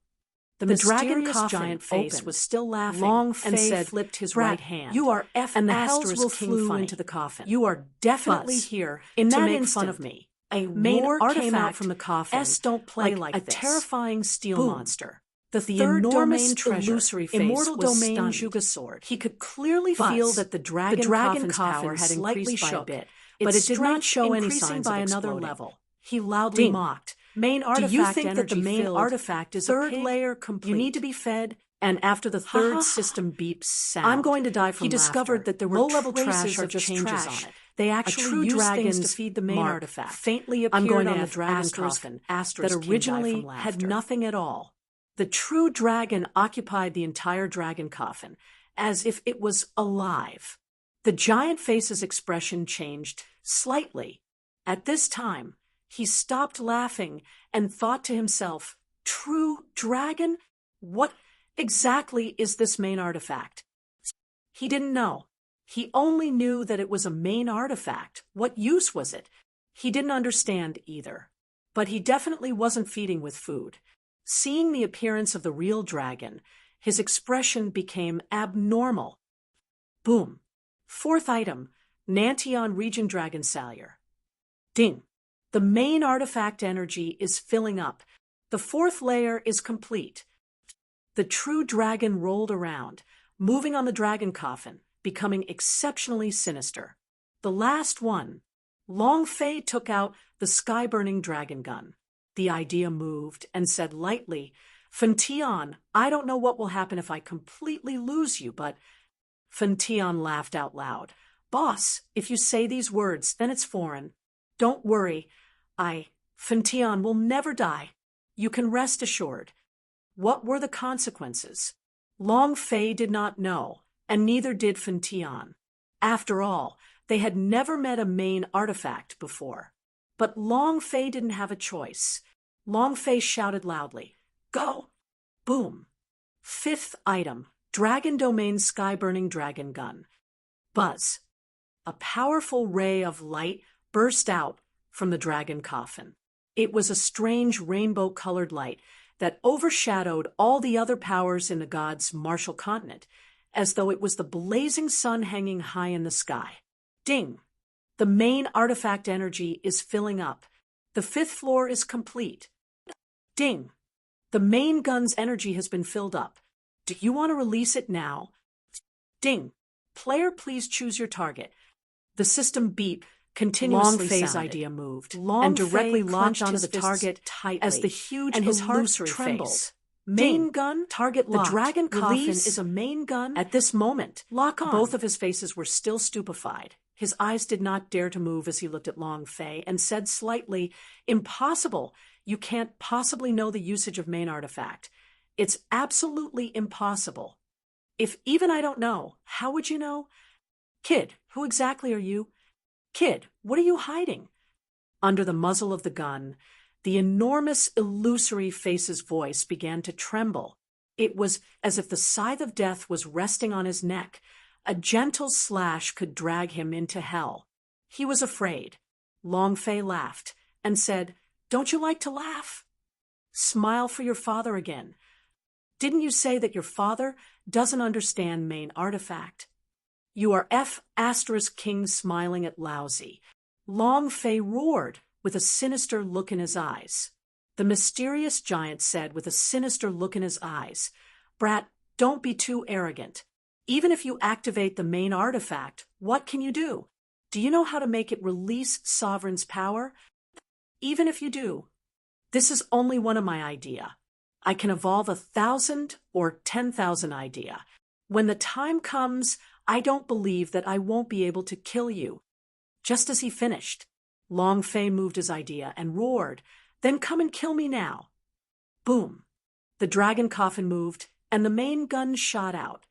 The dragon coffin giant face was still laughing. Long and said, flipped his right hand. You are and the hells will flew into the coffin. You are definitely here in that make fun of me. A main artifact came out from the coffin. Don't play like this. A terrifying steel monster. The third enormous treasure, illusory face, immortal domain Juga sword. He could clearly feel that the dragon coffin's power had increased by a bit, but it did not show any signs by another level. He loudly mocked. Main artifact. Do you think that the main artifact is third layer complete? You need to be fed. And after the third system beeps sound, I'm going to die from he discovered that there were low-level trash or just changes on it. They actually use things to feed the main artifact. Faintly appeared on the dragon coffin that originally had nothing at all. The true dragon occupied the entire dragon coffin, as if it was alive. The giant face's expression changed slightly. At this time, he stopped laughing and thought to himself, "True dragon? What exactly is this main artifact?" He didn't know. He only knew that it was a main artifact. What use was it? He didn't understand either. But he definitely wasn't feeding with food. Seeing the appearance of the real dragon, his expression became abnormal. Boom. 4th item, Nantion Region Dragon Salyer. Ding. The main artifact energy is filling up. The 4th layer is complete. The true dragon rolled around, moving on the dragon coffin, becoming exceptionally sinister. The last one. Long Fei took out the sky-burning dragon gun. The idea moved and said lightly, "Fentian, I don't know what will happen if I completely lose you, but..." Fentian laughed out loud. "Boss, if you say these words, then it's foreign. Don't worry. Fentian will never die. You can rest assured." What were the consequences? Long Fei did not know, and neither did Fentian. After all, they had never met a main artifact before. But Long Fei didn't have a choice. Long Fei shouted loudly, "Go!" Boom. 5th item, Dragon Domain Sky-Burning Dragon Gun. Buzz. A powerful ray of light burst out from the dragon coffin. It was a strange rainbow-colored light that overshadowed all the other powers in the god's martial continent, as though it was the blazing sun hanging high in the sky. Ding! The main artifact energy is filling up. The 5th floor is complete. Ding! The main gun's energy has been filled up. Do you want to release it now? Ding! Player, please choose your target. The system beep continuously Long Fei's idea moved and directly launched onto the target tightly as the huge and his heart trembled. Main gun, target locked. The dragon coffin is a main gun. At this moment, lock on. Both of his faces were still stupefied. His eyes did not dare to move as he looked at Long Fei and said slightly, "Impossible. You can't possibly know the usage of main artifact. It's absolutely impossible. If even I don't know, how would you know? Kid, who exactly are you? Kid, what are you hiding? Under the muzzle of the gun, the enormous, illusory face's voice began to tremble. It was as if the scythe of death was resting on his neck. A gentle slash could drag him into hell. He was afraid. Long Fei laughed and said, "Don't you like to laugh? Smile for your father again. Didn't you say that your father doesn't understand main artifact?" "You are King smiling at lousy." Long Fei roared with a sinister look in his eyes. The mysterious giant said with a sinister look in his eyes, "Brat, don't be too arrogant. Even if you activate the main artifact, what can you do? Do you know how to make it release Sovereign's power? Even if you do, this is only one of my idea. I can evolve 1,000 or 10,000 idea. When the time comes, I don't believe that I won't be able to kill you." Just as he finished, Long Fei moved his idea and roared, "Then come and kill me now." Boom! The dragon coffin moved, and the main gun shot out.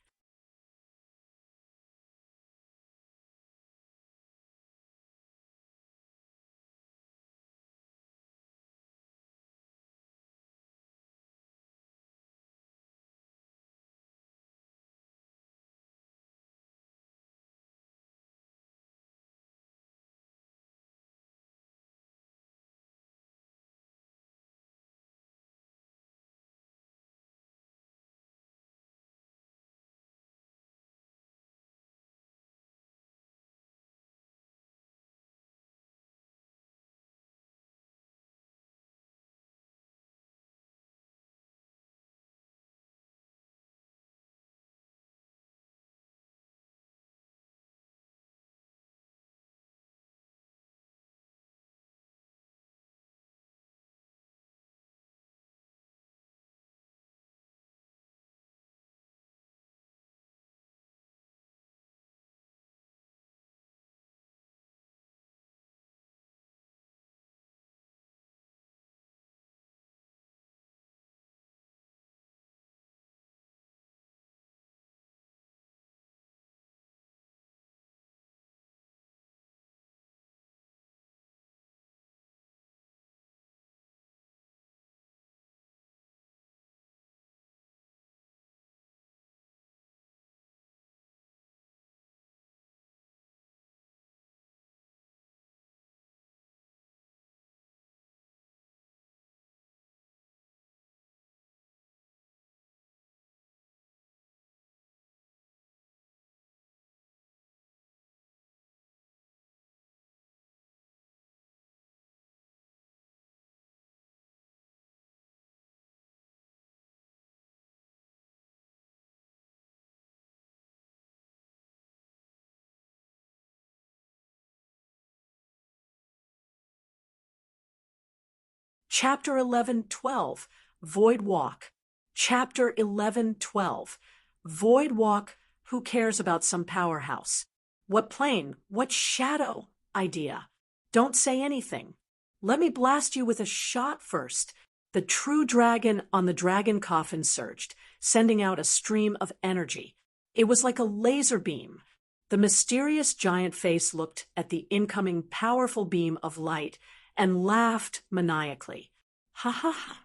Chapter 11:12, Void Walk. Chapter 11:12, Void Walk. Who cares about some powerhouse? What plane? What shadow? Idea. Don't say anything. Let me blast you with a shot first. The true dragon on the dragon coffin surged, sending out a stream of energy. It was like a laser beam. The mysterious giant face looked at the incoming powerful beam of light and laughed maniacally. Ha ha ha.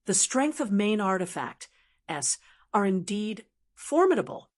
The strength of main artifact, S, are indeed formidable.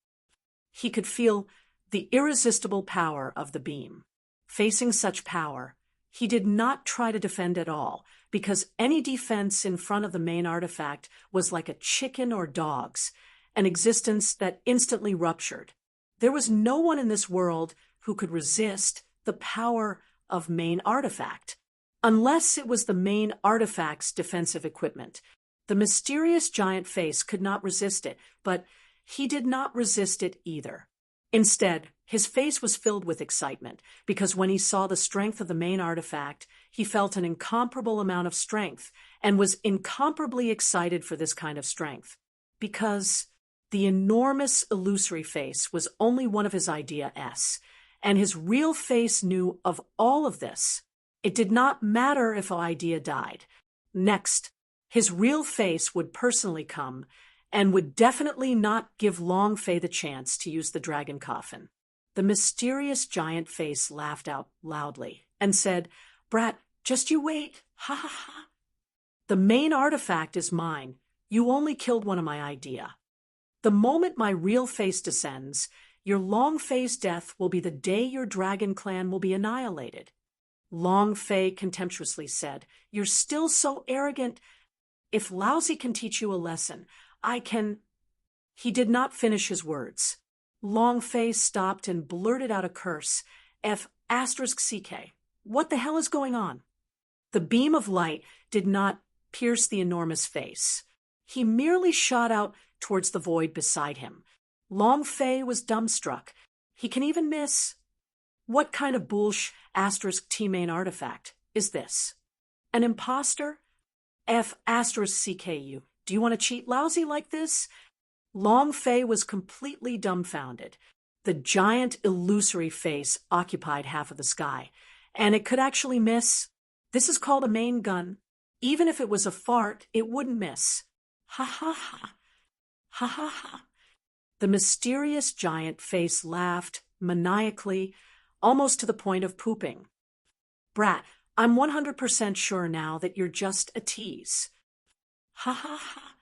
He could feel the irresistible power of the beam. Facing such power, he did not try to defend at all, because any defense in front of the main artifact was like a chicken or dog's, an existence that instantly ruptured. There was no one in this world who could resist the power of main artifact. Unless it was the main artifact's defensive equipment. The mysterious giant face could not resist it, but he did not resist it either. Instead, his face was filled with excitement, because when he saw the strength of the main artifact, he felt an incomparable amount of strength, and was incomparably excited for this kind of strength. Because the enormous illusory face was only one of his idea S, and his real face knew of all of this. It did not matter if idea died. Next, his real face would personally come and would definitely not give Long Fei the chance to use the dragon coffin. The mysterious giant face laughed out loudly and said, "Brat, just you wait. Ha ha ha. The main artifact is mine. You only killed one of my idea. The moment my real face descends, your Long Fei's death will be the day your dragon clan will be annihilated." Long Fei contemptuously said, "You're still so arrogant. If Lousy can teach you a lesson, I can—" He did not finish his words. Long Fei stopped and blurted out a curse. F***CK. What the hell is going on? The beam of light did not pierce the enormous face. He merely shot out towards the void beside him. Long Fei was dumbstruck. He can even miss. What kind of bullsh T-main artifact is this? An imposter? F***CKU. Do you want to cheat Lousy like this? Long Fei was completely dumbfounded. The giant illusory face occupied half of the sky, and it could actually miss. This is called a main gun. Even if it was a fart, it wouldn't miss. Ha ha ha. Ha ha ha. The mysterious giant face laughed maniacally, almost to the point of pooping. "Brat, I'm 100% sure now that you're just a tease." Ha ha ha.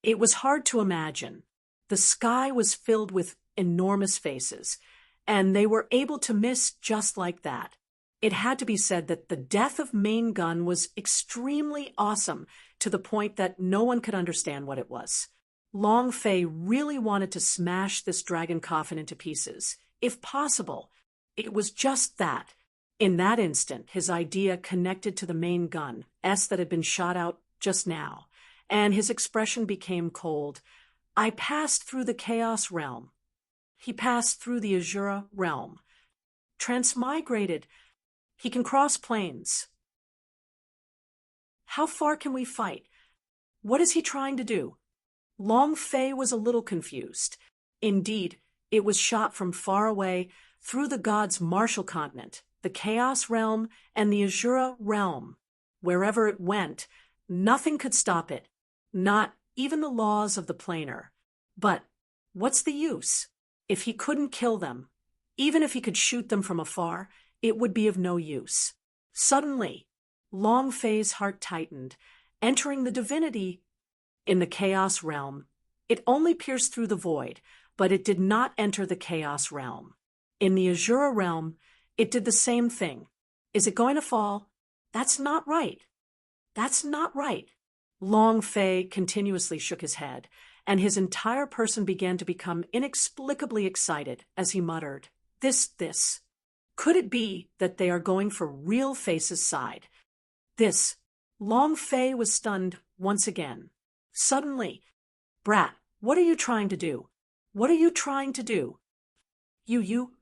It was hard to imagine. The sky was filled with enormous faces, and they were able to miss just like that. It had to be said that the death of Main Gun was extremely awesome, to the point that no one could understand what it was. Long Fei really wanted to smash this dragon coffin into pieces. If possible, it was just that. In that instant, his idea connected to the main gun, that had been shot out just now, and his expression became cold. "I passed through the Chaos Realm." He passed through the Azura Realm. Transmigrated. He can cross planes. How far can we fight? What is he trying to do? Long Fei was a little confused. Indeed, it was shot from far away through the gods' martial continent, the Chaos Realm, and the Azura Realm. Wherever it went, nothing could stop it, not even the laws of the planar. But what's the use? If he couldn't kill them, even if he could shoot them from afar, it would be of no use. Suddenly, Long Fei's heart tightened. Entering the divinity in the Chaos Realm, it only pierced through the void, but it did not enter the Chaos Realm. In the Azura Realm, it did the same thing. Is it going to fall? That's not right. That's not right. Long Fei continuously shook his head, and his entire person began to become inexplicably excited as he muttered, This. Could it be that they are going for real Face's side? This. Long Fei was stunned once again. Suddenly, "Brat, what are you trying to do? What are you trying to do?" You.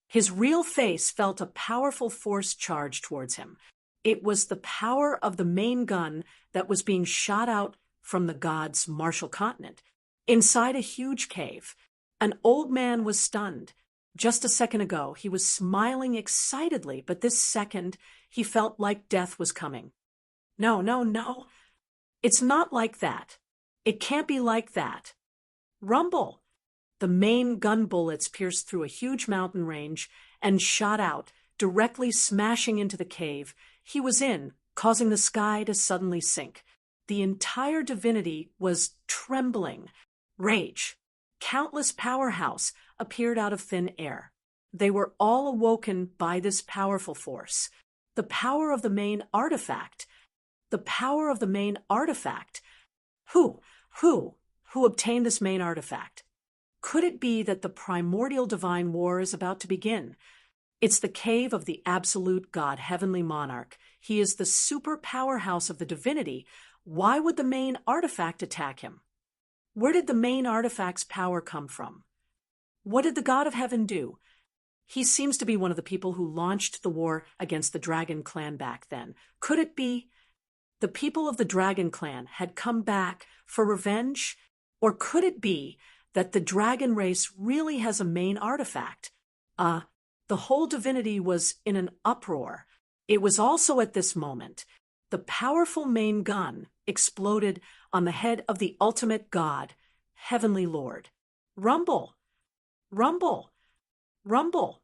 His real face felt a powerful force charge towards him. It was the power of the main gun that was being shot out from the gods' martial continent. Inside a huge cave, an old man was stunned. Just a second ago, he was smiling excitedly, but this second, he felt like death was coming. No. It's not like that. It can't be like that. Rumble. The main gun bullets pierced through a huge mountain range and shot out, directly smashing into the cave he was in, causing the sky to suddenly sink. The entire divinity was trembling. Rage. Countless powerhouse appeared out of thin air. They were all awoken by this powerful force. The power of the main artifact. The power of the main artifact. Who obtained this main artifact? Could it be that the primordial divine war is about to begin? It's the cave of the absolute God, heavenly monarch. He is the super powerhouse of the divinity. Why would the main artifact attack him? Where did the main artifact's power come from? What did the God of Heaven do? He seems to be one of the people who launched the war against the Dragon Clan back then. Could it be the people of the Dragon Clan had come back for revenge? Or could it be that the dragon race really has a main artifact? The whole divinity was in an uproar. It was also at this moment The powerful main gun exploded on the head of the ultimate god, Heavenly Lord. Rumble! Rumble! Rumble!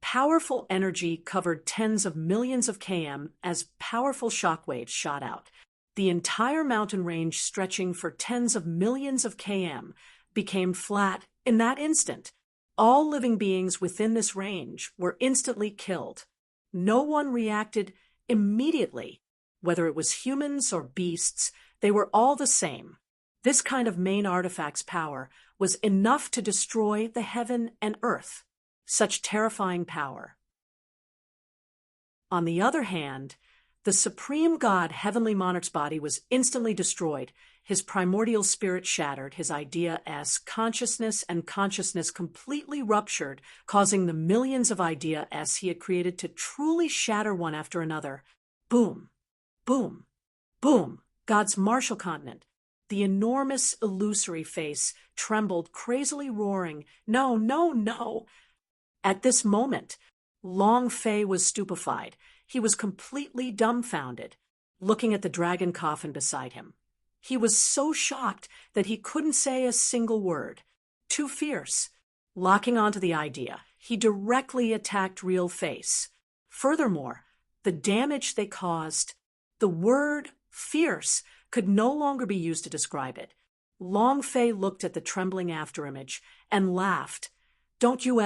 Powerful energy covered tens of millions of km as powerful shockwaves shot out. The entire mountain range, stretching for tens of millions of km, became flat in that instant. All living beings within this range were instantly killed. No one reacted immediately. Whether it was humans or beasts, they were all the same. This kind of main artifact's power was enough to destroy the heaven and earth. Such terrifying power. On the other hand, the supreme god Heavenly Monarch's body was instantly destroyed. His primordial spirit shattered, his idea as consciousness and consciousness completely ruptured, causing the millions of idea as he had created to truly shatter one after another. Boom, boom, boom. God's Marshall Continent. The enormous illusory face trembled, crazily roaring, "No, no, no!" At this moment, Long Fei was stupefied. He was completely dumbfounded, looking at the dragon coffin beside him. He was so shocked that he couldn't say a single word. Too fierce. Locking onto the idea, he directly attacked Real Face. Furthermore, the damage they caused, the word fierce could no longer be used to describe it. Long Fei looked at the trembling afterimage and laughed. "Don't you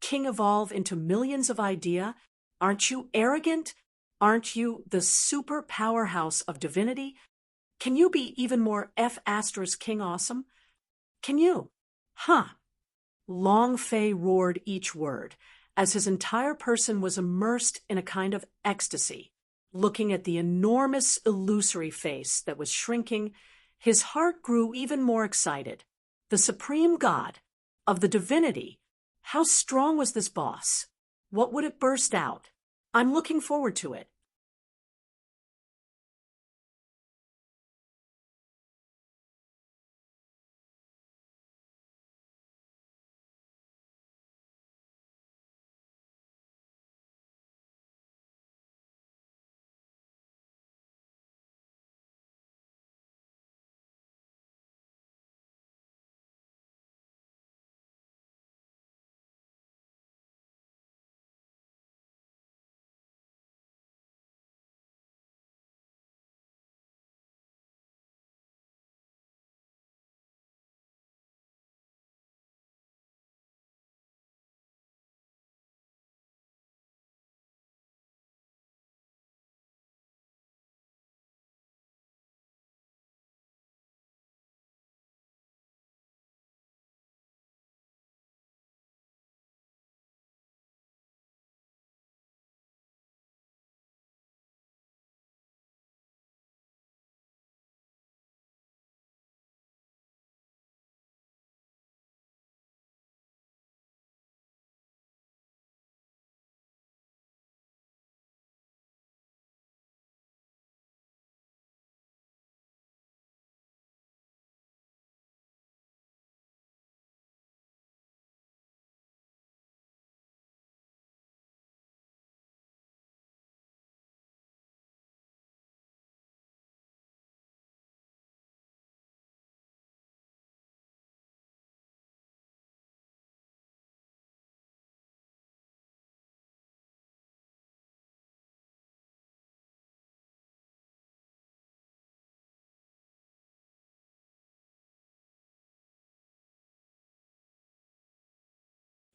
King evolve into millions of idea? Aren't you arrogant? Aren't you the super powerhouse of divinity? Can you be even more King awesome? Can you? Huh?" Long Fei roared each word, as his entire person was immersed in a kind of ecstasy. Looking at the enormous illusory face that was shrinking, his heart grew even more excited. The supreme god of the divinity. How strong was this boss? What would it burst out? I'm looking forward to it.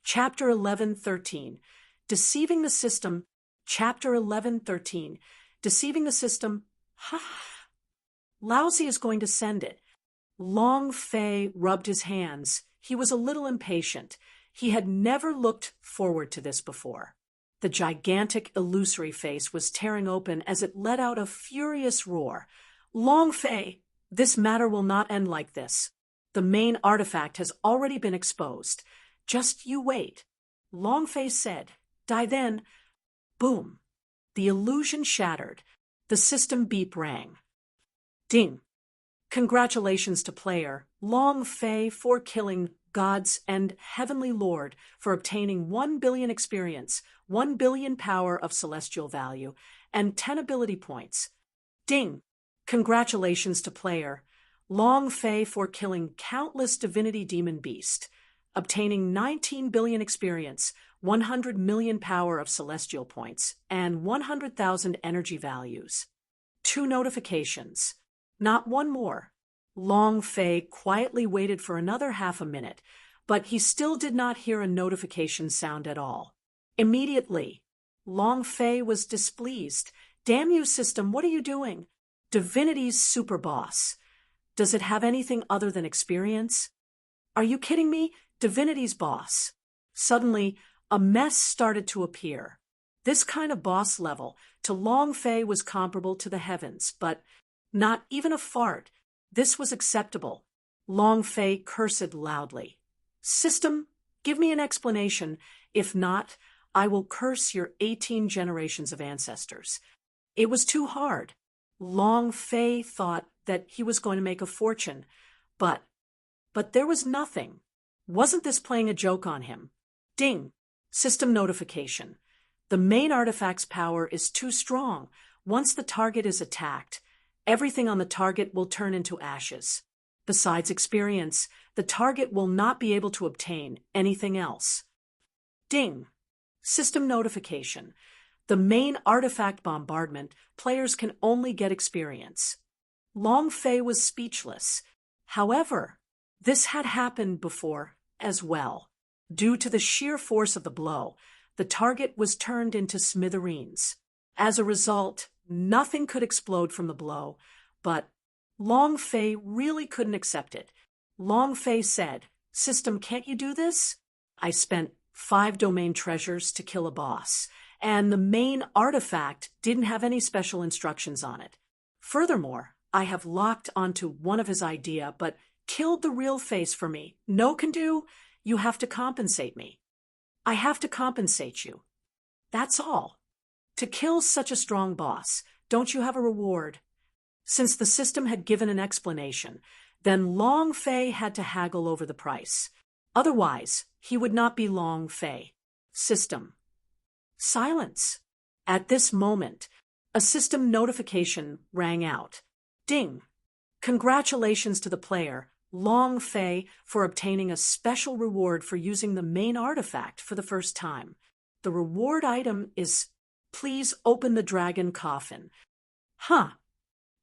Chapter 11:13, Deceiving the System. Chapter 11:13, Deceiving the System. Lousy is going to send it. Long Fei rubbed his hands. He was a little impatient. He had never looked forward to this before. The gigantic illusory face was tearing open as it let out a furious roar. "Long Fei, this matter will not end like this. The main artifact has already been exposed. Just you wait." Long Fei said. "Die then." Boom. The illusion shattered. The system beep rang. Ding. Congratulations to player Long Fei for killing gods and Heavenly Lord for obtaining 1 billion experience, 1 billion power of celestial value, and 10 ability points. Ding! Congratulations to player Long Fei for killing countless divinity demon beast, obtaining 19 billion experience, 100 million power of celestial points, and 100,000 energy values. 2 notifications. Not one more. Long Fei quietly waited for another half a minute, but he still did not hear a notification sound at all. Immediately, Long Fei was displeased. Damn you, system, what are you doing? Divinity's super boss. Does it have anything other than experience? Are you kidding me? Divinity's boss. Suddenly, a mess started to appear. This kind of boss level to Long Fei was comparable to the heavens, but not even a fart. This was acceptable. Long Fei cursed loudly. System, give me an explanation. If not, I will curse your 18 generations of ancestors. It was too hard. Long Fei thought that he was going to make a fortune, but there was nothing. Wasn't this playing a joke on him? Ding! System notification. The main artifact's power is too strong. Once the target is attacked, everything on the target will turn into ashes. Besides experience, the target will not be able to obtain anything else. Ding! System notification. The main artifact bombardment, players can only get experience. Long Fei was speechless. However, this had happened before as well. Due to the sheer force of the blow, the target was turned into smithereens. As a result, nothing could explode from the blow, but Long Fei really couldn't accept it. Long Fei said, "System, can't you do this? I spent 5 domain treasures to kill a boss, and the main artifact didn't have any special instructions on it. Furthermore, I have locked onto one of his idea, but killed the real face for me. No can do. You have to compensate me. I have to compensate you. That's all. To kill such a strong boss, don't you have a reward?" Since the system had given an explanation, then Long Fei had to haggle over the price. Otherwise, he would not be Long Fei. System. Silence. At this moment, a system notification rang out. Ding! Congratulations to the player, Long Fei, for obtaining a special reward for using the main artifact for the first time. The reward item is, please open the dragon coffin. Huh.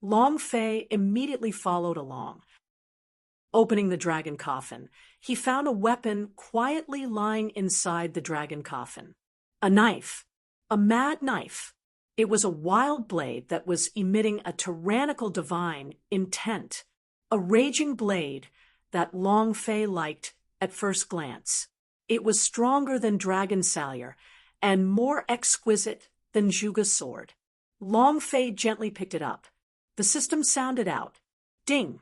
Long Fei immediately followed along. Opening the dragon coffin, he found a weapon quietly lying inside the dragon coffin. A knife. A mad knife. It was a wild blade that was emitting a tyrannical divine intent. A raging blade that Long Fei liked at first glance. It was stronger than Dragon Salyer and more exquisite than Zhuge's sword. Long Fei gently picked it up. The system sounded out. Ding!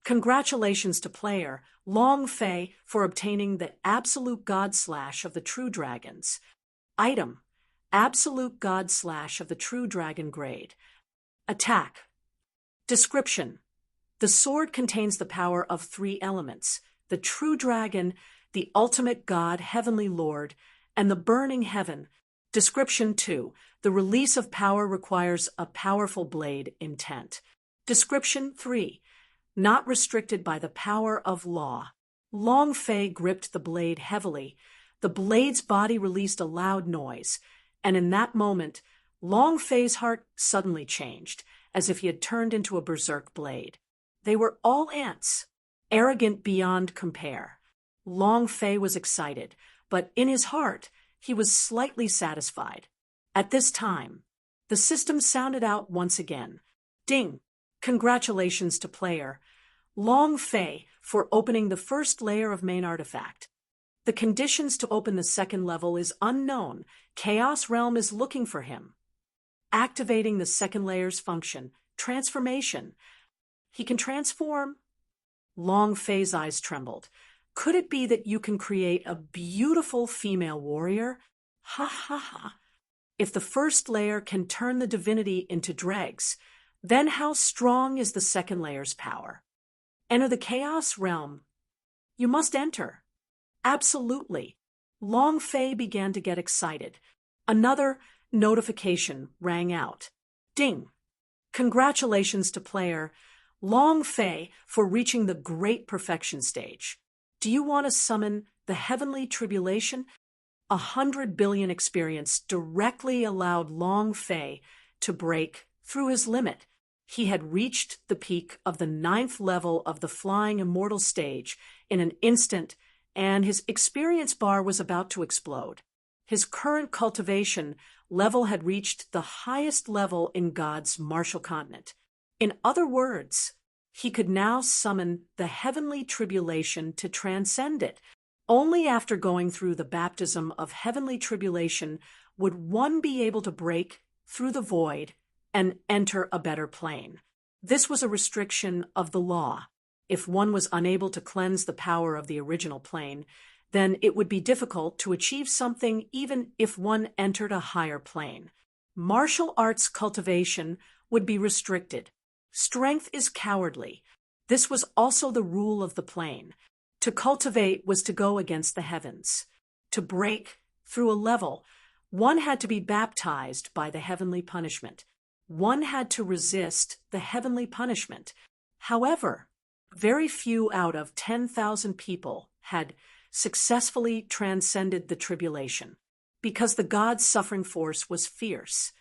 Congratulations to player Long Fei for obtaining the Absolute God Slash of the True Dragons. Item: Absolute God Slash of the True Dragon grade. Attack. Description: the sword contains the power of 3 elements: the True Dragon, the Ultimate God, Heavenly Lord, and the Burning Heaven. Description 2: the release of power requires a powerful blade intent. Description 3: not restricted by the power of law. Long Fei gripped the blade heavily. The blade's body released a loud noise, and in that moment, Long Fei's heart suddenly changed, as if he had turned into a berserk blade. They were all ants, arrogant beyond compare. Long Fei was excited, but in his heart, he was slightly satisfied. At this time, the system sounded out once again. Ding! Congratulations to player Long Fei for opening the first layer of main artifact. The conditions to open the second level is unknown. Chaos Realm is looking for him. Activating the second layer's function, transformation. He can transform. Long Fei's eyes trembled. Could it be that you can create a beautiful female warrior? Ha ha ha. If the first layer can turn the divinity into dregs, then how strong is the second layer's power? Enter the Chaos Realm. You must enter. Absolutely. Long Fei began to get excited. Another notification rang out. Ding! Congratulations to player Long Fei for reaching the Great Perfection stage. Do you want to summon the Heavenly Tribulation? 100 billion experience directly allowed Long Fei to break through his limit. He had reached the peak of the 9th level of the Flying Immortal stage in an instant, and his experience bar was about to explode. His current cultivation level had reached the highest level in God's martial continent. In other words, he could now summon the Heavenly Tribulation to transcend it. Only after going through the baptism of Heavenly Tribulation would one be able to break through the void and enter a better plane. This was a restriction of the law. If one was unable to cleanse the power of the original plane, then it would be difficult to achieve something even if one entered a higher plane. Martial arts cultivation would be restricted. Strength is cowardly. This was also the rule of the plane. To cultivate was to go against the heavens. To break through a level, one had to be baptized by the heavenly punishment. One had to resist the heavenly punishment. However, very few out of 10,000 people had successfully transcended the tribulation, because the God's suffering force was fierce.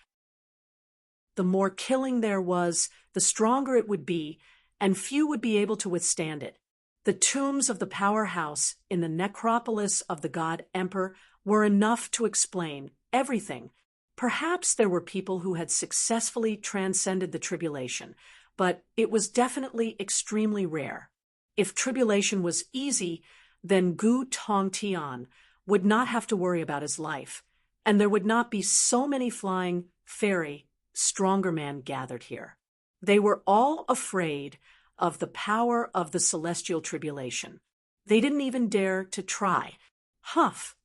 The more killing there was, the stronger it would be, and few would be able to withstand it. The tombs of the powerhouse in the necropolis of the God Emperor were enough to explain everything. Perhaps there were people who had successfully transcended the tribulation, but it was definitely extremely rare. If tribulation was easy, then Gu Tongtian would not have to worry about his life, and there would not be so many flying, fairy, stronger men gathered here. They were all afraid of the power of the celestial tribulation. They didn't even dare to try. Huff!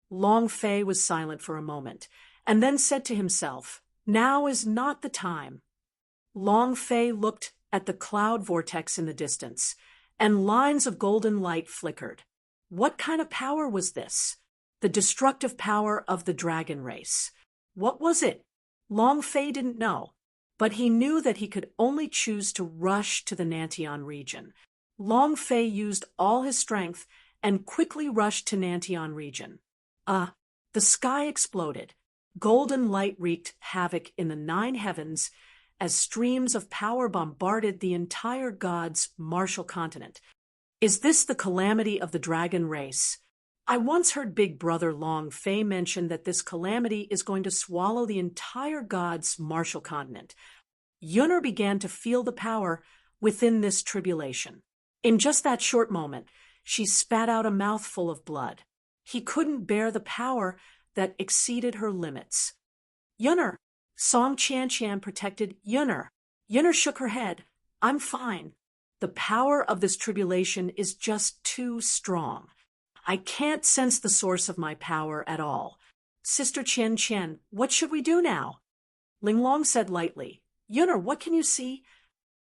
Long Fei was silent for a moment, and then said to himself, "Now is not the time." Long Fei looked at the cloud vortex in the distance, and lines of golden light flickered. What kind of power was this? The destructive power of the dragon race. What was it? Long Fei didn't know, but he knew that he could only choose to rush to the Nantian region. Long Fei used all his strength and quickly rushed to Nantian region. The sky exploded. Golden light wreaked havoc in the 9 heavens as streams of power bombarded the entire God's martial continent. Is this the calamity of the dragon race? I once heard Big Brother Long Fei mention that this calamity is going to swallow the entire God's martial continent. Yunner began to feel the power within this tribulation. In just that short moment, she spat out a mouthful of blood. He couldn't bear the power that exceeded her limits. Yunner! Song Qian protected Yunner. Yunner shook her head. I'm fine. The power of this tribulation is just too strong. I can't sense the source of my power at all. Sister Qian, what should we do now? Linglong said lightly, Yunner, what can you see?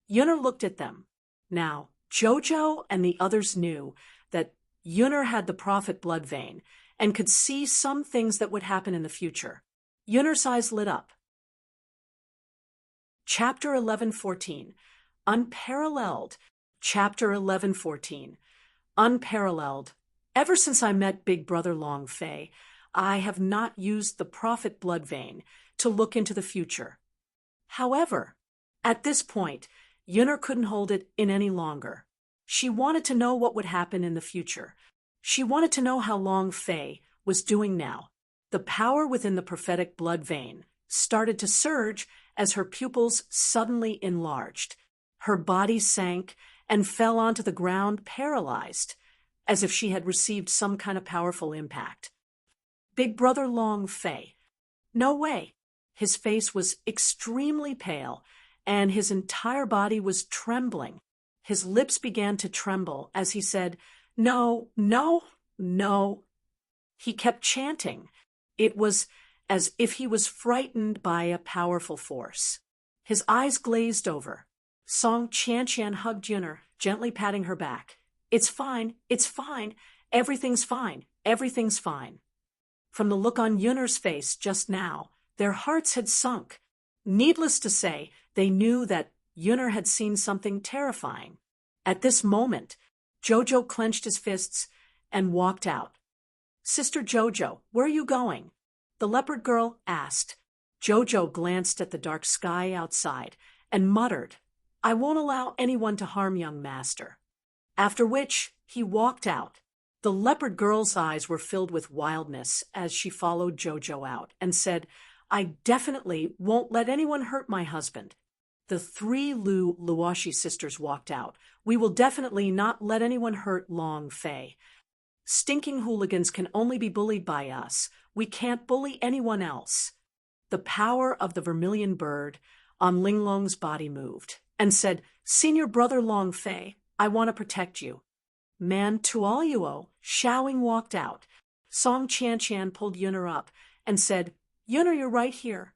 Yunner looked at them. Now, Jojo and the others knew that Yunner had the prophet blood vein and could see some things that would happen in the future. Yunner's eyes lit up. Chapter 11:14. Unparalleled. Chapter 11:14. Unparalleled. Ever since I met Big Brother Long Fei, I have not used the prophet blood vein to look into the future. However, at this point, Yunner couldn't hold it in any longer. She wanted to know what would happen in the future. She wanted to know how Long Fei was doing now. The power within the prophetic blood vein started to surge as her pupils suddenly enlarged. Her body sank and fell onto the ground paralyzed, as if she had received some kind of powerful impact. Big Brother Long Fei. No way. His face was extremely pale, and his entire body was trembling. His lips began to tremble as he said, No, no, no. He kept chanting. It was as if he was frightened by a powerful force. His eyes glazed over. Song Qian hugged Yunner, gently patting her back. It's fine, everything's fine, everything's fine. From the look on Yunner's face just now, Their hearts had sunk. Needless to say, they knew that Yunner had seen something terrifying. At this moment, Jojo clenched his fists and walked out. "Sister Jojo, where are you going?" the leopard girl asked. Jojo glanced at the dark sky outside and muttered, "I won't allow anyone to harm young master." After which, he walked out. The leopard girl's eyes were filled with wildness as she followed Jojo out and said, "I definitely won't let anyone hurt my husband." The three Luoshi sisters walked out. "We will definitely not let anyone hurt Long Fei. Stinking hooligans can only be bullied by us. We can't bully anyone else." The power of the vermilion bird on Linglong's body moved and said, "Senior brother Long Fei, I want to protect you." Man Tuoluo, Shaoing walked out. Song Qianqian pulled Yunner up and said, "Yunner, you're right here."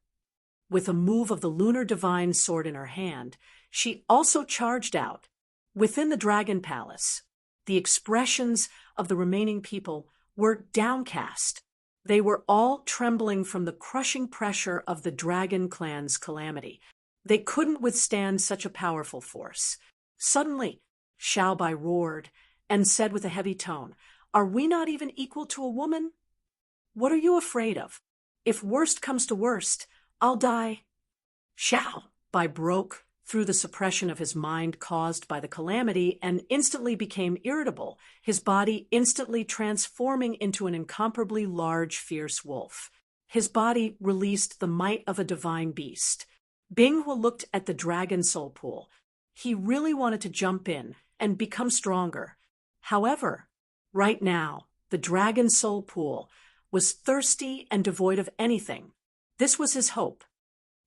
With a move of the lunar divine sword in her hand, she also charged out. Within the dragon palace, the expressions of the remaining people were downcast. They were all trembling from the crushing pressure of the dragon clan's calamity. They couldn't withstand such a powerful force. Suddenly, Xiaobai roared and said with a heavy tone, "Are we not even equal to a woman? What are you afraid of? If worst comes to worst, I'll die." Xiaobai broke through the suppression of his mind caused by the calamity and instantly became irritable, his body instantly transforming into an incomparably large, fierce wolf. His body released the might of a divine beast. Binghua looked at the dragon soul pool. He really wanted to jump in and become stronger. However, right now, the dragon soul pool was thirsty and devoid of anything. This was his hope.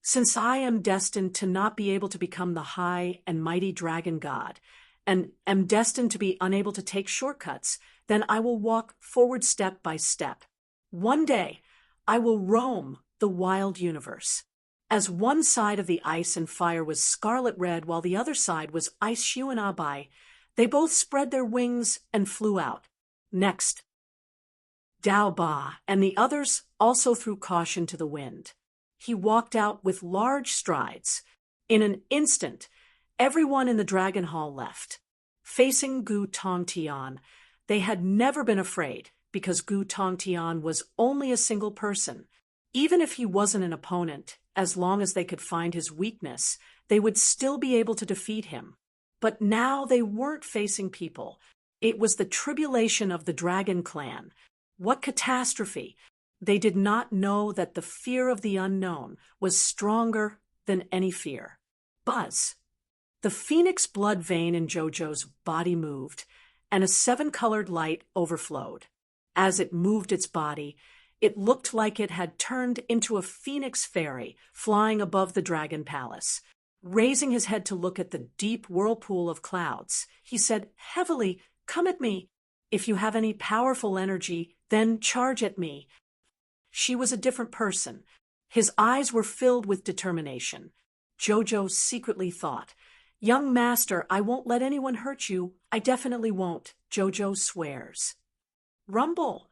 "Since I am destined to not be able to become the high and mighty dragon god, and am destined to be unable to take shortcuts, then I will walk forward step by step. One day, I will roam the wild universe." As one side of the ice and fire was scarlet red while the other side was ice hue and abai, they both spread their wings and flew out. Next, Dao Ba and the others also threw caution to the wind. He walked out with large strides. In an instant, everyone in the Dragon Hall left. Facing Gu Tongtian, they had never been afraid because Gu Tongtian was only a single person. Even if he wasn't an opponent, as long as they could find his weakness, they would still be able to defeat him. But now they weren't facing people. It was the tribulation of the Dragon Clan. What catastrophe! They did not know that the fear of the unknown was stronger than any fear. Buzz! The phoenix blood vein in Jojo's body moved, and a seven-colored light overflowed. As it moved its body, it looked like it had turned into a phoenix fairy flying above the dragon palace. Raising his head to look at the deep whirlpool of clouds, he said heavily, "Come at me. If you have any powerful energy, then charge at me." She was a different person. His eyes were filled with determination. Jojo secretly thought, "Young master, I won't let anyone hurt you. I definitely won't. Jojo swears." Rumble!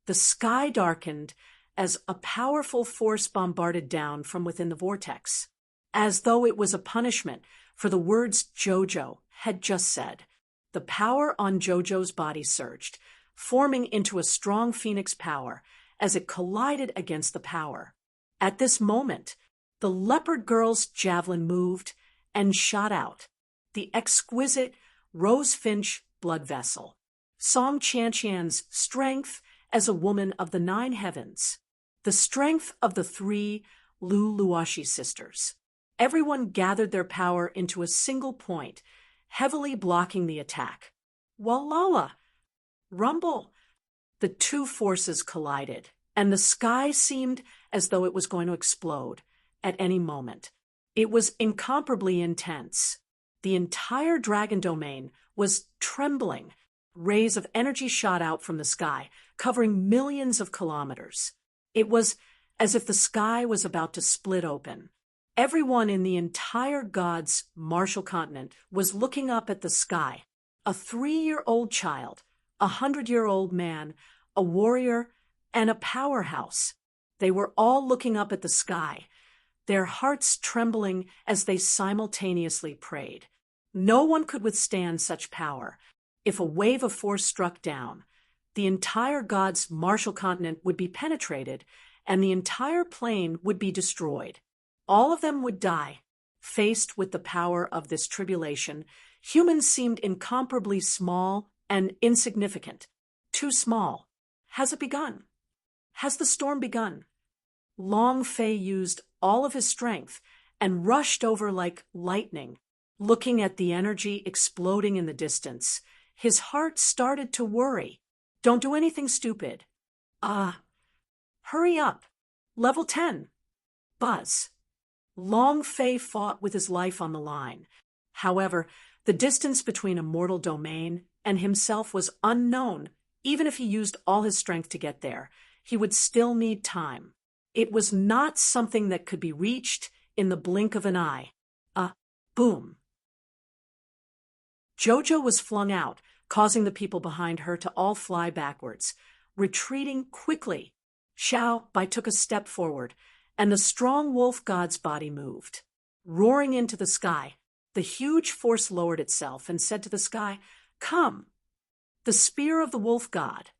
The sky darkened as a powerful force bombarded down from within the vortex, as though it was a punishment for the words Jojo had just said. The power on Jojo's body surged, forming into a strong phoenix power as it collided against the power. At this moment, the leopard girl's javelin moved and shot out, the exquisite rose finch blood vessel. Song Qianqian's strength as a woman of the 9 heavens, the strength of the 3 Luoshi sisters. Everyone gathered their power into a single point, heavily blocking the attack. Walala! Rumble! The two forces collided, and the sky seemed as though it was going to explode at any moment. It was incomparably intense. The entire dragon domain was trembling. Rays of energy shot out from the sky, covering millions of kilometers. It was as if the sky was about to split open. Everyone in the entire God's martial continent was looking up at the sky. A 3-year-old child, a 100-year-old man, a warrior, and a powerhouse. They were all looking up at the sky, their hearts trembling as they simultaneously prayed. No one could withstand such power. If a wave of force struck down, the entire god's martial continent would be penetrated, and the entire plane would be destroyed. All of them would die. Faced with the power of this tribulation, humans seemed incomparably small and insignificant. Too small. Has it begun? Has the storm begun? Long Fei used all of his strength and rushed over like lightning, looking at the energy exploding in the distance. His heart started to worry. Don't do anything stupid. Hurry up. Level 10. Buzz. Long Fei fought with his life on the line. However, the distance between a mortal domain and himself was unknown. Even if he used all his strength to get there, he would still need time. It was not something that could be reached in the blink of an eye. Boom. Jojo was flung out, causing the people behind her to all fly backwards. Retreating quickly, Xiao Bai took a step forward, and the strong wolf god's body moved. Roaring into the sky, the huge force lowered itself and said to the sky, "Come!" The spear of the wolf god.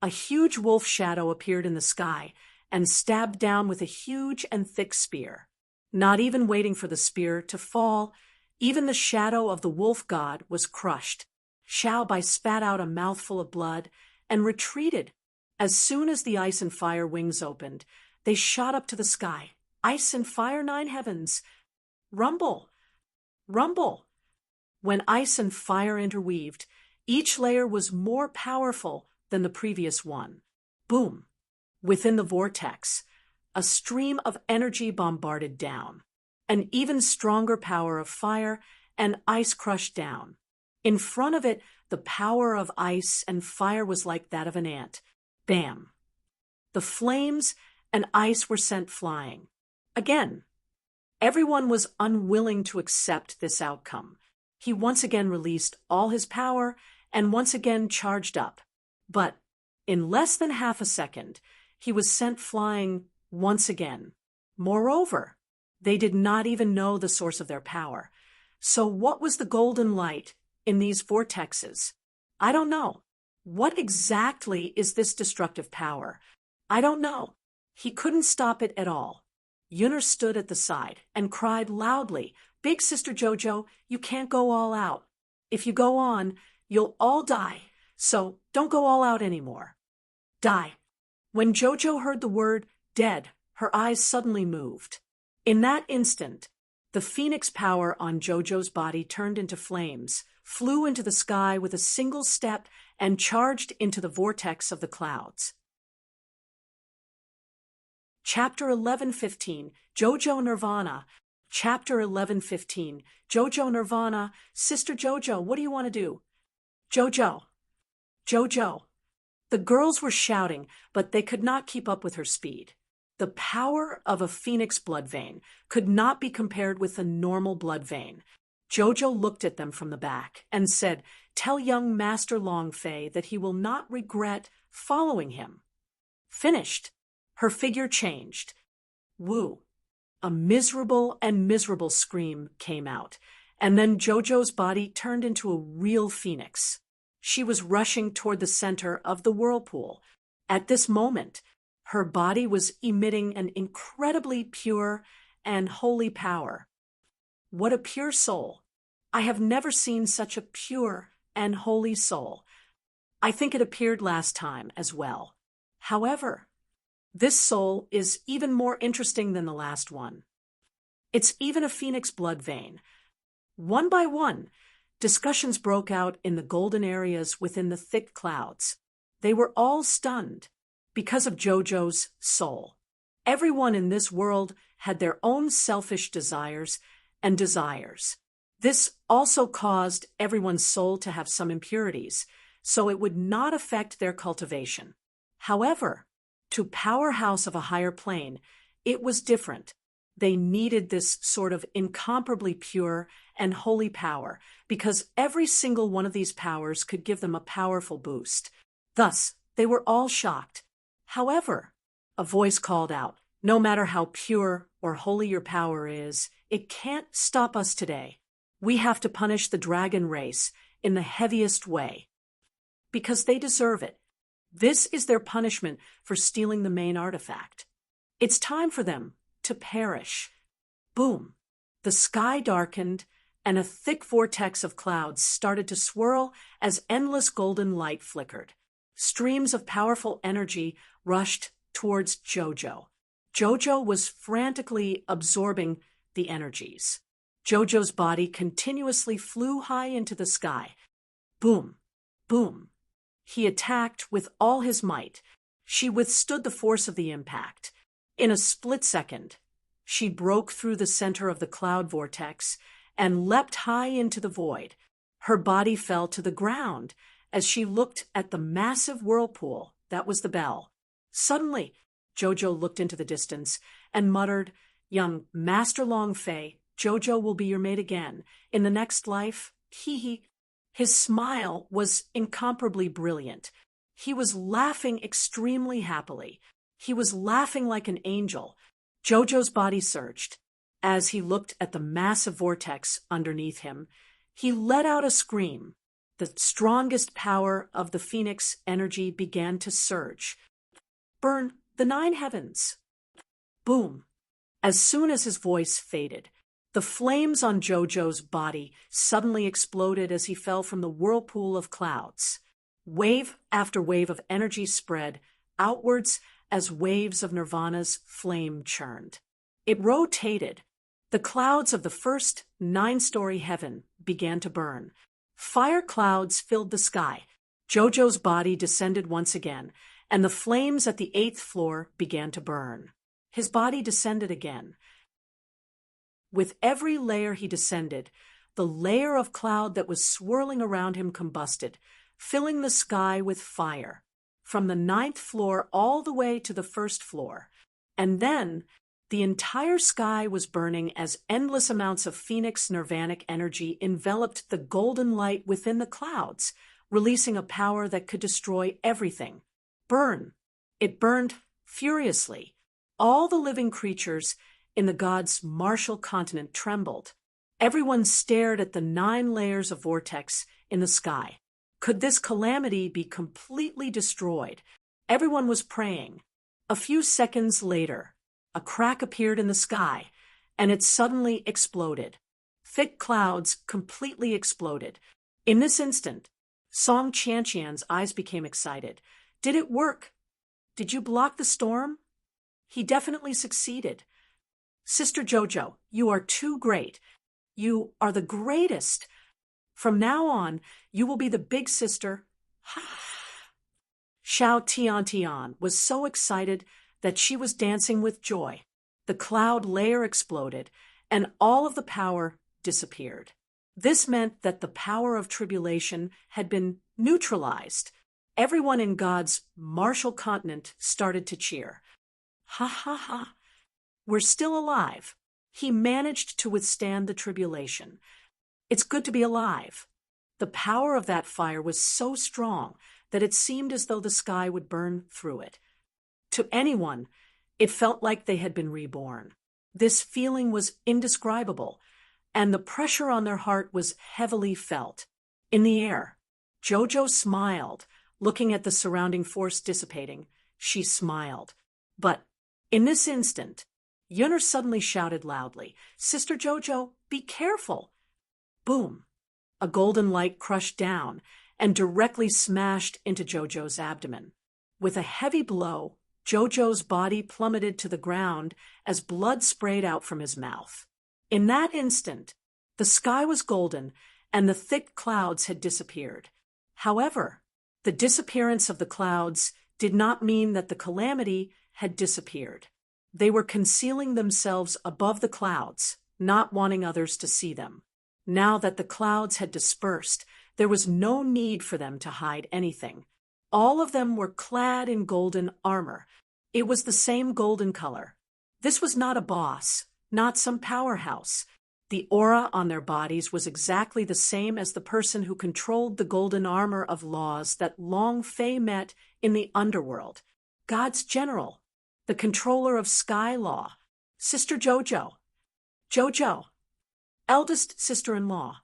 A huge wolf shadow appeared in the sky and stabbed down with a huge and thick spear. Not even waiting for the spear to fall, even the shadow of the wolf god was crushed. Xiao Bai spat out a mouthful of blood and retreated. As soon as the ice and fire wings opened, they shot up to the sky. Ice and fire, 9 heavens. Rumble! Rumble! When ice and fire interweaved, each layer was more powerful than the previous one. Boom! Within the vortex, a stream of energy bombarded down. An even stronger power of fire and ice crushed down. In front of it, the power of ice and fire was like that of an ant. Bam! The flames and ice were sent flying. Again, everyone was unwilling to accept this outcome. He once again released all his power and once again charged up. But in less than half a second, he was sent flying once again. Moreover, they did not even know the source of their power. So what was the golden light in these vortexes? I don't know. What exactly is this destructive power? I don't know. He couldn't stop it at all. Yuner stood at the side and cried loudly, "Big Sister Jojo, you can't go all out. If you go on, you'll all die, so don't go all out anymore." Die. When Jojo heard the word dead, her eyes suddenly moved. In that instant, the phoenix power on Jojo's body turned into flames, flew into the sky with a single step, and charged into the vortex of the clouds. Chapter 11:15, Jojo Nirvana. Chapter 11:15, Jojo Nirvana. Sister Jojo, what do you want to do? Jojo. Jojo. The girls were shouting, but they could not keep up with her speed. The power of a phoenix blood vein could not be compared with a normal blood vein. Jojo looked at them from the back and said, "Tell young Master Longfei that he will not regret following him." Finished. Her figure changed. Woo. A miserable scream came out, and then Jojo's body turned into a real phoenix. She was rushing toward the center of the whirlpool. At this moment, her body was emitting an incredibly pure and holy power. What a pure soul! I have never seen such a pure and holy soul. I think it appeared last time as well. However, this soul is even more interesting than the last one. It's even a phoenix blood vein. One by one, discussions broke out in the golden areas within the thick clouds. They were all stunned because of Jojo's soul. Everyone in this world had their own selfish desires and desires. This also caused everyone's soul to have some impurities, so it would not affect their cultivation. However, to Powerhouse of a higher plane, it was different. They needed this sort of incomparably pure and holy power because every single one of these powers could give them a powerful boost. Thus, they were all shocked. However, A voice called out, "No matter how pure or holy your power is, it can't stop us today. We have to punish the dragon race in the heaviest way. Because they deserve it. This is their punishment for stealing the main artifact. It's time for them to perish." Boom! The sky darkened, and a thick vortex of clouds started to swirl as endless golden light flickered. Streams of powerful energy rushed towards Jojo. Jojo was frantically absorbing the energies. Jojo's body continuously flew high into the sky. Boom! Boom! He attacked with all his might. She withstood the force of the impact. In a split second, she broke through the center of the cloud vortex and leapt high into the void. Her body fell to the ground as she looked at the massive whirlpool that was the bell. Suddenly, Jojo looked into the distance and muttered, "Young Master Longfei, Jojo will be your mate again. In the next life, hee." His smile was incomparably brilliant. He was laughing extremely happily. He was laughing like an angel. Jojo's body surged. As he looked at the massive vortex underneath him, he let out a scream. The strongest power of the Phoenix energy began to surge. Burn the 9 heavens. Boom! As soon as his voice faded, the flames on Jojo's body suddenly exploded as he fell from the whirlpool of clouds. Wave after wave of energy spread outwards as waves of Nirvana's flame churned. It rotated. The clouds of the first 9-story heaven began to burn. Fire clouds filled the sky. Jojo's body descended once again, and the flames at the 8th floor began to burn. His body descended again. With every layer he descended, the layer of cloud that was swirling around him combusted, filling the sky with fire, from the 9th floor all the way to the 1st floor. And then the entire sky was burning as endless amounts of Phoenix nirvanic energy enveloped the golden light within the clouds, releasing a power that could destroy everything. Burn. It burned furiously. All the living creatures in the gods' martial continent trembled. Everyone stared at the 9 layers of vortex in the sky. Could this calamity be completely destroyed? Everyone was praying. A few seconds later, a crack appeared in the sky, and it suddenly exploded. Thick clouds completely exploded. In this instant, Song Qianqian's eyes became excited. Did it work? Did you block the storm? He definitely succeeded. Sister Jojo, you are too great. You are the greatest. From now on, you will be the big sister. Xiao Tian was so excited that she was dancing with joy. The cloud layer exploded, and all of the power disappeared. This meant that the power of tribulation had been neutralized. Everyone in God's martial continent started to cheer. Ha ha ha. We're still alive. He managed to withstand the tribulation. It's good to be alive. The power of that fire was so strong that it seemed as though the sky would burn through it. To anyone, it felt like they had been reborn. This feeling was indescribable, and the pressure on their heart was heavily felt. In the air, Jojo smiled, looking at the surrounding force dissipating. She smiled. But in this instant, Yunner suddenly shouted loudly, "Sister Jojo, be careful!" Boom! A golden light crushed down and directly smashed into Jojo's abdomen. With a heavy blow, Jojo's body plummeted to the ground as blood sprayed out from his mouth. In that instant, the sky was golden and the thick clouds had disappeared. However, the disappearance of the clouds did not mean that the calamity had disappeared. They were concealing themselves above the clouds, not wanting others to see them. Now that the clouds had dispersed, there was no need for them to hide anything. All of them were clad in golden armor. It was the same golden color. This was not a boss, not some powerhouse. The aura on their bodies was exactly the same as the person who controlled the golden armor of laws that Long Fei met in the underworld. God's general. the controller of Sky Law, Sister Jojo. Jojo, eldest sister-in-law.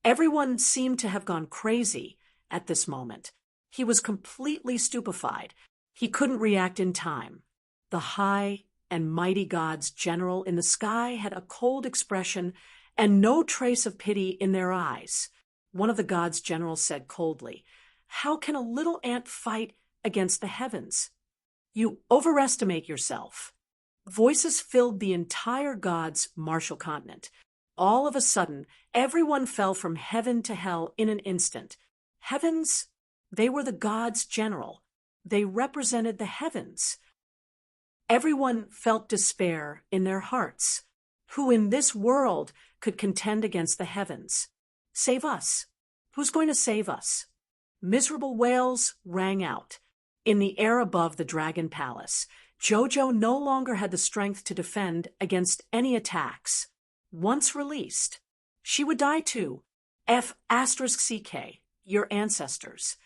Everyone seemed to have gone crazy at this moment. He was completely stupefied. He couldn't react in time. The high and mighty gods general in the sky had a cold expression and no trace of pity in their eyes. One of the gods generals said coldly, "How can a little ant fight against the heavens? You overestimate yourself." Voices filled the entire gods' martial continent. All of a sudden, everyone fell from heaven to hell in an instant. Heavens? They were the gods general. They represented the heavens. Everyone felt despair in their hearts. Who in this world could contend against the heavens? Save us. Who's going to save us? Miserable wails rang out. In the air above the Dragon Palace, Jojo no longer had the strength to defend against any attacks. Once released, she would die too. F***CK, your ancestors.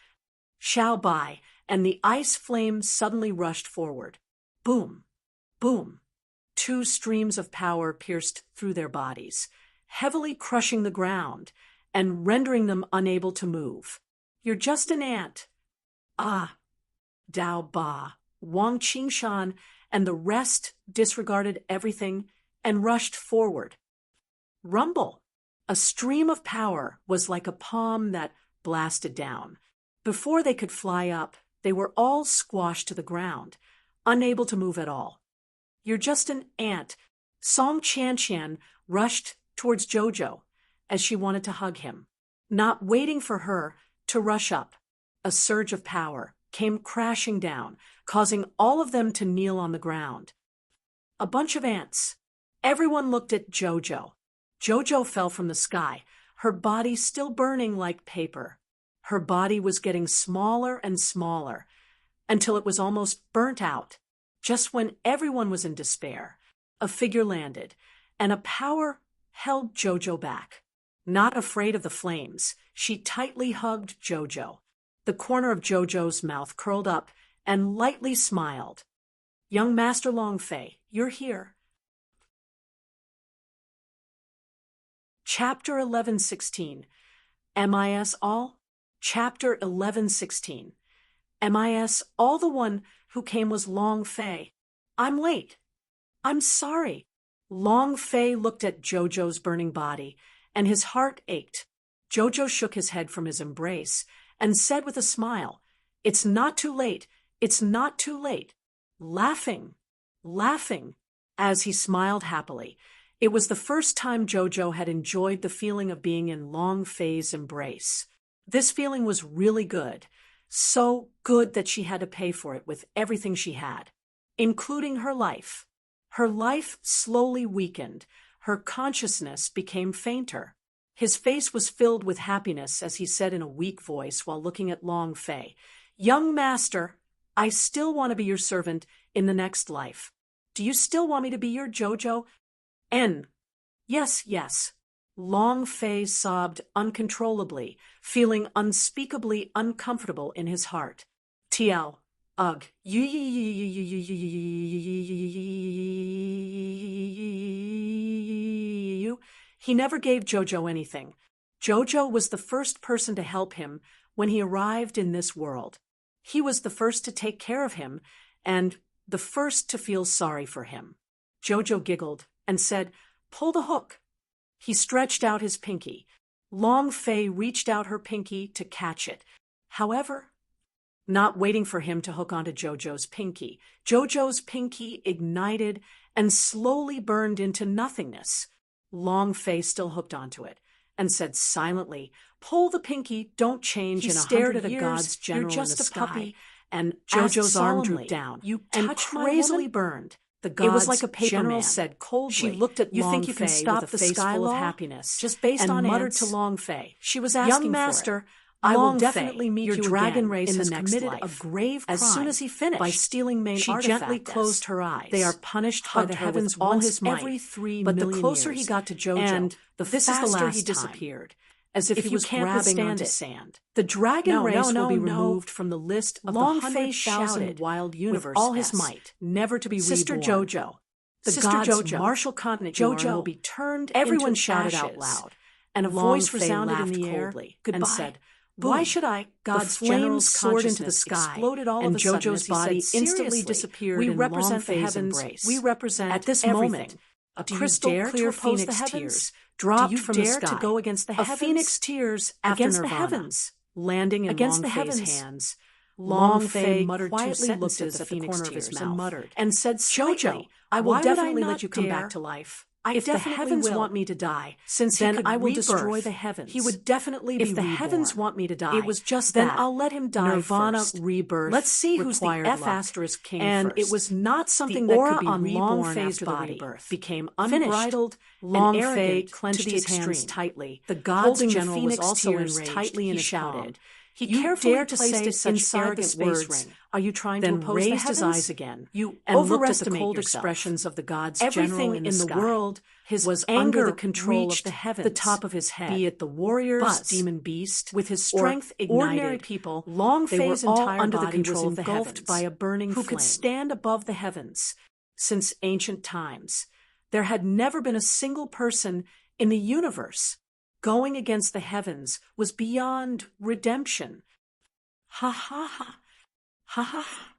Shall Bai, and the ice flames suddenly rushed forward. Boom, boom. Two streams of power pierced through their bodies, heavily crushing the ground and rendering them unable to move. You're just an ant. Ah, Dao Ba, Wang Qingshan, and the rest disregarded everything and rushed forward. Rumble! A stream of power was like a palm that blasted down. Before they could fly up, they were all squashed to the ground, unable to move at all. You're just an ant. Song Qianqian rushed towards Jojo as she wanted to hug him. Not waiting for her to rush up, a surge of power came crashing down, causing all of them to kneel on the ground. A bunch of ants. Everyone looked at Jojo. Jojo fell from the sky, her body still burning like paper. Her body was getting smaller and smaller, until it was almost burnt out. Just when everyone was in despair, a figure landed, and a power held Jojo back. Not afraid of the flames, she tightly hugged Jojo. The corner of Jojo's mouth curled up and lightly smiled. "Young Master Longfei, you're here." Chapter 11:16. MIS all? Chapter 11:16. MIS all the one who came was Long Fei. "I'm late. I'm sorry." Long Fei looked at Jojo's burning body, and his heart ached. Jojo shook his head from his embrace and said with a smile, "It's not too late. It's not too late." Laughing, as he smiled happily. It was the first time Jojo had enjoyed the feeling of being in Long Fei's embrace. This feeling was really good. So good that she had to pay for it with everything she had, including her life. Her life slowly weakened. Her consciousness became fainter. His face was filled with happiness as he said in a weak voice while looking at Long Fei, "Young master, I still want to be your servant in the next life. Do you still want me to be your Jojo?" Yes, yes. Long Fei sobbed uncontrollably, feeling unspeakably uncomfortable in his heart. TL, ugh, you. He never gave Jojo anything. Jojo was the first person to help him when he arrived in this world. He was the first to take care of him and the first to feel sorry for him. Jojo giggled and said, "Pull the hook." He stretched out his pinky. Long Fei reached out her pinky to catch it. However, not waiting for him to hook onto Jojo's pinky ignited and slowly burned into nothingness. Long Fei still hooked onto it and said silently, "Pull the pinky, don't change." He in stared at a god's general in the sky, and Jojo's arm drooped down. "You and crazily burned." The gods it was like a paper general man said coldly. She looked at "You think you can stop the sky law?" Of happiness, just based on muttered ants. To Long Fei. She was asking, "Young master, I will definitely meet your dragon race in the next life. A grave crime as soon as he finished by stealing main artifacts." She gently closed her eyes. "They are punished by the heavens all his might." Every 3 million years. But the closer he got to Jojo, and the faster he disappeared. as if he was grabbing onto sand. The dragon race will be removed from the list of the 100,000 wild universe with all his might, never to be Sister reborn. Jojo, The Sister gods' Jojo, martial continent Jojo will be turned everyone into shouted ashes. out loud, And a Long voice Fei resounded in laughed the air coldly and Goodbye. said, Boom. "Why should I?" God's The flames general's soared into the consciousness sky, exploded all and of a sudden Jojo's as he body said, instantly "Seriously, disappeared. we in represent the Long Fei's heavens. embrace. We represent At this everything. moment, a Do you crystal dare clear to oppose phoenix the heavens? tears dropped Do you from the dare sky. to go against the A heavens? phoenix tears after Against the Nirvana, heavens. landing in Against Long the Fei's heavens. hands. Long Long Fei Fei muttered two quietly looked sentences at the at the phoenix corner of his tears mouth and muttered, and said "Jojo, slightly, I will why would definitely I let not you come dare? back to life. I If the definitely heavens will. want me to die, Since he then could I will rebirth, destroy the heavens. he would definitely be If the heavens reborn. want me to die, It was just then that. I'll let him die Nirvana first. rebirth Let's see who's the required F luck. asterisk king And first. it was not something the that aura could be on Long reborn Fei's after the body rebirth. became Finished. unbridled. Long and Fei arrogant clenched to the his extreme. hands tightly. The gods' Holding the general phoenix was also tears enraged. tightly in He his shouted, palm. "You You carefully dare to placed say such inside the arrogant space words. ring. Are you trying Then to oppose raised the his heavens?" eyes again. You and looked at the overestimate cold yourself. expressions of the gods' Everything general in the sky. world His was anger under the control of reached the heavens, the top of his head. be it the warriors, Buzz, demon beast, with his or strength ordinary ignited, people. Long They were Fei's all entire under the body control was of the engulfed heavens. by a burning Who flame. could stand above the heavens? Since ancient times, there had never been a single person in the universe. Going against the heavens was beyond redemption. Ha ha ha. Ha ha ha.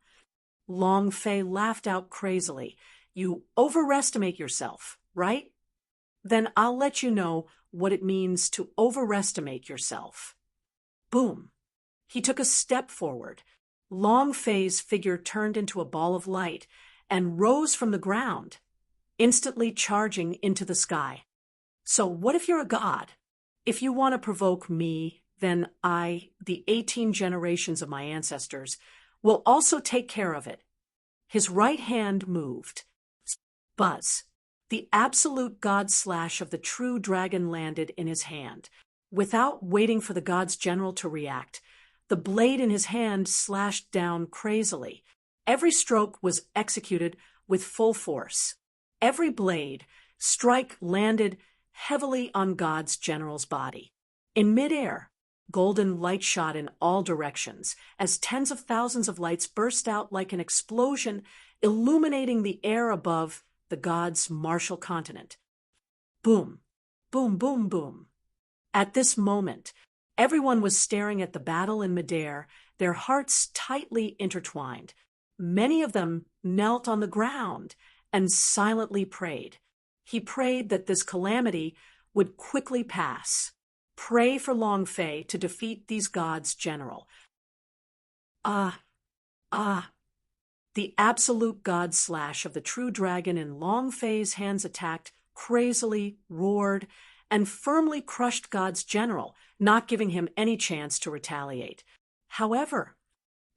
Long Fei laughed out crazily. You overestimate yourself, right? Then I'll let you know what it means to overestimate yourself. Boom. He took a step forward. Long Fei's figure turned into a ball of light and rose from the ground, instantly charging into the sky. So what if you're a god? If you want to provoke me, then I, the 18 generations of my ancestors, will also take care of it. His right hand moved. Buzz. The absolute god slash of the true dragon landed in his hand. Without waiting for the god's general to react, the blade in his hand slashed down crazily. Every stroke was executed with full force. Every blade strike landed heavily on God's general's body. In midair, golden light shot in all directions as tens of thousands of lights burst out like an explosion, illuminating the air above the god's martial continent. Boom, boom, boom, boom. At this moment, everyone was staring at the battle in midair, their hearts tightly intertwined. Many of them knelt on the ground and silently prayed. He prayed that this calamity would quickly pass. Pray for Long Fei to defeat these gods' general. Ah. The absolute god slash of the true dragon in Long Fei's hands attacked, crazily, roared, and firmly crushed God's general, not giving him any chance to retaliate. However,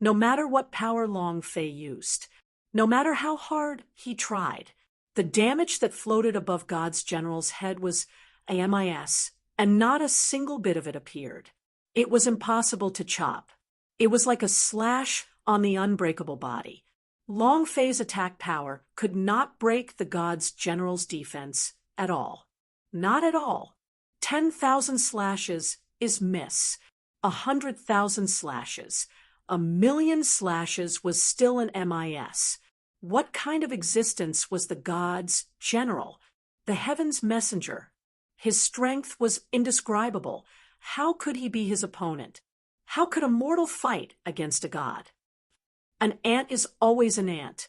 no matter what power Long Fei used, no matter how hard he tried, the damage that floated above God's general's head was a miss, and not a single bit of it appeared. It was impossible to chop. It was like a slash on the unbreakable body. Long Fei's attack power could not break the god's general's defense at all. Not at all. 10,000 slashes is miss. 100,000 slashes. 1,000,000 slashes was still an miss. What kind of existence was the god's general, the heaven's messenger? His strength was indescribable. How could he be his opponent? How could a mortal fight against a god? An ant is always an ant.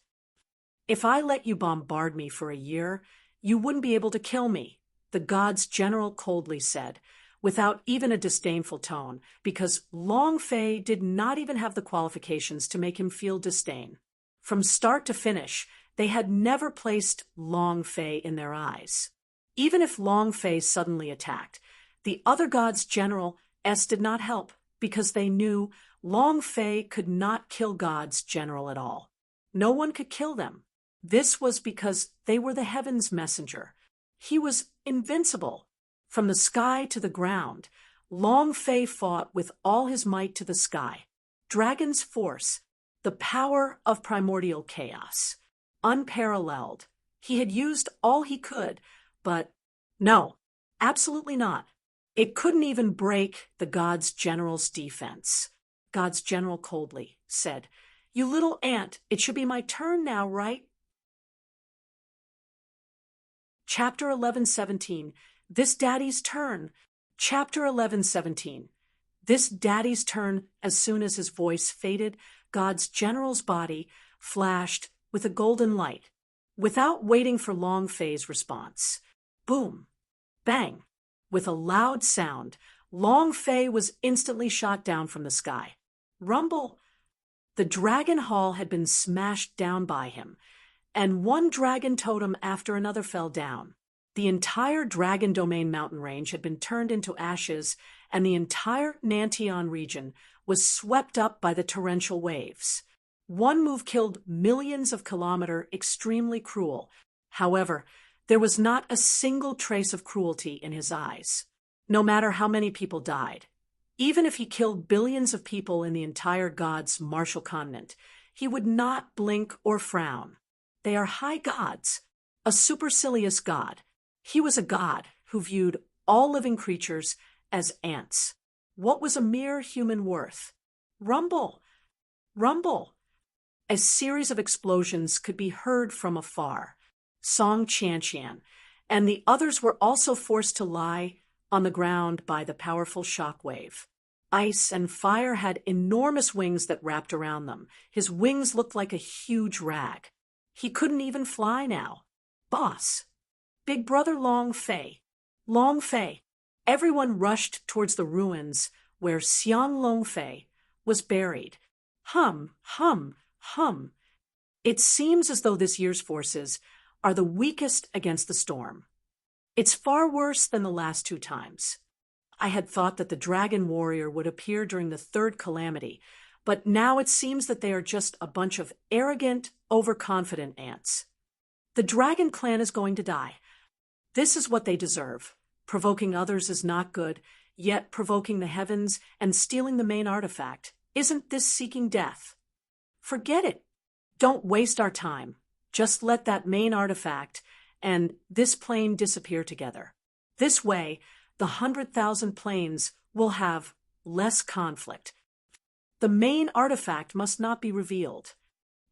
If I let you bombard me for a year, you wouldn't be able to kill me, the god's general coldly said, without even a disdainful tone, because Long Fei did not even have the qualifications to make him feel disdain. From start to finish, they had never placed Long Fei in their eyes. Even if Long Fei suddenly attacked, the other god's general did not help, because they knew Long Fei could not kill God's general at all. No one could kill them. This was because they were the heaven's messenger. He was invincible. From the sky to the ground, Long Fei fought with all his might to the sky. Dragon's force, the power of primordial chaos. Unparalleled. He had used all he could, but no, absolutely not. It couldn't even break the God's general's defense. God's general coldly said, "You little ant, it should be my turn now, right?" Chapter 11:17. This Daddy's turn. Chapter 11:17. This Daddy's turn. As soon as his voice faded, God's general's body flashed with a golden light, without waiting for Long Fei's response. Boom! Bang! With a loud sound, Long Fei was instantly shot down from the sky. Rumble! The dragon hall had been smashed down by him, and one dragon totem after another fell down. The entire Dragon Domain mountain range had been turned into ashes, and the entire Nantian region was swept up by the torrential waves. One move killed millions of kilometers, extremely cruel. However, there was not a single trace of cruelty in his eyes, no matter how many people died. Even if he killed billions of people in the entire God's martial continent, he would not blink or frown. They are high gods, a supercilious god. He was a god who viewed all living creatures as ants. What was a mere human worth? Rumble! Rumble! A series of explosions could be heard from afar. Song Qianqian and the others were also forced to lie on the ground by the powerful shock wave. Ice and fire had enormous wings that wrapped around them. His wings looked like a huge rag. He couldn't even fly now. Boss! Big Brother Long Fei! Long Fei! Everyone rushed towards the ruins where Xiang Long Fei was buried. Hum, hum, hum. It seems as though this year's forces are the weakest against the storm. It's far worse than the last two times. I had thought that the Dragon Warrior would appear during the third calamity, but now it seems that they are just a bunch of arrogant, overconfident ants. The Dragon Clan is going to die. This is what they deserve. Provoking others is not good, yet provoking the heavens and stealing the main artifact. Isn't this seeking death? Forget it. Don't waste our time. Just let that main artifact and this plane disappear together. This way, the 100,000 planes will have less conflict. The main artifact must not be revealed.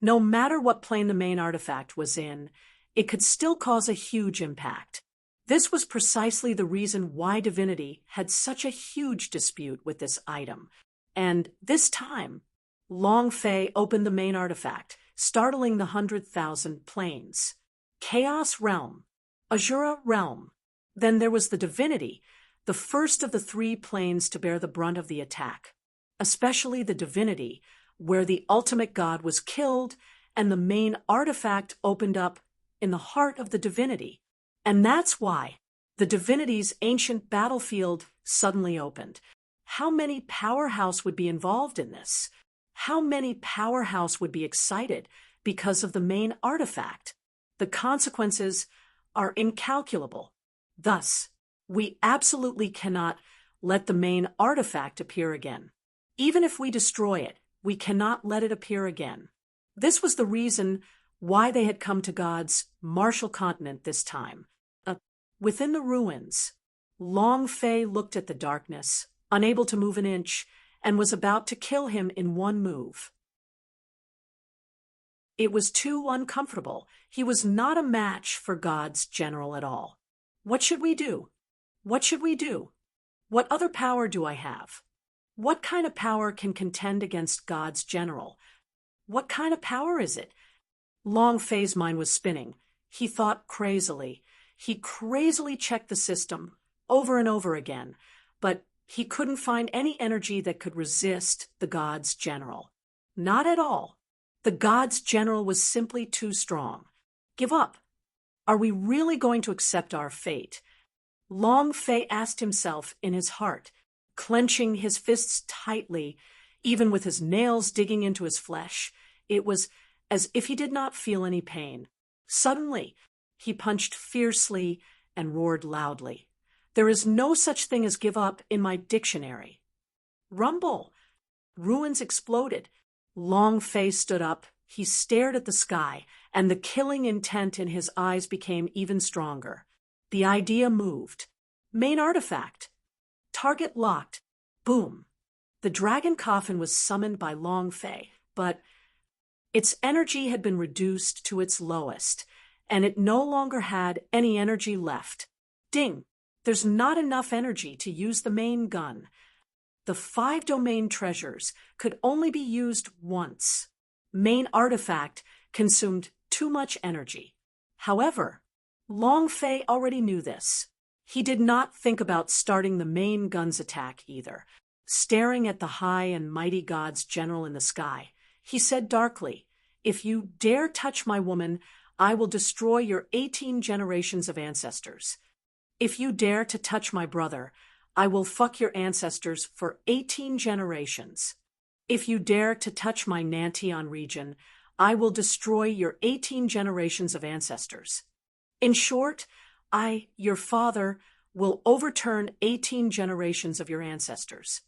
No matter what plane the main artifact was in, it could still cause a huge impact. This was precisely the reason why Divinity had such a huge dispute with this item. And this time, Long Fei opened the main artifact, startling the 100,000 planes. Chaos Realm, Azura Realm. Then there was the Divinity, the first of the three planes to bear the brunt of the attack, especially the Divinity, where the ultimate god was killed and the main artifact opened up in the heart of the Divinity. And that's why the Divinity's ancient battlefield suddenly opened. How many powerhouse would be involved in this? How many powerhouse would be excited because of the main artifact? The consequences are incalculable. Thus, we absolutely cannot let the main artifact appear again. Even if we destroy it, we cannot let it appear again. This was the reason why they had come to God's martial continent this time. Within the ruins, Long Fei looked at the darkness, unable to move an inch, and was about to kill him in one move. It was too uncomfortable. He was not a match for God's general at all. What should we do? What should we do? What other power do I have? What kind of power can contend against God's general? What kind of power is it? Long Fei's mind was spinning. He thought crazily. He crazily checked the system over and over again, but he couldn't find any energy that could resist the God's general. Not at all. The God's general was simply too strong. Give up. Are we really going to accept our fate? Long Fei asked himself in his heart, clenching his fists tightly, even with his nails digging into his flesh. It was as if he did not feel any pain. Suddenly, he punched fiercely and roared loudly. There is no such thing as give up in my dictionary. Rumble! Ruins exploded. Long Fei stood up. He stared at the sky, and the killing intent in his eyes became even stronger. The idea moved. Main artifact. Target locked. Boom. The dragon coffin was summoned by Long Fei, but its energy had been reduced to its lowest, and it no longer had any energy left. Ding! There's not enough energy to use the main gun. The 5 domain treasures could only be used once. Main artifact consumed too much energy. However, Long Fei already knew this. He did not think about starting the main gun's attack either. Staring at the high and mighty god's general in the sky, he said darkly, "If you dare touch my woman, I will destroy your 18 generations of ancestors. If you dare to touch my brother, I will fuck your ancestors for 18 generations. If you dare to touch my Nantion region, I will destroy your 18 generations of ancestors. In short, I, your father, will overturn 18 generations of your ancestors."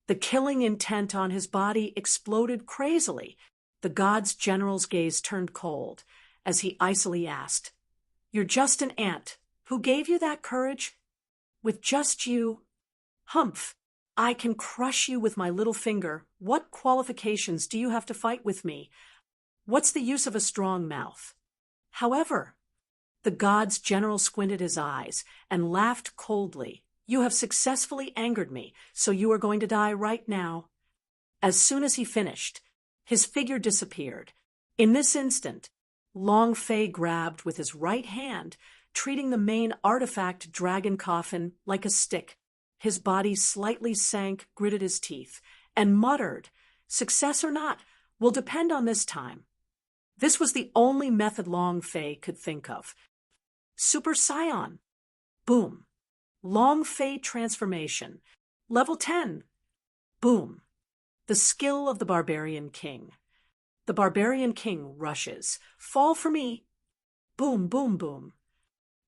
The killing intent on his body exploded crazily. The god's general's gaze turned cold as he icily asked, "You're just an ant. Who gave you that courage? With just you? Humph! I can crush you with my little finger. What qualifications do you have to fight with me? What's the use of a strong mouth?" However, the god's general squinted his eyes and laughed coldly. "You have successfully angered me, so you are going to die right now." As soon as he finished, his figure disappeared. In this instant, Long Fei grabbed with his right hand, treating the main artifact dragon coffin like a stick. His body slightly sank, gritted his teeth, and muttered, "Success or not will depend on this time." This was the only method Long Fei could think of. Super Scion. Boom. Long Fei transformation. Level 10. Boom. The skill of the Barbarian King. The Barbarian King rushes. "Fall for me." Boom, boom, boom.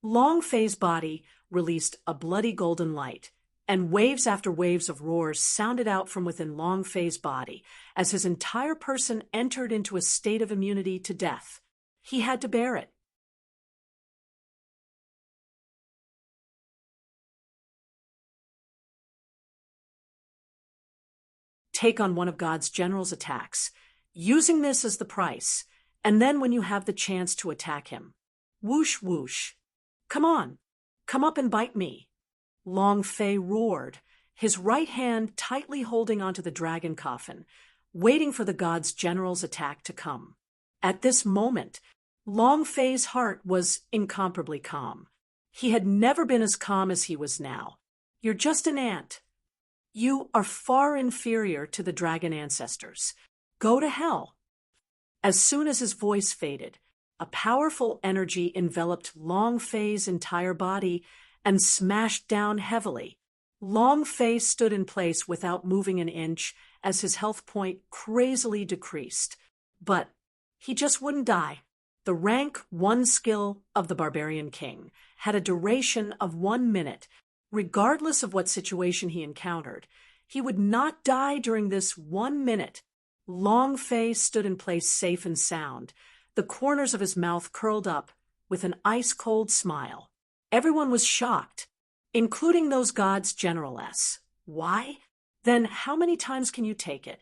Long Fei's body released a bloody golden light, and waves after waves of roars sounded out from within Long Fei's body as his entire person entered into a state of immunity to death. He had to bear it. Take on one of God's general's attacks, using this as the price, and then when you have the chance to attack him. Whoosh, whoosh. "Come on, come up and bite me." Long Fei roared, his right hand tightly holding onto the dragon coffin, waiting for the god's general's attack to come. At this moment, Long Fei's heart was incomparably calm. He had never been as calm as he was now. "You're just an ant. You are far inferior to the dragon ancestors. Go to hell." As soon as his voice faded, a powerful energy enveloped Long Fei's entire body and smashed down heavily. Long Fei stood in place without moving an inch as his health point crazily decreased. But he just wouldn't die. The rank 1 skill of the Barbarian King had a duration of 1 minute. Regardless of what situation he encountered, he would not die during this 1 minute. Long Fei stood in place safe and sound, the corners of his mouth curled up with an ice-cold smile. Everyone was shocked, including those gods generaless. Why? Then how many times can you take it?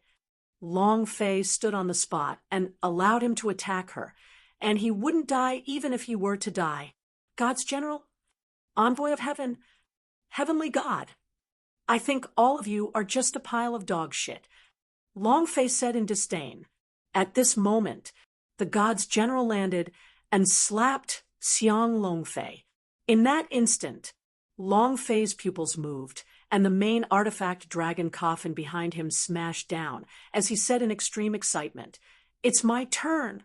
Long Fei stood on the spot and allowed him to attack her, and he wouldn't die even if he were to die. God's general? Envoy of heaven? Heavenly God, I think all of you are just a pile of dog shit. Long Fei said in disdain. At this moment, the god's general landed and slapped Xiang Long Fei. In that instant, Long Fei's pupils moved, and the main artifact dragon coffin behind him smashed down as he said in extreme excitement, "It's my turn."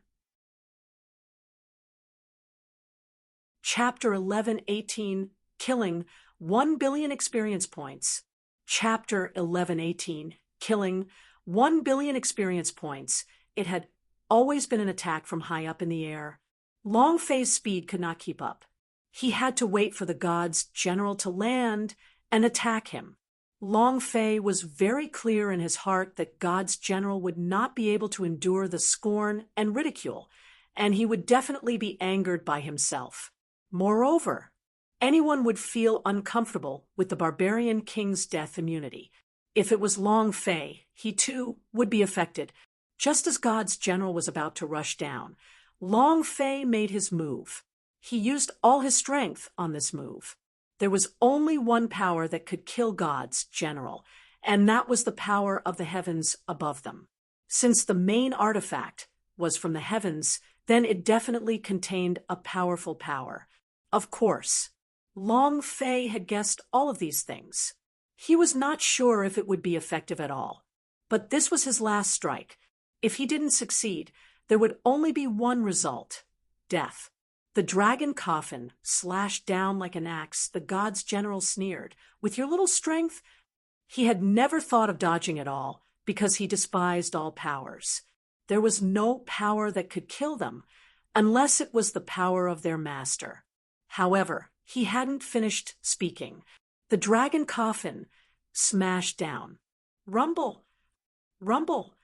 Chapter 11:18, Killing 1 billion experience points. Chapter 11:18, Killing 1 billion experience points. It had always been an attack from high up in the air. Long Fei's speed could not keep up. He had to wait for the god's general to land and attack him. Long Fei was very clear in his heart that God's general would not be able to endure the scorn and ridicule, and he would definitely be angered by himself. Moreover, Anyone would feel uncomfortable with the barbarian king's death immunity. If it was Long Fei, he too would be affected. Just as God's general was about to rush down, Long Fei made his move. He used all his strength on this move. There was only one power that could kill God's general, and that was the power of the heavens above them. Since the main artifact was from the heavens, then it definitely contained a powerful power. Of course, Long Fei had guessed all of these things. He was not sure if it would be effective at all. But this was his last strike. If he didn't succeed, there would only be one result: death. The dragon coffin slashed down like an axe. The god's general sneered. With your little strength? He had never thought of dodging at all, because he despised all powers. There was no power that could kill them, unless it was the power of their master. However, he hadn't finished speaking. The dragon coffin smashed down. Rumble! Rumble!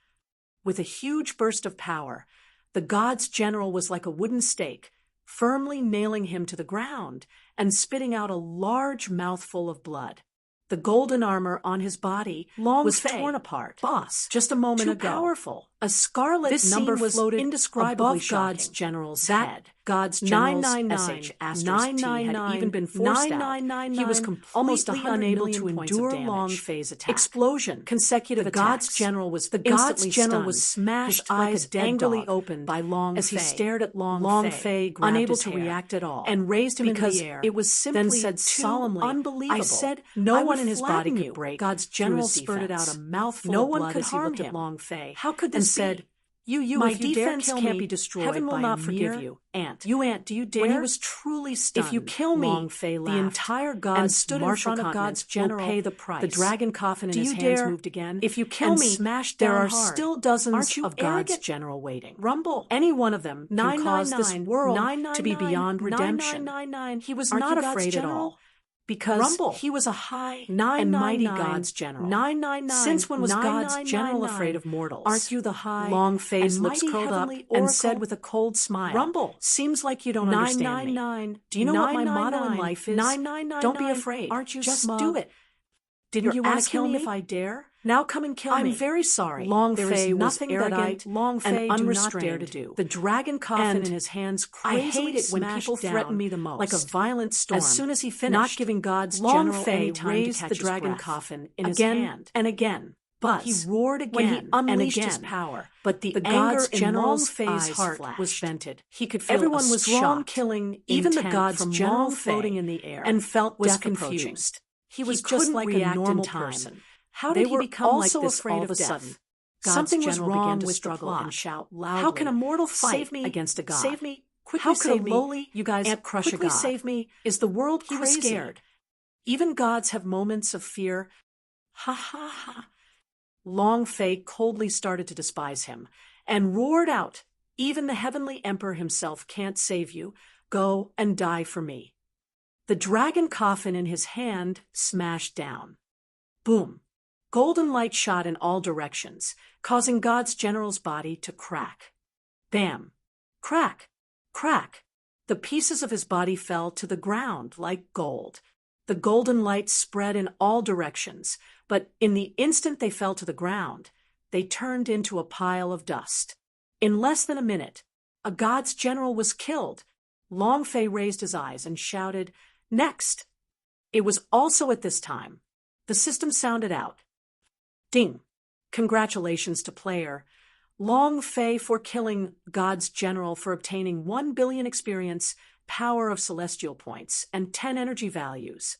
With a huge burst of power, the god's general was like a wooden stake, firmly nailing him to the ground and spitting out a large mouthful of blood. The golden armor on his body was torn apart. Boss, just a moment ago. Too powerful. A scarlet number floated indescribably above God's general's head. God's general's SH*999 had even been forced out. He was completely unable to endure Long Fei's attack. Explosion. Consecutive attacks. God's general was smashed, his eyes angrily opened by Long Fei as he stared at Long Fei, unable to react at all, and raised him into the air. It was simply, then said solemnly, "Unbelievable. I said no one in his body could break." God's general spurted out a mouthful of blood as he looked at Long Fei. How could this said, my if you defense dare kill can't me, be destroyed. Heaven will not forgive you, Ant. You, Ant, do you dare? When he was truly stunned, if you kill me, Long Fei laughed, the entire gods and stood in front of God's general will pay the price. The dragon coffin in his hands moved again. If you kill me, smashed there are hard. Still dozens of God's general waiting. Rumble. Any one of them can cause this world to be beyond redemption. He was not afraid at all. Because he was a high and mighty God's general. Since when was God's general afraid of mortals? Aren't you the high Long Fei's lips curled up and said with a cold smile, "Rumble, seems like you don't understand me. Do you know what my motto in life is? Don't be afraid. Aren't you just do it. Didn't you want to kill me if I dare? Now come and kill me. I'm very sorry. Long Fei was arrogant, Long Fei and unrestrained. The dragon coffin in his hands crazily I hate it when people threaten me the most, like a violent storm. As soon as he finished, not giving God's Long Fei raised the dragon coffin in his hand and again. But he roared again when he unleashed his power. But the anger in Long Fei's heart was vented. He could feel everyone was wrong, killing even the God's general floating in the air, and felt confused. He was just like a normal person. How did he become like this all of a sudden? Something was wrong with the plot. And shout loudly. How can a mortal fight against a god? Save me! Quickly save me! Lowly, you guys, crush a god. Save me! Is the world crazy? He was scared. Even gods have moments of fear. Ha ha ha! Long Fei coldly started to despise him and roared out, "Even the heavenly emperor himself can't save you. Go and die for me." The dragon coffin in his hand smashed down. Boom! Golden light shot in all directions, causing God's general's body to crack. Bam! Crack! Crack! The pieces of his body fell to the ground like gold. The golden light spread in all directions, but in the instant they fell to the ground, they turned into a pile of dust. In less than a minute, a God's general was killed. Long Fei raised his eyes and shouted, "Next!" It was also at this time. The system sounded out. Ding! Congratulations to player Long Fei for killing God's general for obtaining 1 billion experience, power of celestial points, and 10 energy values.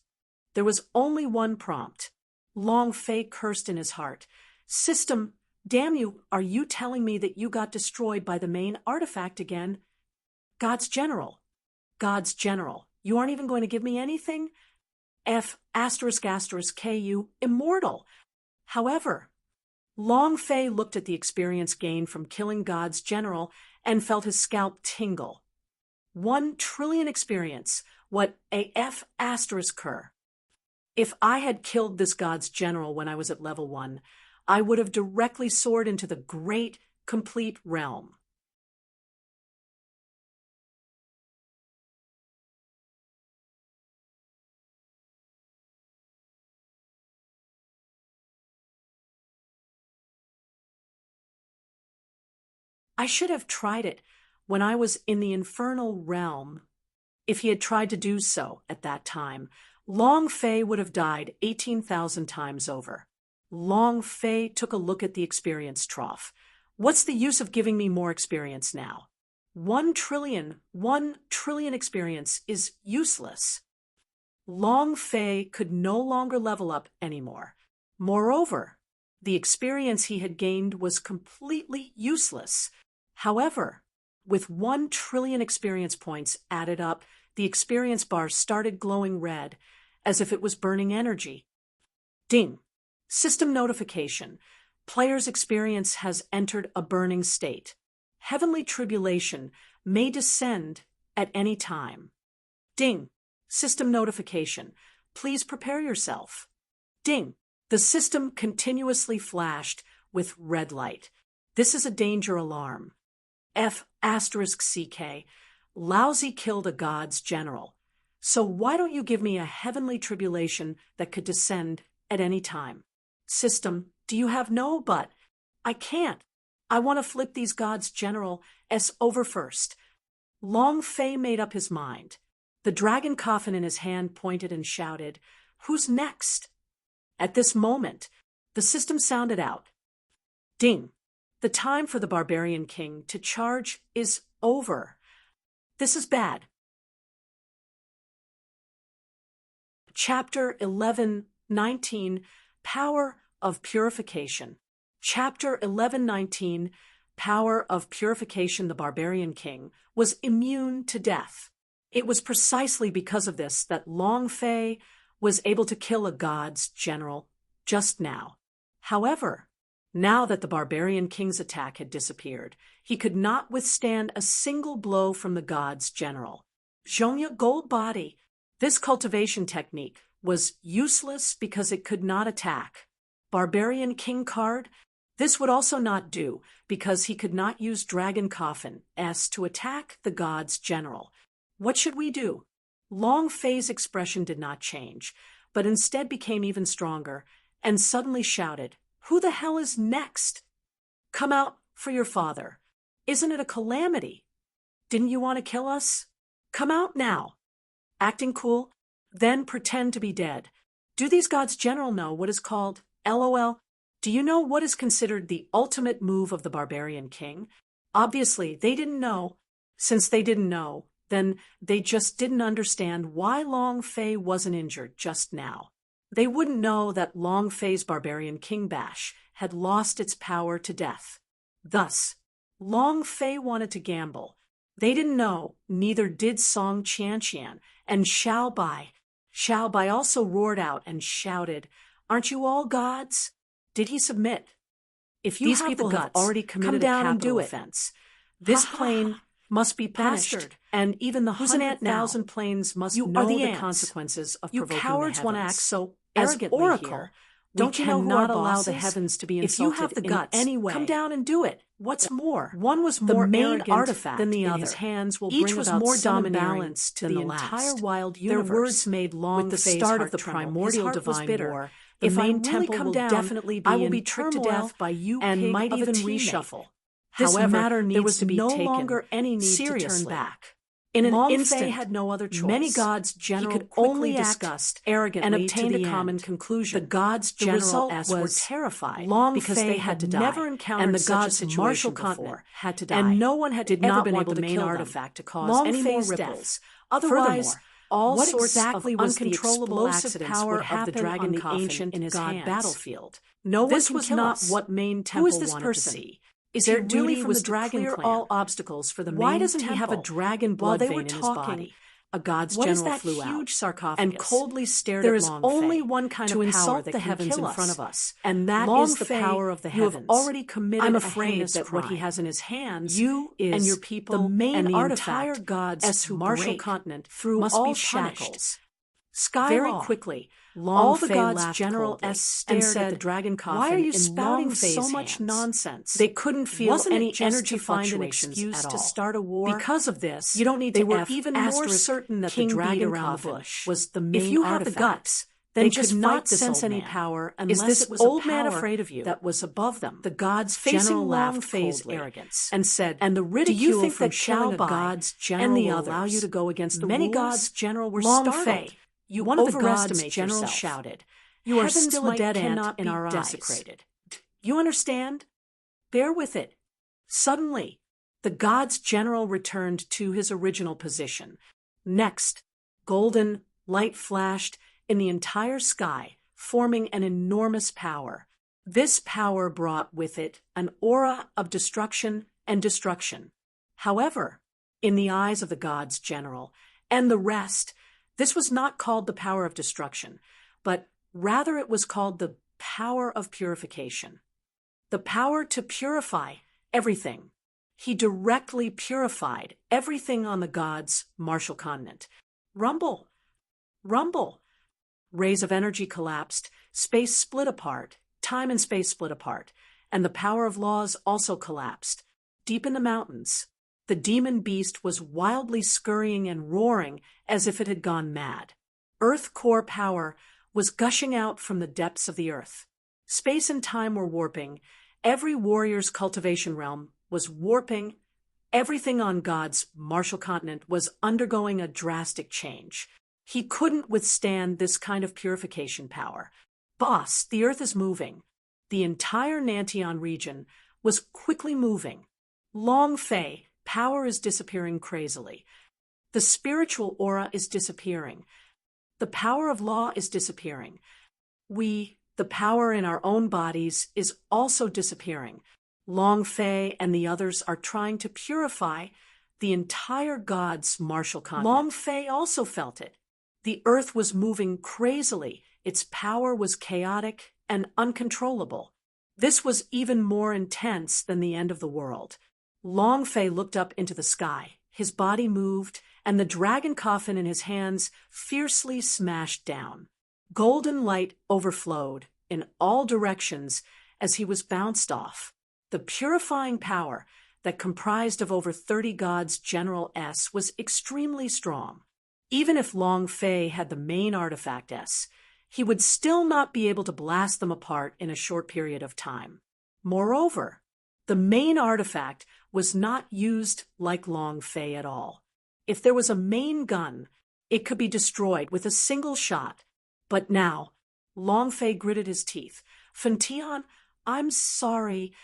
There was only one prompt. Long Fei cursed in his heart. System, damn you, are you telling me that you got destroyed by the main artifact again? God's general. God's general. You aren't even going to give me anything? F***** KU, immortal. However, Long Fei looked at the experience gained from killing God's general and felt his scalp tingle. 1 trillion experience, what a F****. If I had killed this God's general when I was at level 1, I would have directly soared into the great, complete realm. I should have tried it when I was in the infernal realm. If he had tried to do so at that time, Long Fei would have died 18,000 times over. Long Fei took a look at the experience trough. What's the use of giving me more experience now? 1 trillion experience is useless. Long Fei could no longer level up anymore. Moreover, the experience he had gained was completely useless. However, with 1 trillion experience points added up, the experience bar started glowing red, as if it was burning energy. Ding! System notification. Player's experience has entered a burning state. Heavenly tribulation may descend at any time. Ding! System notification. Please prepare yourself. Ding! The system continuously flashed with red light. This is a danger alarm. F***CK. Lousy killed a god's general. So why don't you give me a heavenly tribulation that could descend at any time? System, do you have no but? I can't. I want to flip these gods general over first. Long Fei made up his mind. The dragon coffin in his hand pointed and shouted, "Who's next?" At this moment, the system sounded out. Ding! The time for the barbarian king to charge is over. This is bad. Chapter 11:19, Power of Purification. Chapter 11:19, Power of Purification. The barbarian king was immune to death. It was precisely because of this that Long Fei was able to kill a god's general just now. However, now that the barbarian king's attack had disappeared, he could not withstand a single blow from the god's general. Zhongya Gold Body. This cultivation technique was useless because it could not attack. Barbarian King card. This would also not do because he could not use Dragon Coffin to attack the god's general. What should we do? Long Fei's expression did not change, but instead became even stronger and suddenly shouted, "Who the hell is next? Come out for your father. Isn't it a calamity? Didn't you want to kill us? Come out now." Acting cool, then pretend to be dead. Do these gods general know what is called LOL? Do you know what is considered the ultimate move of the barbarian king? Obviously, they didn't know. Since they didn't know, then they just didn't understand why Long Fei wasn't injured just now. They wouldn't know that Long Fei's barbarian king bash had lost its power to death. Thus, Long Fei wanted to gamble. They didn't know, neither did Song Qianqian, and Xiao Bai. Xiao Bai also roared out and shouted, "Aren't you all gods?" Did he submit? If you These have people the have guts, already committed come down a and do capital it. offense. This plane must be punished, Bastard. and even the Who's an ant now? 100,000 planes must You know are the the ants. consequences of You provoking cowards the want to heavens. act so As arrogantly Oracle, here. don't We you know who cannot our allow boss the is? heavens to be If you insulted have the in guts, any way. come down and do it. What's more, One was the more main arrogant artifact than the in other. his hands will Each bring was about more some domineering imbalance to than the the entire last. wild Their universe. words made Long With the Fei's start heart of the tremble. His primordial heart was divine bitter. war, The if main I really temple come will down, definitely be I will in be tricked to turmoil death by you, and pig might of a even teammate. reshuffle. This However, matter there needs was to be no taken longer any need seriously. to turn back. In an Long instant, Fei had no other choice. many gods general He could quickly only act discussed arrogantly and to obtained the a common end. conclusion. The gods The general result were was terrified Long because Fei they had to die, never encountered and the such a gods' situation Marshall before, continent had to die, and no one had did ever not been want able the to main kill them. artifact to cause Long any more Fei's ripples. death. Otherwise, Furthermore, all what sorts exactly of was the uncontrollable explosive accidents power would of the happen dragon on the coffin ancient in his god hands? battlefield. No This one was can kill not us. what main Who temple is this wanted person? to see. Is Their their duty duty was was to Dragon clear Clan. all obstacles for the Why main doesn't temple? he have a dragon While blood they vein were in his talking, body? a god's What is general that flew huge out sarcophagus? and coldly stared There at is Long only Fei one kind to of power insult that the can heavens kill in us, front of us, and that Long is the Fei, power of the you have heavens. already committed I'm a afraid heinous that what he crime. has in his hands You is and your people the main and the artifact entire gods who Marshall break continent through must all be shackles. punished. Sky Very law. quickly, Long all the Fei gods laughed General coldly stared and said, at the dragon coffin. "Why are you in spouting Long Fei's so much hands? nonsense? They couldn't feel Wasn't it any just energy to find an fluctuations excuse at to all. start a war? Because of this, You don't need they to were F even more asterisk certain that the king beat dragon around the coffin bush. was the If main you have artifact. the guts, Then They just could fight not this sense old any man. power Is unless this it was old a man power afraid of you? that was above them. The gods Facing general Long laughed Fei's coldly arrogance, and said, and the "Do ridicule you think from that killing Xiao a Bai god's general and the will others allow you to go against the many rules?" gods general were Long startled. Fei, you One of the gods overestimate generals yourself. shouted, You are "Heaven's still a might dead ant cannot in be our desecrated." eyes. You understand? Bear with it. Suddenly, the god's general returned to his original position. Next, golden light flashed in the entire sky, forming an enormous power. This power brought with it an aura of destruction and destruction. However, in the eyes of the god's general and the rest, this was not called the power of destruction, but rather it was called the power of purification. The power to purify everything. He directly purified everything on the god's martial continent. Rumble, rumble. Rays of energy collapsed, space split apart, time and space split apart, and the power of laws also collapsed. Deep in the mountains, the demon beast was wildly scurrying and roaring as if it had gone mad. Earth core power was gushing out from the depths of the earth. Space and time were warping. Every warrior's cultivation realm was warping. Everything on God's martial continent was undergoing a drastic change. He couldn't withstand this kind of purification power. Boss, the earth is moving. The entire Nantian region was quickly moving. Long Fei, power is disappearing crazily. The spiritual aura is disappearing. The power of law is disappearing. The power in our own bodies, is also disappearing. Long Fei and the others are trying to purify the entire god's martial continent. Long Fei also felt it. The earth was moving crazily. Its power was chaotic and uncontrollable. This was even more intense than the end of the world. Long Fei looked up into the sky. His body moved, and the dragon coffin in his hands fiercely smashed down. Golden light overflowed in all directions as he was bounced off. The purifying power that comprised of over 30 gods General S was extremely strong. Even if Long Fei had the main artifact S, he would still not be able to blast them apart in a short period of time. Moreover, the main artifact was not used like Long Fei at all. If there was a main gun, it could be destroyed with a single shot. But now, Long Fei gritted his teeth. "Fentian, I'm sorry."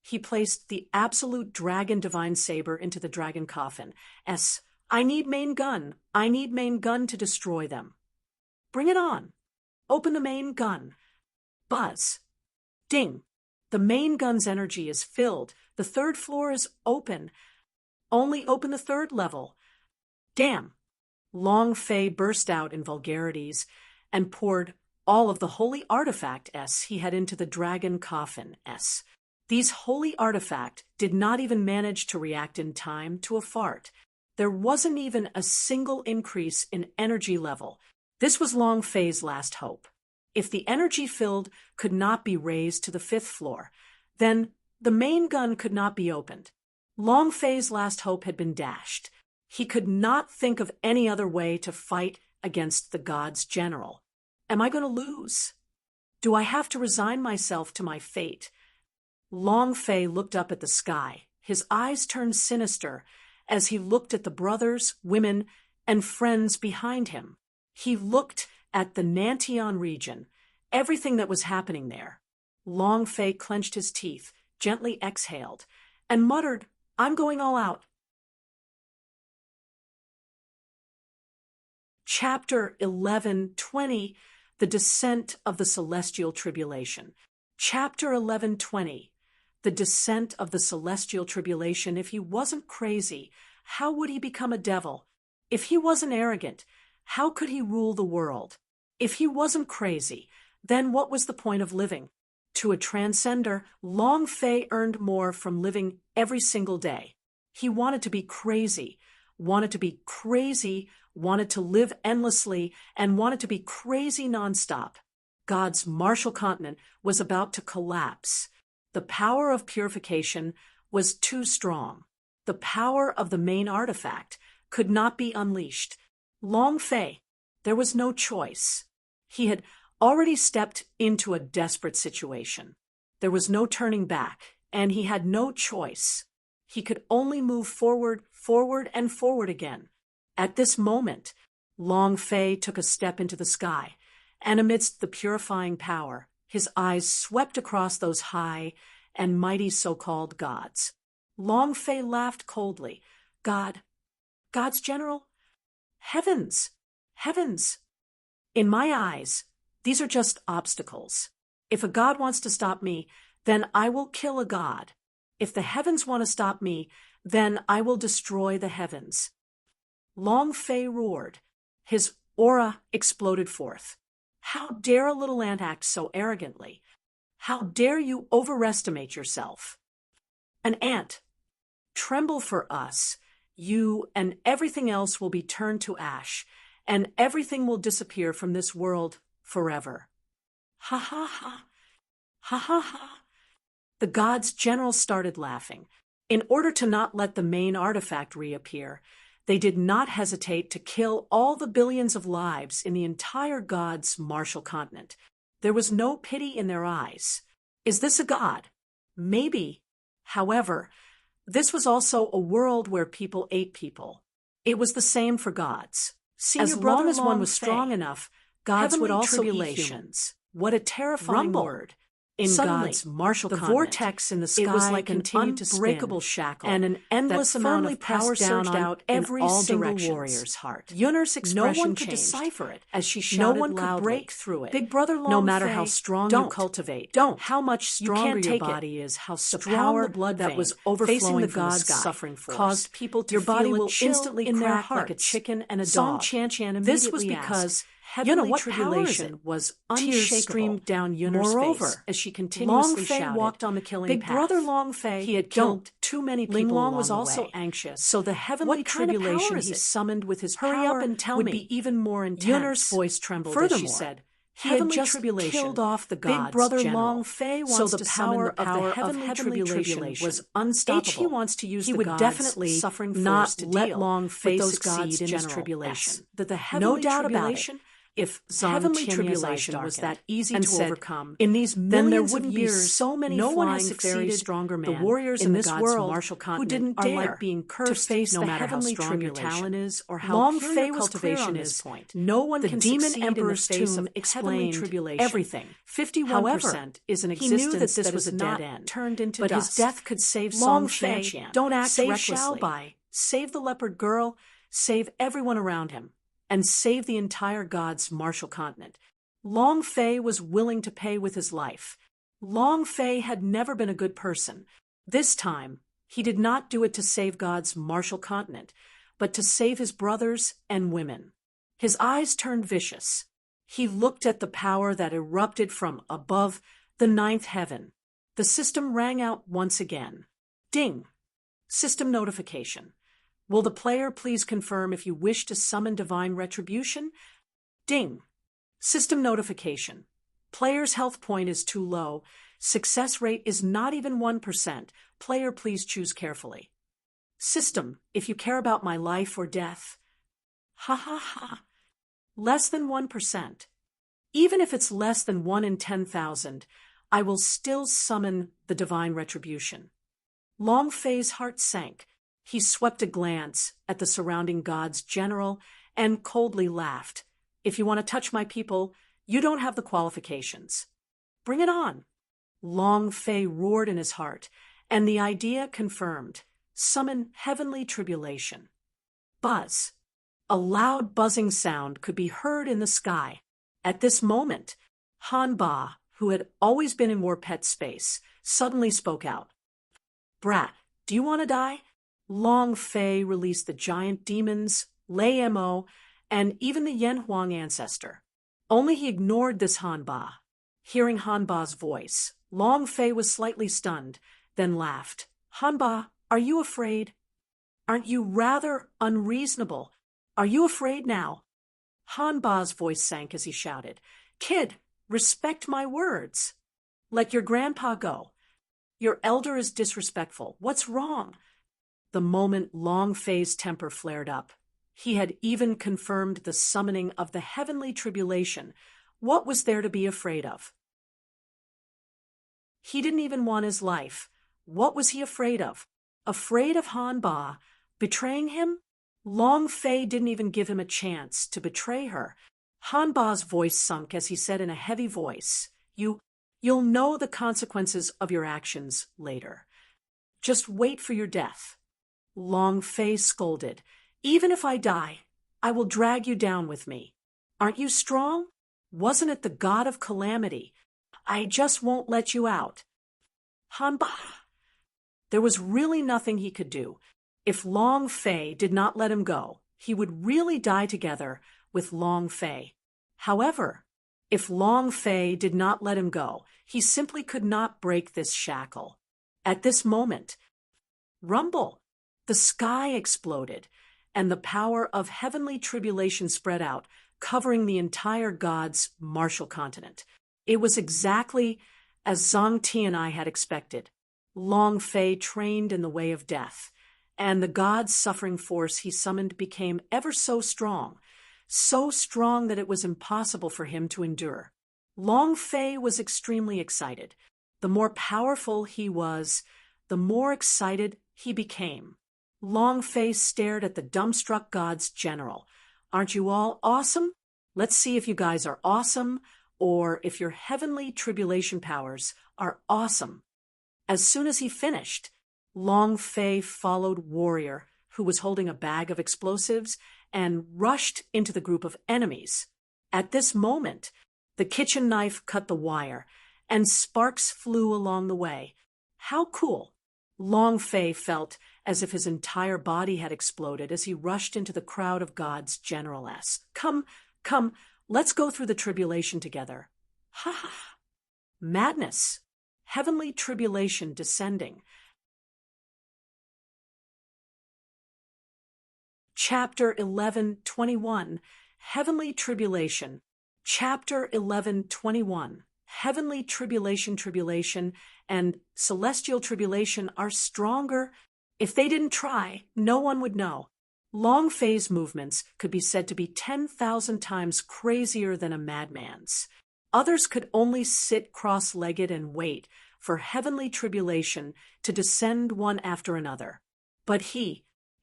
He placed the absolute dragon divine saber into the dragon coffin. I need main gun. I need main gun to destroy them." "Bring it on. Open the main gun." Buzz. Ding. The main gun's energy is filled. The third floor is open. Only open the third level. Damn. Long Fei burst out in vulgarities and poured all of the holy artifact S he had into the dragon coffin S. These holy artifact did not even manage to react in time to a fart. There wasn't even a single increase in energy level. This was Long Fei's last hope. If the energy filled could not be raised to the 5th floor, then the main gun could not be opened. Long Fei's last hope had been dashed. He could not think of any other way to fight against the god's general. Am I going to lose? Do I have to resign myself to my fate? Long Fei looked up at the sky. His eyes turned sinister as he looked at the brothers, women, and friends behind him. He looked at the Nantian region, everything that was happening there. Long Fei clenched his teeth, gently exhaled, and muttered, "I'm going all out." Chapter 11:20, The Descent of the Celestial Tribulation. Chapter 11:20. The descent of the celestial tribulation. If he wasn't crazy, how would he become a devil? If he wasn't arrogant, how could he rule the world? If he wasn't crazy, then what was the point of living? To a transcender, Long Fei earned more from living every single day. He wanted to be crazy, wanted to live endlessly, and wanted to be crazy nonstop. God's martial continent was about to collapse. The power of purification was too strong. The power of the main artifact could not be unleashed. Long Fei, there was no choice. He had already stepped into a desperate situation. There was no turning back, and he had no choice. He could only move forward, forward, and forward again. At this moment, Long Fei took a step into the sky, and amidst the purifying power, his eyes swept across those high and mighty so-called gods. Long Fei laughed coldly. God's general? Heavens! Heavens! In my eyes, these are just obstacles. If a god wants to stop me, then I will kill a god. If the heavens want to stop me, then I will destroy the heavens. Long Fei roared. His aura exploded forth. How dare a little ant act so arrogantly? How dare you overestimate yourself? An ant. Tremble for us. You and everything else will be turned to ash, and everything will disappear from this world forever. Ha ha ha. Ha ha ha. The gods' general started laughing. In order to not let the main artifact reappear, they did not hesitate to kill all the billions of lives in the entire gods' martial continent. There was no pity in their eyes. Is this a god? Maybe. However, this was also a world where people ate people. It was the same for gods. As long as one was strong enough, gods would also eat humans. What a terrifying word. In Suddenly, God's martial the continent, vortex in the sky it was like an continued to spin, unbreakable shackle, and an endless that amount firmly of power pressed down surged on out every in all single directions. warrior's heart. Yunner's expression No one could changed decipher it, as she shouted no one could loudly. break through it. Big Brother No Long matter Fei, how strong don't, you cultivate, don't. how much stronger You can't your take it. body is, how The strong power the blood that vein was facing overflowing the from gods' the sky suffering force caused people to your body feel will a chill instantly in their crack like a hearts. chicken and a Song dog. Tian This was immediately because asked, heavenly what power is tribulation it? was Tears unshakable. streamed down Yunner's face Moreover, as she Long continuously Fei shouted, walked on the killing Big path. Brother Long Fei, He had don't. killed too many Ling people Long along was the also way. anxious. So the heavenly What kind of tribulation power is he it? summoned with his Hurry power up and tell would me. be even more intense. Yunner's voice trembled Furthermore, as she said, he had Heavenly just tribulation killed off the Big gods' Brother general. Long Fei So wants the to summon the power of of heavenly tribulation was unstoppable. He wants to use He the would gods' definitely suffering force not to let deal Long Fei with those succeed gods' in his general. tribulation. That the No heavenly doubt about it. tribulation, If heavenly Tiany's tribulation eyes was darkened that easy and to said, overcome, in these then there millions wouldn't of be years, so many no one has flying fairy succeeded. stronger The men warriors in in the this gods' world martial who continent didn't are dare like being cursed to face no the matter how heavenly strong your tribulation. talent is or how Long pure Fei your was clear cultivation on is. this point. No one The can demon succeed emperor's in the face tomb of heavenly explained tribulation. everything. 51% However, is an he knew existence that this that was is a dead not end, turned into but dust. his death could save Long Song Fei, Tian. don't act Save recklessly. Xiaobai, save the leopard girl, save everyone around him, and save the entire gods' martial continent. Long Fei was willing to pay with his life. Long Fei had never been a good person. This time, he did not do it to save God's martial continent, but to save his brothers and women. His eyes turned vicious. He looked at the power that erupted from above the ninth heaven. The system rang out once again. Ding! System notification. Will the player please confirm if you wish to summon divine retribution? Ding! System notification. Player's health point is too low. Success rate is not even 1%. Player, please choose carefully. System, if you care about my life or death. Ha ha ha. Less than 1%. Even if it's less than 1 in 10,000, I will still summon the divine retribution. Long Fei's heart sank. He swept a glance at the surrounding gods general and coldly laughed. If you want to touch my people, you don't have the qualifications. Bring it on. Long Fei roared in his heart, and the idea confirmed. Summon heavenly tribulation. Buzz. A loud buzzing sound could be heard in the sky. At this moment, Han Ba, who had always been in Warpet space, suddenly spoke out. Brat, do you want to die? Long Fei released the giant demons, Lei Mo, and even the Yen Huang ancestor. Only he ignored this Han Ba. Hearing Han Ba's voice, Long Fei was slightly stunned, then laughed. Han Ba, are you afraid? Aren't you rather unreasonable? Are you afraid now? Han Ba's voice sank as he shouted, Kid, respect my words. Let your grandpa go. Your elder is disrespectful. What's wrong? The moment Long Fei's temper flared up, he had even confirmed the summoning of the heavenly tribulation. What was there to be afraid of? He didn't even want his life. What was he afraid of? Afraid of Han Ba betraying him? Long Fei didn't even give him a chance to betray her. Han Ba's voice sunk as he said in a heavy voice, You'll know the consequences of your actions later. Just wait for your death. Long Fei scolded, Even if I die, I will drag you down with me. Aren't you strong? Wasn't it the god of calamity? I just won't let you out. Han Ba. There was really nothing he could do. If Long Fei did not let him go, he would really die together with Long Fei. However, if Long Fei did not let him go, he simply could not break this shackle. At this moment, rumble, the sky exploded, and the power of heavenly tribulation spread out, covering the entire god's martial continent. It was exactly as Zhang Ti and I had expected. Long Fei trained in the way of death, and the god's suffering force he summoned became ever so strong that it was impossible for him to endure. Long Fei was extremely excited. The more powerful he was, the more excited he became. Long Fei stared at the dumbstruck god's general. Aren't you all awesome? Let's see if you guys are awesome, or if your heavenly tribulation powers are awesome. As soon as he finished, Long Fei followed Warrior, who was holding a bag of explosives, and rushed into the group of enemies. At this moment, the kitchen knife cut the wire, and sparks flew along the way. How cool! Long Fei felt as if his entire body had exploded as he rushed into the crowd of God's generals. Come, let's go through the tribulation together. Ha ha! Madness! Heavenly tribulation descending. Chapter 11:21 Heavenly Tribulation. Chapter 11:21 Heavenly tribulation, and celestial tribulation are stronger. If they didn't try, no one would know. Long Fei's movements could be said to be 10,000 times crazier than a madman's. Others could only sit cross-legged and wait for heavenly tribulation to descend one after another. But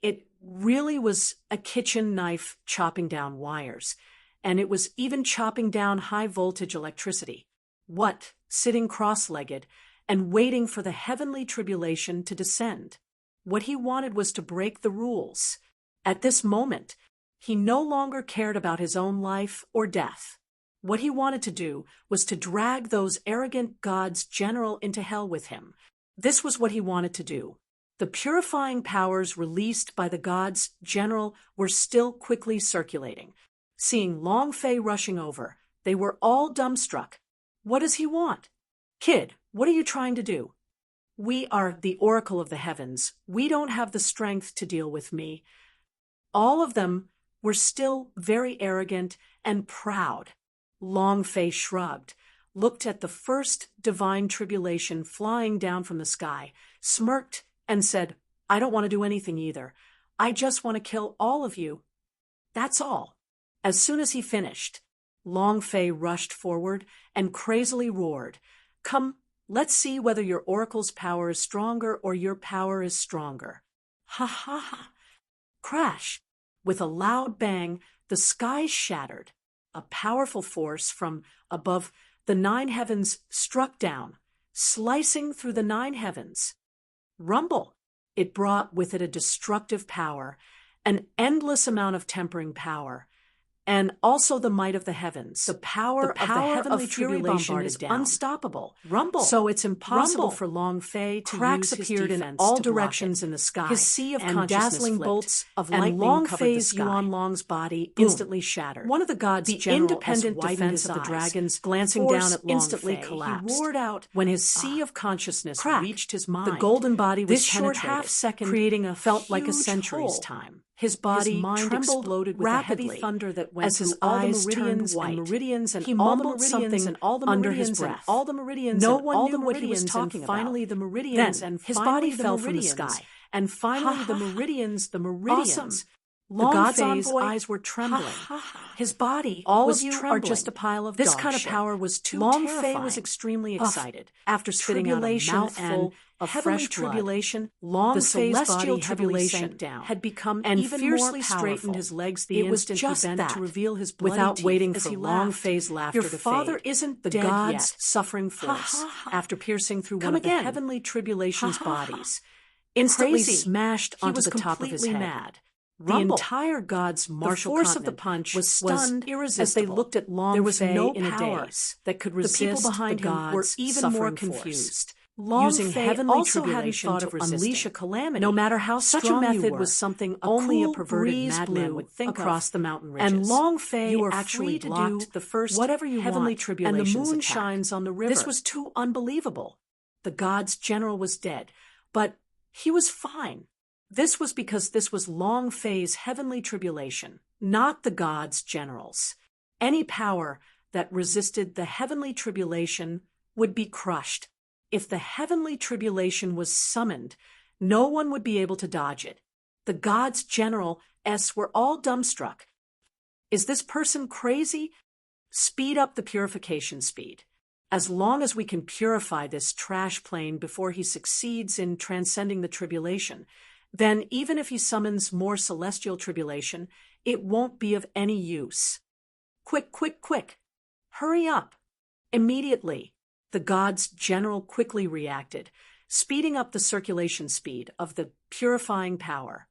it really was a kitchen knife chopping down wires, and it was even chopping down high-voltage electricity. What, sitting cross-legged and waiting for the heavenly tribulation to descend? What he wanted was to break the rules. At this moment, he no longer cared about his own life or death. What he wanted to do was to drag those arrogant gods general into hell with him. This was what he wanted to do. The purifying powers released by the gods general were still quickly circulating. Seeing Long Fei rushing over, they were all dumbstruck. What does he want? Kid, what are you trying to do? We are the oracle of the heavens. We don't have the strength to deal with me. All of them were still very arrogant and proud. Long Fei shrugged, looked at the first divine tribulation flying down from the sky, smirked, and said, I don't want to do anything either. I just want to kill all of you. That's all. As soon as he finished, Long Fei rushed forward and crazily roared, Come, let's see whether your oracle's power is stronger or your power is stronger. Ha ha ha. Crash! With a loud bang, the sky shattered. A powerful force from above the 9 heavens struck down, slicing through the 9 heavens. Rumble! It brought with it a destructive power, an endless amount of tempering power, and also the might of the heavens. The power of the heavenly tribulation is unstoppable. Rumble! So it's impossible for Long Fei to use his appeared in all directions in the sky. His sea of consciousness dazzling flipped, bolts of lightning Long Fei's Yuan Long's body instantly shattered. One of the gods' the independent defense of the dragons, glancing down at Long instantly Fei, collapsed. He roared out when his sea of consciousness reached his mind. The golden body was this short half-second, creating a felt like a century's time. His body, his mind exploded with rapidly, a heavy thunder that went as his eyes turned white. Meridians and he mumbled something and all the under his breath. All the meridians no one knew what he was talking about. Finally, the meridians then, and his body fell from the sky. And finally, the meridians. Awesome. The god's eyes were trembling. His body was trembling. All of you are just a pile of dog shit. This kind of power was too terrifying. Long Fei was extremely excited. After spitting out a mouthful of fresh tribulation, Long Fei's body tribulation had become even fiercely more straightened his legs the instant he bent to reveal his bloody without waiting for Long Fei's laughter to fade. Your father isn't the god's suffering force. After piercing through one of the heavenly tribulation's bodies, instantly smashed onto the top of his head. Mad. The entire god's martial continent of the punch was stunned, irresistible. As they looked at Long Fei there was no in a daze that could resist the people behind him were even more confused. Long Using Fei heavenly also hadn't thought of unleash a calamity. No matter how such a method was something only a perverted madman would think across the mountain ridges. And Long Fei actually blocked the first whatever you heavenly tribulation, and the moon shines on the river. This was too unbelievable. The god's general was dead, but he was fine. This was because this was Long Fei's heavenly tribulation, not the god's general's. Any power that resisted the heavenly tribulation would be crushed. If the heavenly tribulation was summoned, no one would be able to dodge it. The god's generals were all dumbstruck. Is this person crazy? Speed up the purification speed. As long as we can purify this trash plane before he succeeds in transcending the tribulation, then even if he summons more celestial tribulation, it won't be of any use. Quick, quick, quick! Hurry up! Immediately, the god's general quickly reacted, speeding up the circulation speed of the purifying power.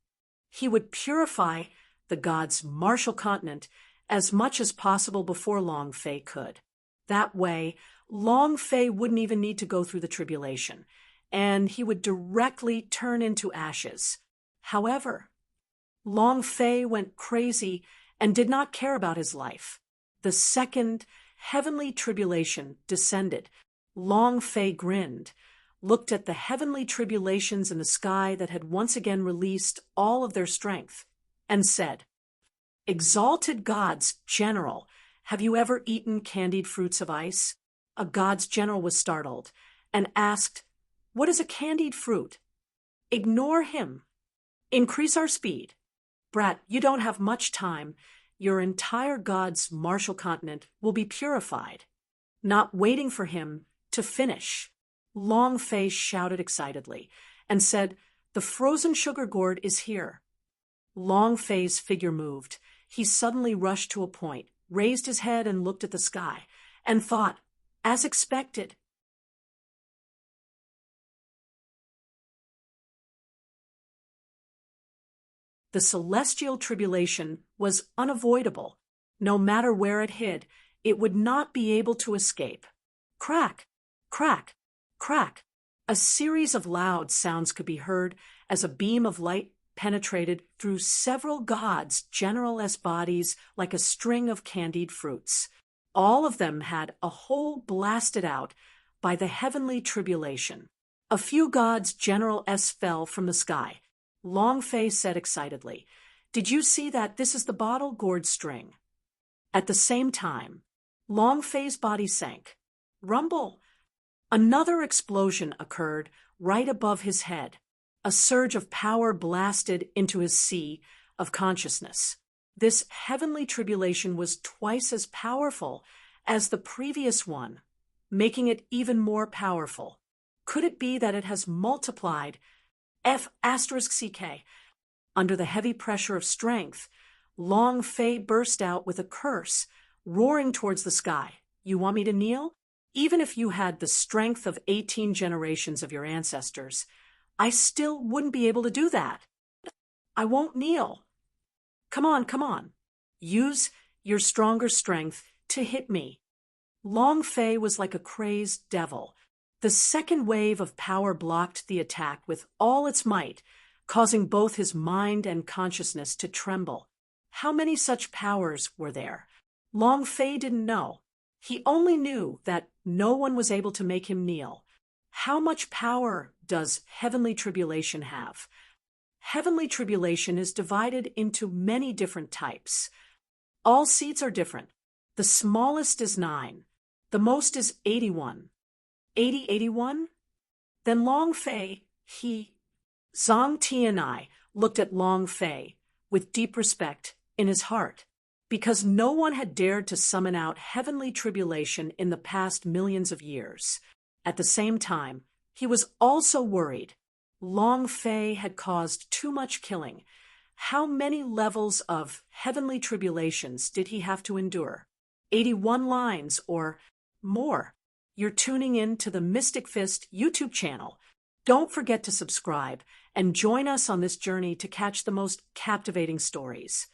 He would purify the god's martial continent as much as possible before Long Fei could. That way, Long Fei wouldn't even need to go through the tribulation, and he would directly turn into ashes. However, Long Fei went crazy and did not care about his life. The second heavenly tribulation descended. Long Fei grinned, looked at the heavenly tribulations in the sky that had once again released all of their strength, and said, "Exalted God's general, have you ever eaten candied fruits of ice?" A god's general was startled and asked, "What is a candied fruit?" "Ignore him. Increase our speed. Brat, you don't have much time. Your entire god's martial continent will be purified." Not waiting for him to finish, Long Fei shouted excitedly and said, "The frozen sugar gourd is here." Long Fei's figure moved. He suddenly rushed to a point, raised his head and looked at the sky, and thought, as expected, the celestial tribulation was unavoidable. No matter where it hid, it would not be able to escape. Crack, crack, crack. A series of loud sounds could be heard as a beam of light penetrated through several gods' general-s bodies like a string of candied fruits. All of them had a hole blasted out by the heavenly tribulation. A few gods' general-s fell from the sky. Long Fei said excitedly, "Did you see that? This is the bottle gourd string." At the same time, Long Fei's body sank. Rumble! Another explosion occurred right above his head. A surge of power blasted into his sea of consciousness. This heavenly tribulation was twice as powerful as the previous one, making it even more powerful. Could it be that it has multiplied F*CK? Under the heavy pressure of strength, Long Fei burst out with a curse, roaring towards the sky. "You want me to kneel? Even if you had the strength of 18 generations of your ancestors, I still wouldn't be able to do that. I won't kneel. Come on, come on. Use your stronger strength to hit me." Long Fei was like a crazed devil. The second wave of power blocked the attack with all its might, causing both his mind and consciousness to tremble. How many such powers were there? Long Fei didn't know. He only knew that no one was able to make him kneel. How much power does heavenly tribulation have? Heavenly tribulation is divided into many different types. All seeds are different. The smallest is 9. The most is 81. 81? Then Long Fei, Zhang Tianai looked at Long Fei, with deep respect in his heart. Because no one had dared to summon out heavenly tribulation in the past millions of years. At the same time, he was also worried. Long Fei had caused too much killing. How many levels of heavenly tribulations did he have to endure? 81 lines or more. You're tuning in to the Mystic Fist YouTube channel. Don't forget to subscribe and join us on this journey to catch the most captivating stories.